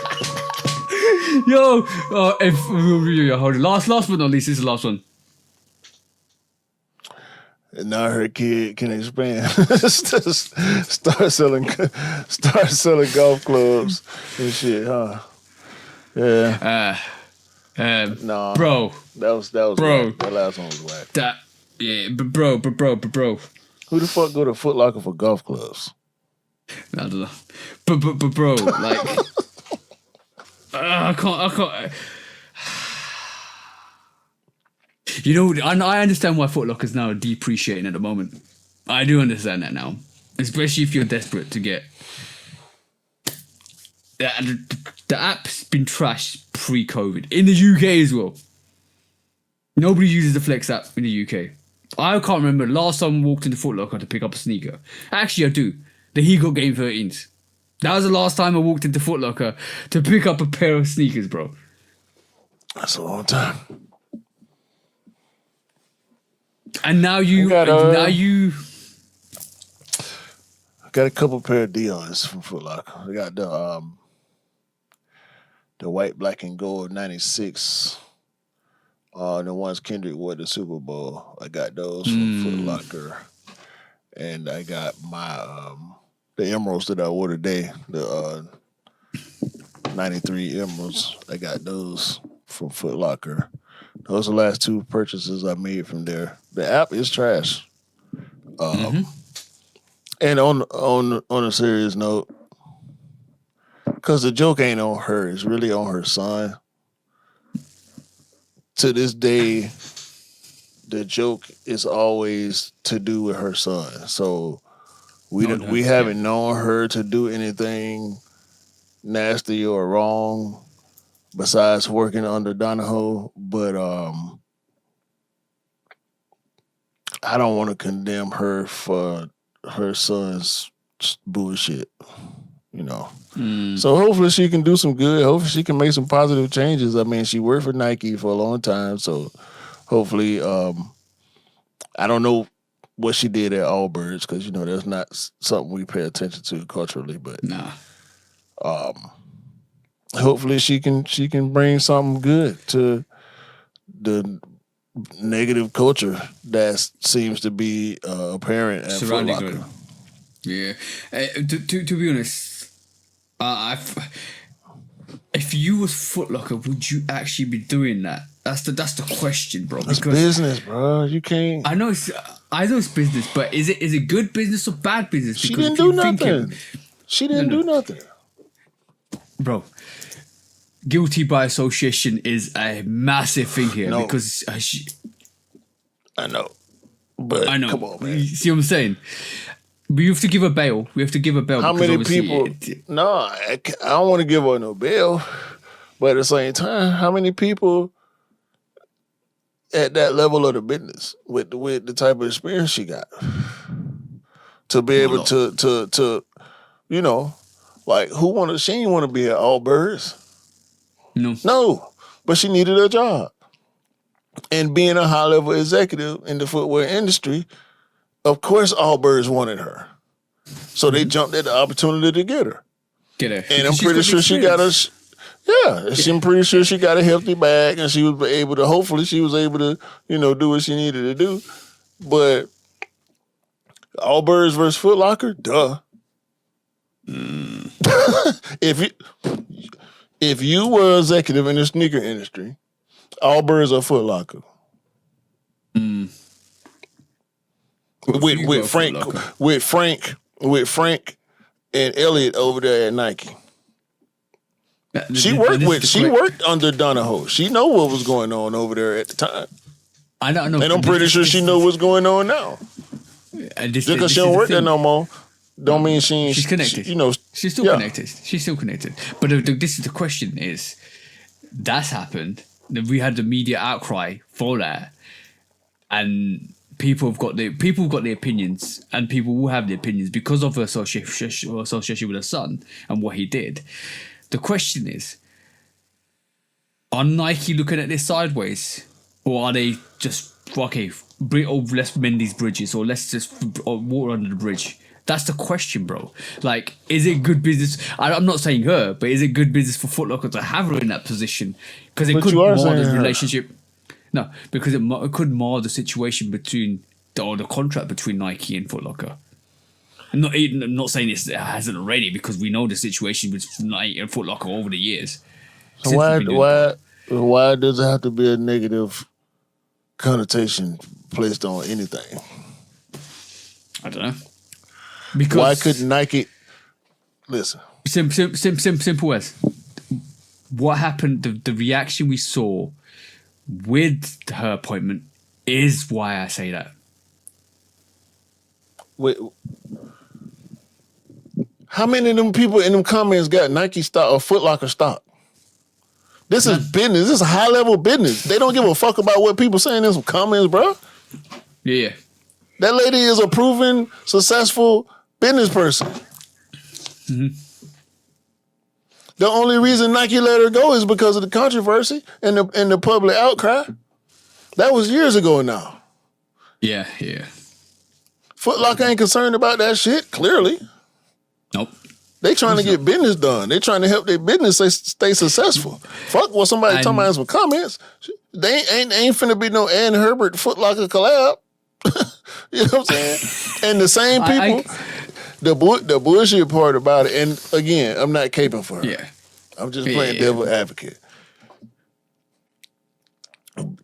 Hold on. Last but not least, this is the last one. And now her kid can expand. start selling golf clubs and shit, huh? Yeah. No, bro. That was bro. Whack. That last one was whack. Bro. Who the fuck go to Foot Locker for golf clubs? I don't know. But bro, like, I can't. You know, I understand why Foot Locker's now depreciating at the moment. I do understand that now. Especially if you're desperate to get... The app's been trashed pre-COVID. In the UK as well. Nobody uses the Flex app in the UK. I can't remember the last time I walked into Foot Locker to pick up a sneaker. Actually, I do. The He Got Game 13s. That was the last time I walked into Foot Locker to pick up a pair of sneakers, bro. That's a long time. And now you got a couple pair of Dion's from Foot Locker. I got the white, black, and gold 96. The ones Kendrick wore at the Super Bowl. I got those from Foot Locker. And I got my the emeralds that I wore today. The 93 emeralds. I got those from Foot Locker. Those are the last two purchases I made from there. The app is trash. And on a serious note, because the joke ain't on her, it's really on her son. To this day, the joke is always to do with her son. So we haven't known her to do anything nasty or wrong besides working under Donahoe. But I don't want to condemn her for her son's bullshit, you know. So hopefully she can do some good. Hopefully she can make some positive changes. I mean, she worked for Nike for a long time, so hopefully, I don't know what she did at Allbirds because, you know, that's not something we pay attention to culturally, but hopefully she can bring something good to the negative culture that seems to be apparent at Foot Locker. Yeah. To be honest, if you was Foot Locker, would you actually be doing that? That's the question, bro. It's business, bro. You can't. I know it's business, but is it good business or bad business? She didn't do nothing. She didn't do nothing, bro. Guilty by association is a massive thing here because I know, but I know. Come on, man. You see what I'm saying? We have to give her bail. We have to give her bail. How many people? No, I don't want to give her no bail, but at the same time, how many people at that level of the business with the type of experience she got to be able to you know, like she ain't want to be at Allbirds. No, but she needed a job. And being a high-level executive in the footwear industry, of course Allbirds wanted her. So they jumped at the opportunity to get her. And I'm pretty sure she got I'm pretty sure she got a healthy bag and she was able to, hopefully she was able to, you know, do what she needed to do. But Allbirds versus Foot Locker, duh. If you were executive in the sneaker industry, Allbirds or Foot Locker? With Frank and Elliot over there at Nike. She worked under Donahoe. She know what was going on over there at the time. I don't know. And I'm pretty sure she know what's going on now. Just because she don't work there no more, don't mean she's connected. She's still connected. She's still connected. But this is the question: is that's happened? We had the media outcry for that, and people have got the opinions, and people will have the opinions because of her association with her son and what he did. The question is: are Nike looking at this sideways, or are they just let's mend these bridges, or let's just water under the bridge? That's the question, bro. Like, is it good business? I'm not saying her, but is it good business for Foot Locker to have her in that position? Because it could mar the relationship. No, because it could mar the situation or the contract between Nike and Foot Locker. I'm not saying it hasn't already, because we know the situation with Nike and Foot Locker over the years. So why does it have to be a negative connotation placed on anything? I don't know. Because why couldn't Nike listen? Simple as what happened. The reaction we saw with her appointment is why I say that. Wait, how many of them people in them comments got Nike stock or Foot Locker stock? This is business. This is high level business. They don't give a fuck about what people saying in some comments, bro. Yeah. That lady is a proven successful business person. Mm-hmm. The only reason Nike let her go is because of the controversy and the public outcry. That was years ago now. Yeah. Foot Locker ain't concerned about that shit, clearly. Nope. They trying to get business done. They trying to help their business stay successful. Fuck what somebody talking about in some comments. They ain't finna be no Ann Herbert Foot Locker collab. You know what I'm saying? And the same people, the bullshit part about it, and again, I'm not caping for her. Yeah. I'm just playing devil advocate.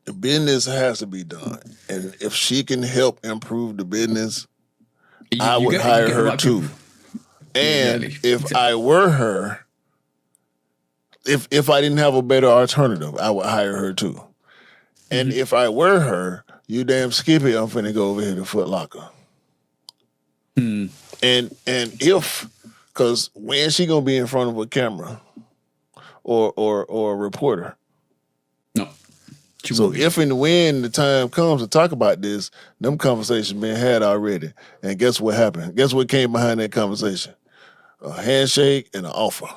The business has to be done. And if she can help improve the business, I would hire her too. People. And Exactly. if I were her, if I didn't have a better alternative, I would hire her too. And if I were her, you damn Skippy, I'm finna go over here to Foot Locker. And because when she gonna be in front of a camera or a reporter? No. So if and when the time comes to talk about this, them conversations been had already. And guess what happened? Guess what came behind that conversation? A handshake and an offer.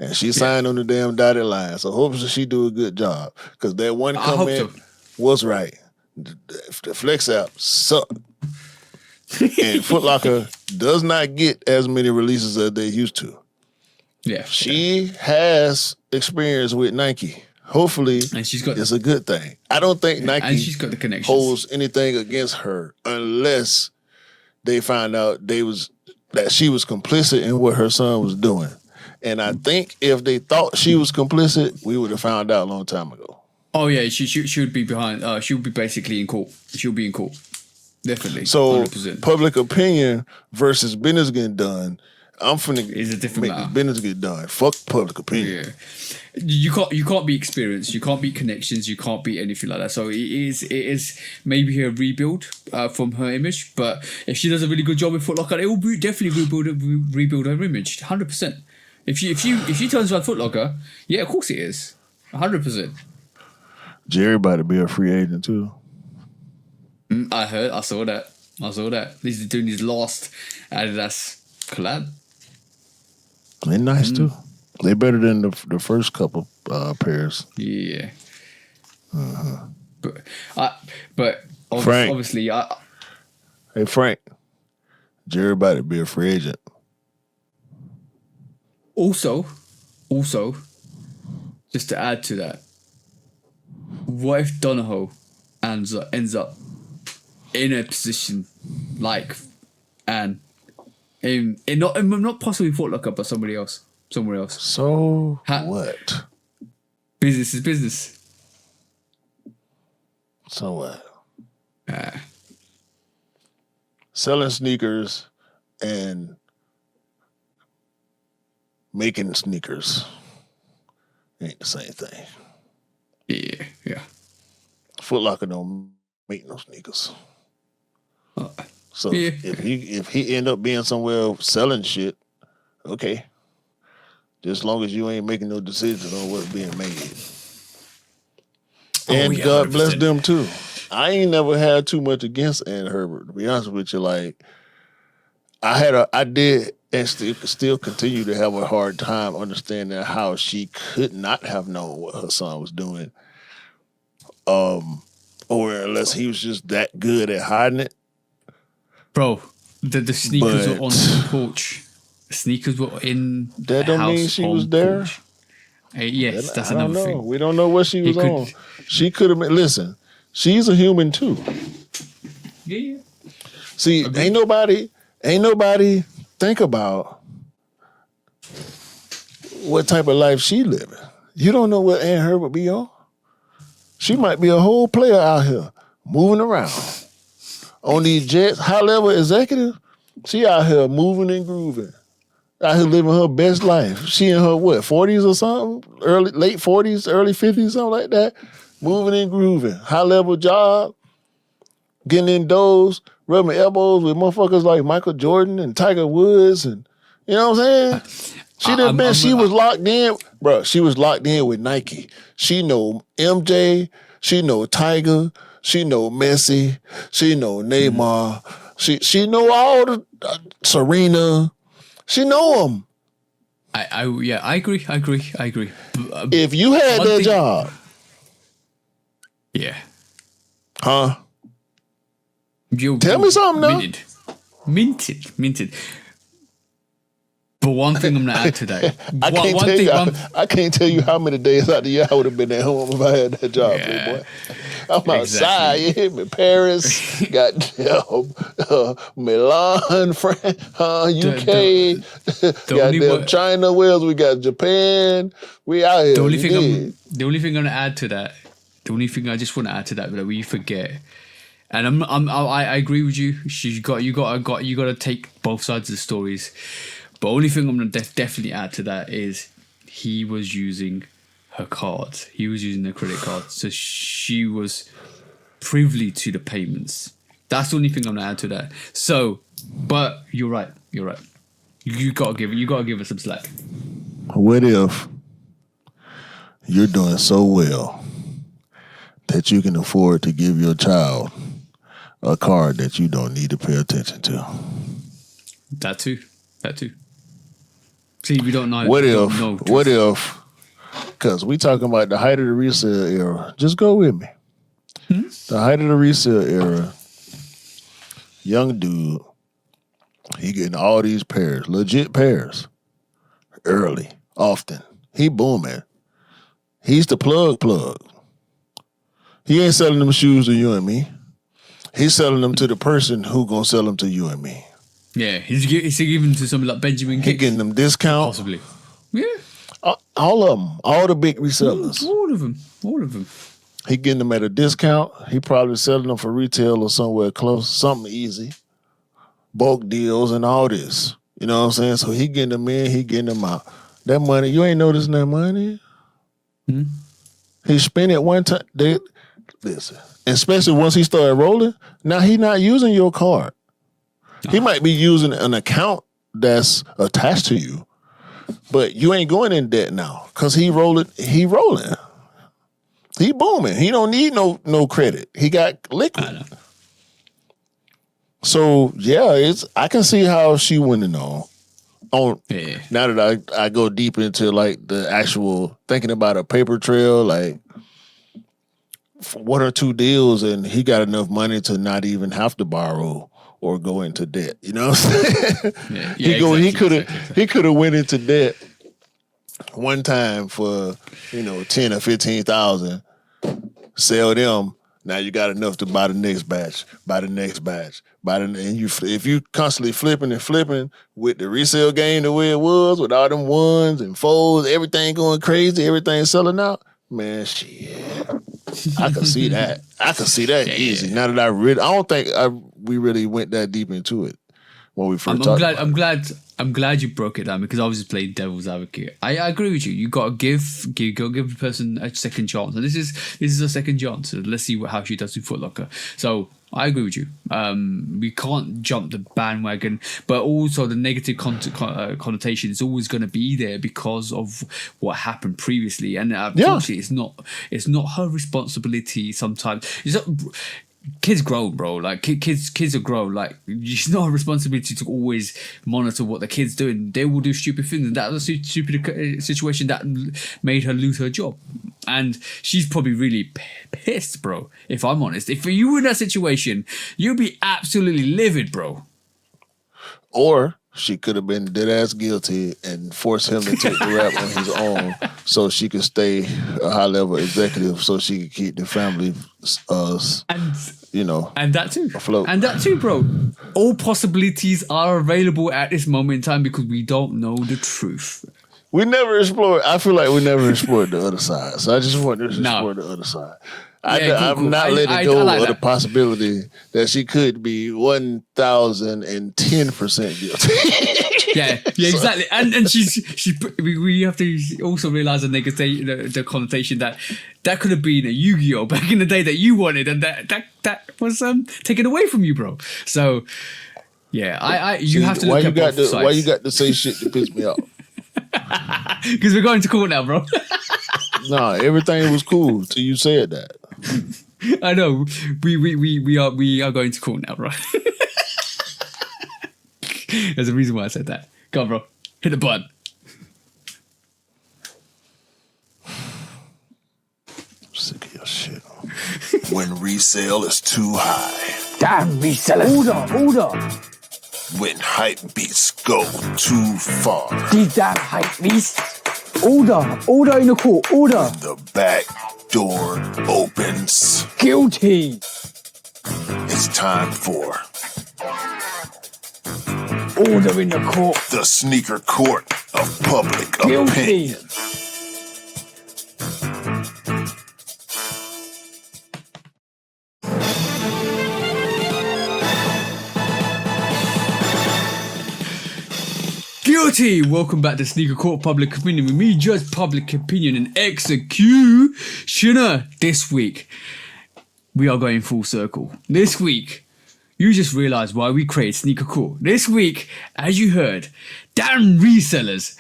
And she signed on the damn dotted line. So hopefully she do a good job. Because that one comment was right. The Flex app sucked. And Foot Locker does not get as many releases as they used to. Yeah. She has experience with Nike. Hopefully, and she's got it's a good thing. I don't think Nike and she's got the connections. holds anything against her unless they find out that she was complicit in what her son was doing. And I think if they thought she was complicit, we would have found out a long time ago. Oh yeah, she would be behind. She would be basically in court. She'll be in court, definitely. So 100%. Public opinion versus business getting done. I'm finna Is a different make matter. business get done. Fuck public opinion. Yeah, you can't beat experience. You can't beat connections. You can't beat anything like that. So it is maybe a rebuild from her image. But if she does a really good job with Foot Locker, it will definitely rebuild her image. 100%. If she turns around Foot Locker, yeah, of course it is. 100%. Jerry about to be a free agent too. I saw that. He's doing his last Adidas collab. They're nice too. They're better than the first couple pairs. Yeah. But Frank. obviously, Hey Frank, Jerry about to be a free agent. also, just to add to that, what if Donahoe ends up in a position like Anne, not possibly Foot Locker, but somewhere else. So what? Business is business. So what? Selling sneakers and making sneakers ain't the same thing. Yeah. Foot Locker don't make no sneakers. So Yeah. if he end up being somewhere selling shit, okay. Just as long as you ain't making no decisions on what's being made. And yeah, God 100%. bless them too. I ain't never had too much against Ann Herbert, to be honest with you. Like I did and still continue to have a hard time understanding how she could not have known what her son was doing. Or unless he was just that good at hiding it. Bro, the sneakers were on the porch. The sneakers were in That don't mean she was there. Porch. Yes, that's I don't another know. thing. We don't know what she was could- on. She could have been. Listen, she's a human too. Yeah. See, ain't nobody think about what type of life she living. You don't know what Ann Herbert be on. She might be a whole player out here moving around on these jets, high level executive. She out here moving and grooving, out here living her best life. She in her 40s or something, late 40s, early 50s, something like that, moving and grooving, high level job, getting in doors, rubbing elbows with motherfuckers like Michael Jordan and Tiger Woods, and you know what I'm saying? She was locked in, bro. She was locked in with Nike. She know MJ. She know Tiger. She know Messi. She know Neymar. She know all the Serena. She know them. I agree. If you had that job, Yeah. huh? Tell me something now. Minted. But one thing I'm gonna add to that. I can't tell you how many days out of the year I would have been at home if I had that job, Yeah. boy. I'm outside, you hit me, Paris, goddamn, Milan, France, UK, goddamn China, Wales, we got Japan, we out here. The only thing I'm gonna add to that, the only thing I just want to add to that we forget, And I agree with you. You got to take both sides of the stories. But only thing I'm gonna definitely add to that is he was using her card. He was using the credit card, so she was privy to the payments. That's the only thing I'm gonna add to that. So, but you're right. You gotta give us some slack. What if you're doing so well that you can afford to give your child a card that you don't need to pay attention to? That too. See, we don't know. What if, because we talking about the height of the resale era. Just go with me. The height of the resale era, young dude, he getting all these pairs, legit pairs, early, often. He booming. He's the plug. He ain't selling them shoes to you and me. He's selling them to the person who gonna sell them to you and me. Yeah, he's giving to somebody like Benjamin Kicks. He getting them discount. Possibly. Yeah. All of them. All the big resellers. All of them. He getting them at a discount. He probably selling them for retail or somewhere close. Something easy. Bulk deals and all this. You know what I'm saying? So he getting them in. He getting them out. That money, you ain't noticing that money. He spent it one time. Listen. Especially once he started rolling. Now he not using your card. He might be using an account that's attached to you, but you ain't going in debt now because he rolling. He booming. He don't need no credit. He got liquid. So yeah, I can see how she went on. Yeah. Now that I go deep into like the actual thinking about a paper trail, like one or two deals, and he got enough money to not even have to borrow or go into debt. You know what I'm saying? He could have went into debt one time for 10 or 15,000. Sell them. Now you got enough to buy the next batch. And if you constantly flipping with the resale game the way it was, with all them ones and folds, everything going crazy, everything selling out. Man, shit. I can see that. Easy. Now that I don't think we really went that deep into it when we first talked. I'm glad you broke it down because I was just playing devil's advocate. I agree with you. You gotta give the person a second chance, and this is a second chance. So let's see how she does in Foot Locker. So I agree with you. We can't jump the bandwagon, but also the negative connotation is always going to be there because of what happened previously, and unfortunately, it's not her responsibility. Sometimes kids grow, bro. Like kids are grown. Like it's not a responsibility to always monitor what the kids doing. They will do stupid things, and that was a stupid situation that made her lose her job. And she's probably really pissed, bro. If I'm honest, if you were in that situation, you'd be absolutely livid, bro. Or she could have been dead ass guilty and forced him to take the rap on his own, so she could stay a high level executive, so she could keep the family, and that too, afloat. And that too, bro. All possibilities are available at this moment in time because we don't know the truth. We never explored. I feel like we never explored the other side, so I just want to explore the other side. I'm not letting go of the possibility that she could be 1,010% guilty. yeah, exactly. And we have to also realize the connotation that could have been a Yu-Gi-Oh back in the day that you wanted, and that was taken away from you, bro. So yeah, you have to look at both sides. Why you got to say shit to piss me off? Because we're going to court now, bro. Nah, everything was cool till you said that. I know. We are going to court now, bro. There's a reason why I said that. Go on, bro. Hit the button. I'm sick of your shit. When resale is too high. Damn resellers. Order. When hype beats go too far. These damn hype beasts. Order in the court. Order. The back door opens. Guilty. It's time for Order in the court. the sneaker court of public Guilty. opinion. Guilty! Welcome back to Sneaker Court Public Opinion with me, Judge Public Opinion and Executioner. This week, we are going full circle. This week, you just realised why we create Sneaker Court. This week, as you heard, damn resellers,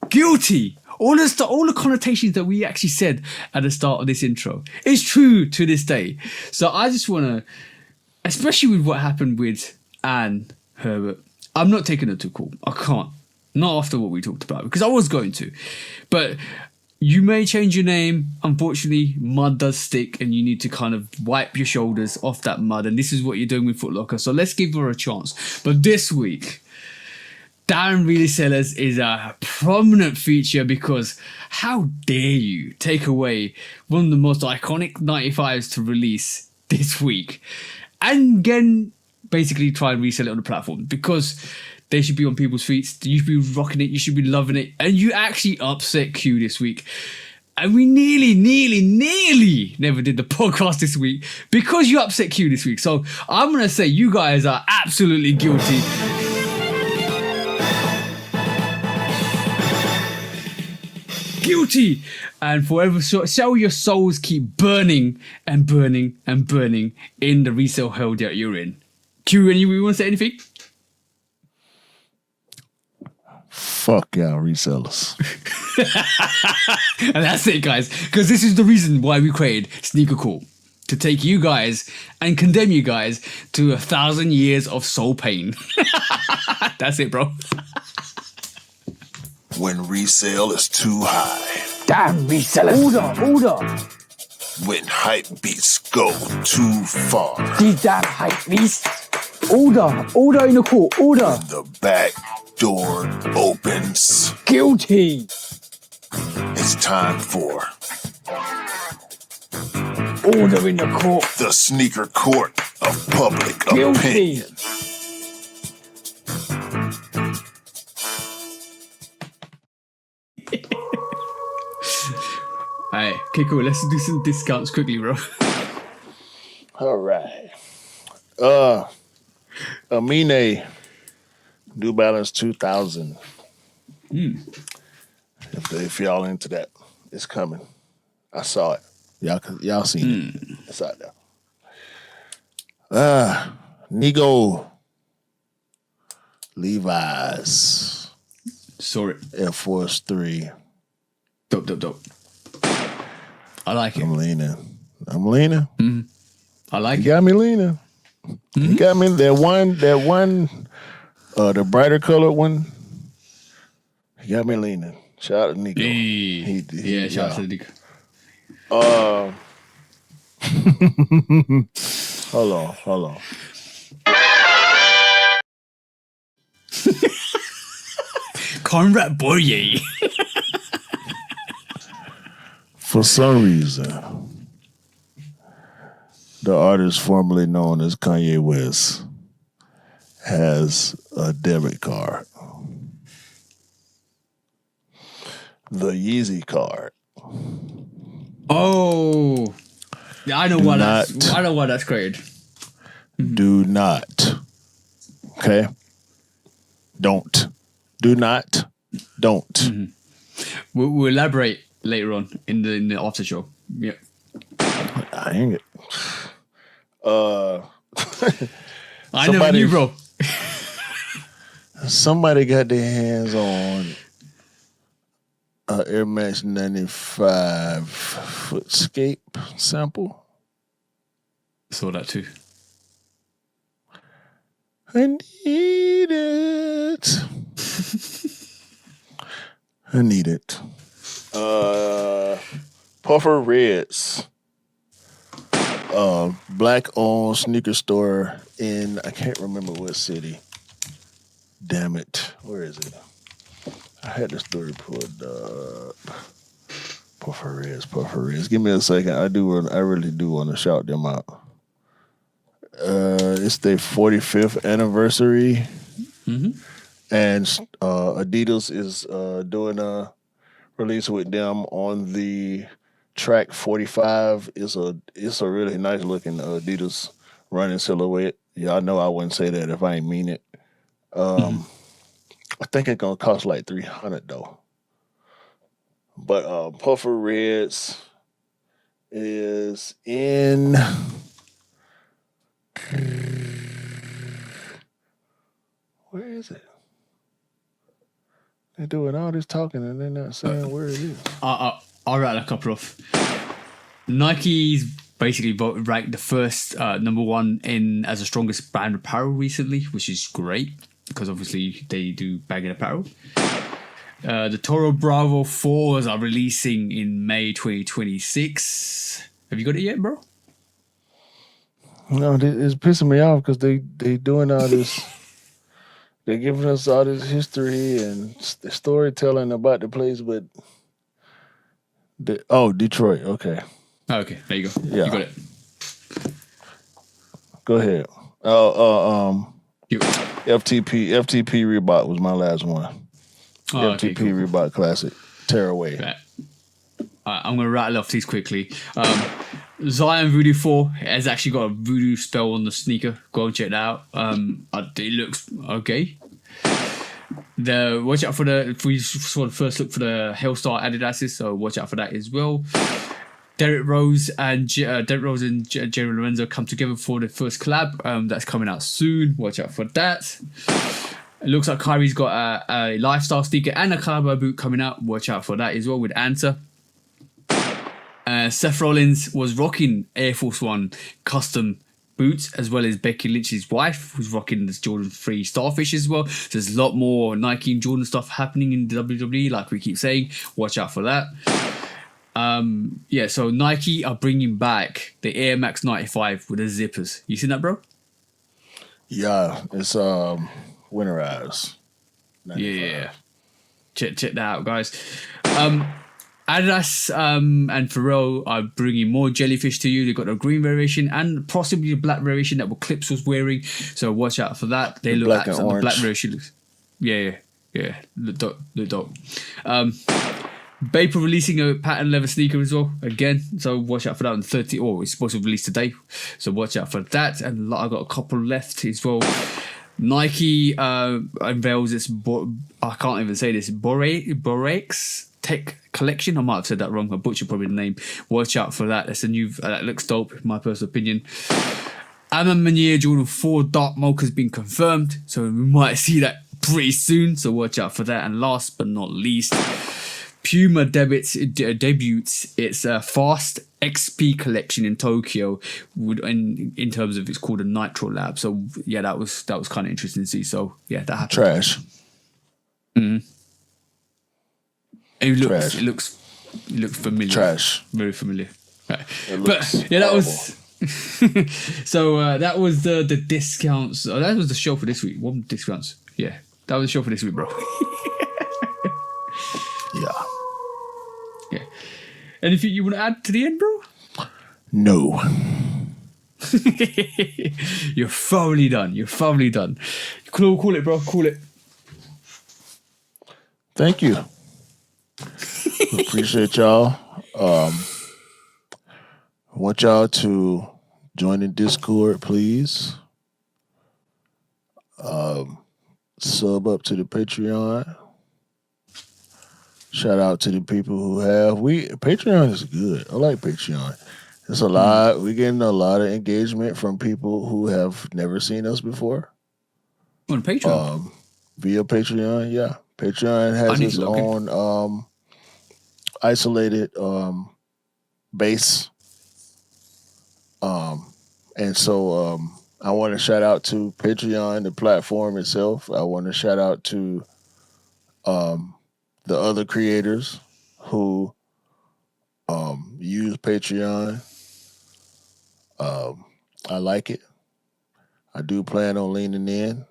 guilty. All the connotations that we actually said at the start of this intro is true to this day. So I just want to, especially with what happened with Anne Herbert, I'm not taking her to court. I can't. Not after what we talked about, because I was going to. But you may change your name. Unfortunately, mud does stick and you need to kind of wipe your shoulders off that mud. And this is what you're doing with Foot Locker. So let's give her a chance. But this week, Darren Resellers is a prominent feature because how dare you take away one of the most iconic 95s to release this week and again basically try and resell it on the platform, because they should be on people's feet. You should be rocking it. You should be loving it. And you actually upset Q this week. And we nearly never did the podcast this week because you upset Q this week. So I'm going to say you guys are absolutely guilty. Guilty. And forever shall your souls keep burning and burning and burning in the resale hell that you're in. Q, you want to say anything? Fuck y'all resellers. And that's it, guys, because this is the reason why we created Sneaker Court, to take you guys and condemn you guys to 1,000 years of soul pain. That's it, bro. When resale is too high. Damn resellers. Order. When hype beats go too far. These damn hype beasts. Order in the court. Order. The back door opens. Guilty. It's time for Order in the court. the sneaker court of public Guilty. opinion. Hey, okay, cool. Let's do some discounts quickly, bro. All right. Amine, New Balance 2000. If y'all into that, it's coming. I saw it. Y'all seen it. It's out there. Nego, Levi's, Saw it. Air Force 3. Dope. I like it. I'm leaning. I like You it. got me leaning. You got me. That one, the brighter colored one. You got me leaning. Shout out to Nico. Yeah, shout out to Nico. Hold on. Conrad Boye. For some reason, the artist formerly known as Kanye West has a debit card. The Yeezy card. Oh, yeah, I know why that's created. Do not. Okay? Don't. Do not. Don't. We'll elaborate later on in the after show. Yeah. Dang it. I never knew, bro. Somebody got their hands on Air Max 95 Footscape sample. Saw that too. I need it. I need it. Puffer Reds. Black-owned sneaker store in, I can't remember what city. Damn it. Where is it? I had the story pulled up. Puffer Reds. Give me a second. I really do want to shout them out. It's their 45th anniversary. And Adidas is doing a release with them on the track 45. It's a really nice looking Adidas running silhouette. Y'all know I wouldn't say that if I ain't mean it. I think it's gonna cost like $300 though. But Puffer Reds is in. Where is it? They're doing all this talking and they're not saying where it is. I'll rattle a couple off. Nike's basically ranked the first number one in as the strongest brand apparel recently, which is great because obviously they do bagging apparel. The Toro Bravo 4s are releasing in May 2026. Have you got it yet, bro? No, it's pissing me off because they doing all this. They're giving us all this history and storytelling about the place, but Detroit. Okay, Oh, okay, there you go. Yeah. You got it. go ahead. You, FTP Reebok was my last one. okay, FTP cool. Reebok Classic Tearaway. Right. I'm going to rattle off these quickly. Zion Voodoo 4 has actually got a voodoo spell on the sneaker. Go and check that out. It looks okay. Watch out for we saw the first look for the Hellstar Adidas, so watch out for that as well. Derrick Rose and Jerry Lorenzo come together for the first collab. That's coming out soon. Watch out for that. It looks like Kyrie's got a lifestyle sneaker and a cowboy boot coming out. Watch out for that as well with Anta. Seth Rollins was rocking Air Force One custom boots, as well as Becky Lynch's wife, who's rocking this Jordan 3 Starfish as well. So there's a lot more Nike and Jordan stuff happening in the WWE, like we keep saying. Watch out for that. So Nike are bringing back the Air Max 95 with the zippers. You seen that, bro? Yeah, it's winterized. 95. Yeah. Check that out, guys. Adidas and Pharrell are bringing more jellyfish to you. They've got a green variation and possibly a black variation that Clips was wearing. So watch out for that. They look black at and the black orange. variation. Yeah. Look dope. Bape are releasing a pattern leather sneaker as well. Again, so watch out for that on 30. It's supposed to release today. So watch out for that. And I've got a couple left as well. Nike unveils this. I can't even say this. Borex Tech collection. I might have said that wrong. I butchered probably the name. Watch out for that. That's a new. That looks dope, in my personal opinion. Aman Manier Jordan 4 Dark Mocha has been confirmed, so we might see that pretty soon. So watch out for that. And last but not least, Puma debuts its Fast XP collection in Tokyo. In terms of it's called a Nitro Lab. So yeah, that was kind of interesting to see. So yeah, that happened. Trash. It looks familiar. Trash. Very familiar. Right. It But looks yeah, that horrible. was so that was the discounts. Oh, that was the show for this week. What discounts? Yeah, that was the show for this week, bro. Yeah. Anything you want to add to the end, bro? No. You're thoroughly done. Call it, bro. Call it. Thank you. Appreciate y'all. Want y'all to join the Discord, please. Sub up to the Patreon. Shout out to the people who have. Patreon is good. I like Patreon. It's a lot. We're getting a lot of engagement from people who have never seen us before. On Patreon. Via Patreon, yeah. Patreon I has need its to look in. own isolated base. And so I want to shout out to Patreon, the platform itself. I want to shout out to the other creators who use Patreon. I like it. I do plan on leaning in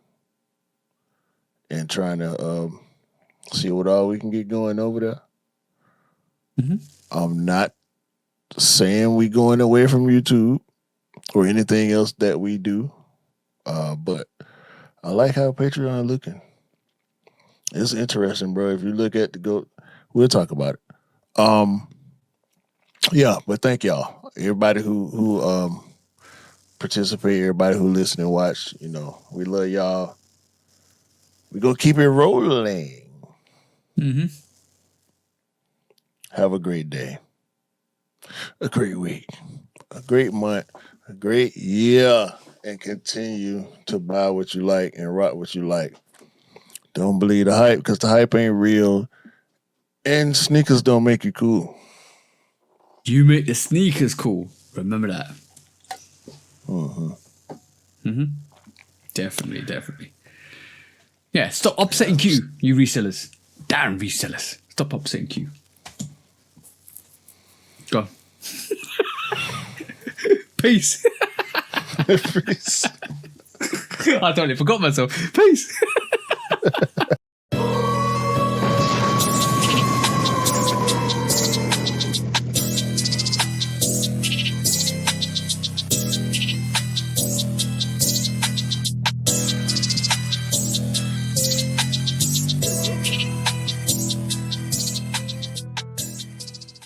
and trying to see what all we can get going over there. Mm-hmm. I'm not saying we going away from YouTube or anything else that we do, but I like how Patreon looking. It's interesting, bro. If you look at we'll talk about it. Yeah, but thank y'all, everybody who participate, everybody who listen and watch. You know, we love y'all. We're going to keep it rolling. Mm-hmm. Have a great day. A great week. A great month. A great year. And continue to buy what you like and rock what you like. Don't believe the hype because the hype ain't real. And sneakers don't make you cool. You make the sneakers cool. Remember that. Definitely. Yeah, stop upsetting Q, you resellers. Damn resellers. Stop upsetting Q. Go on. Peace. Peace. I totally forgot myself. Peace.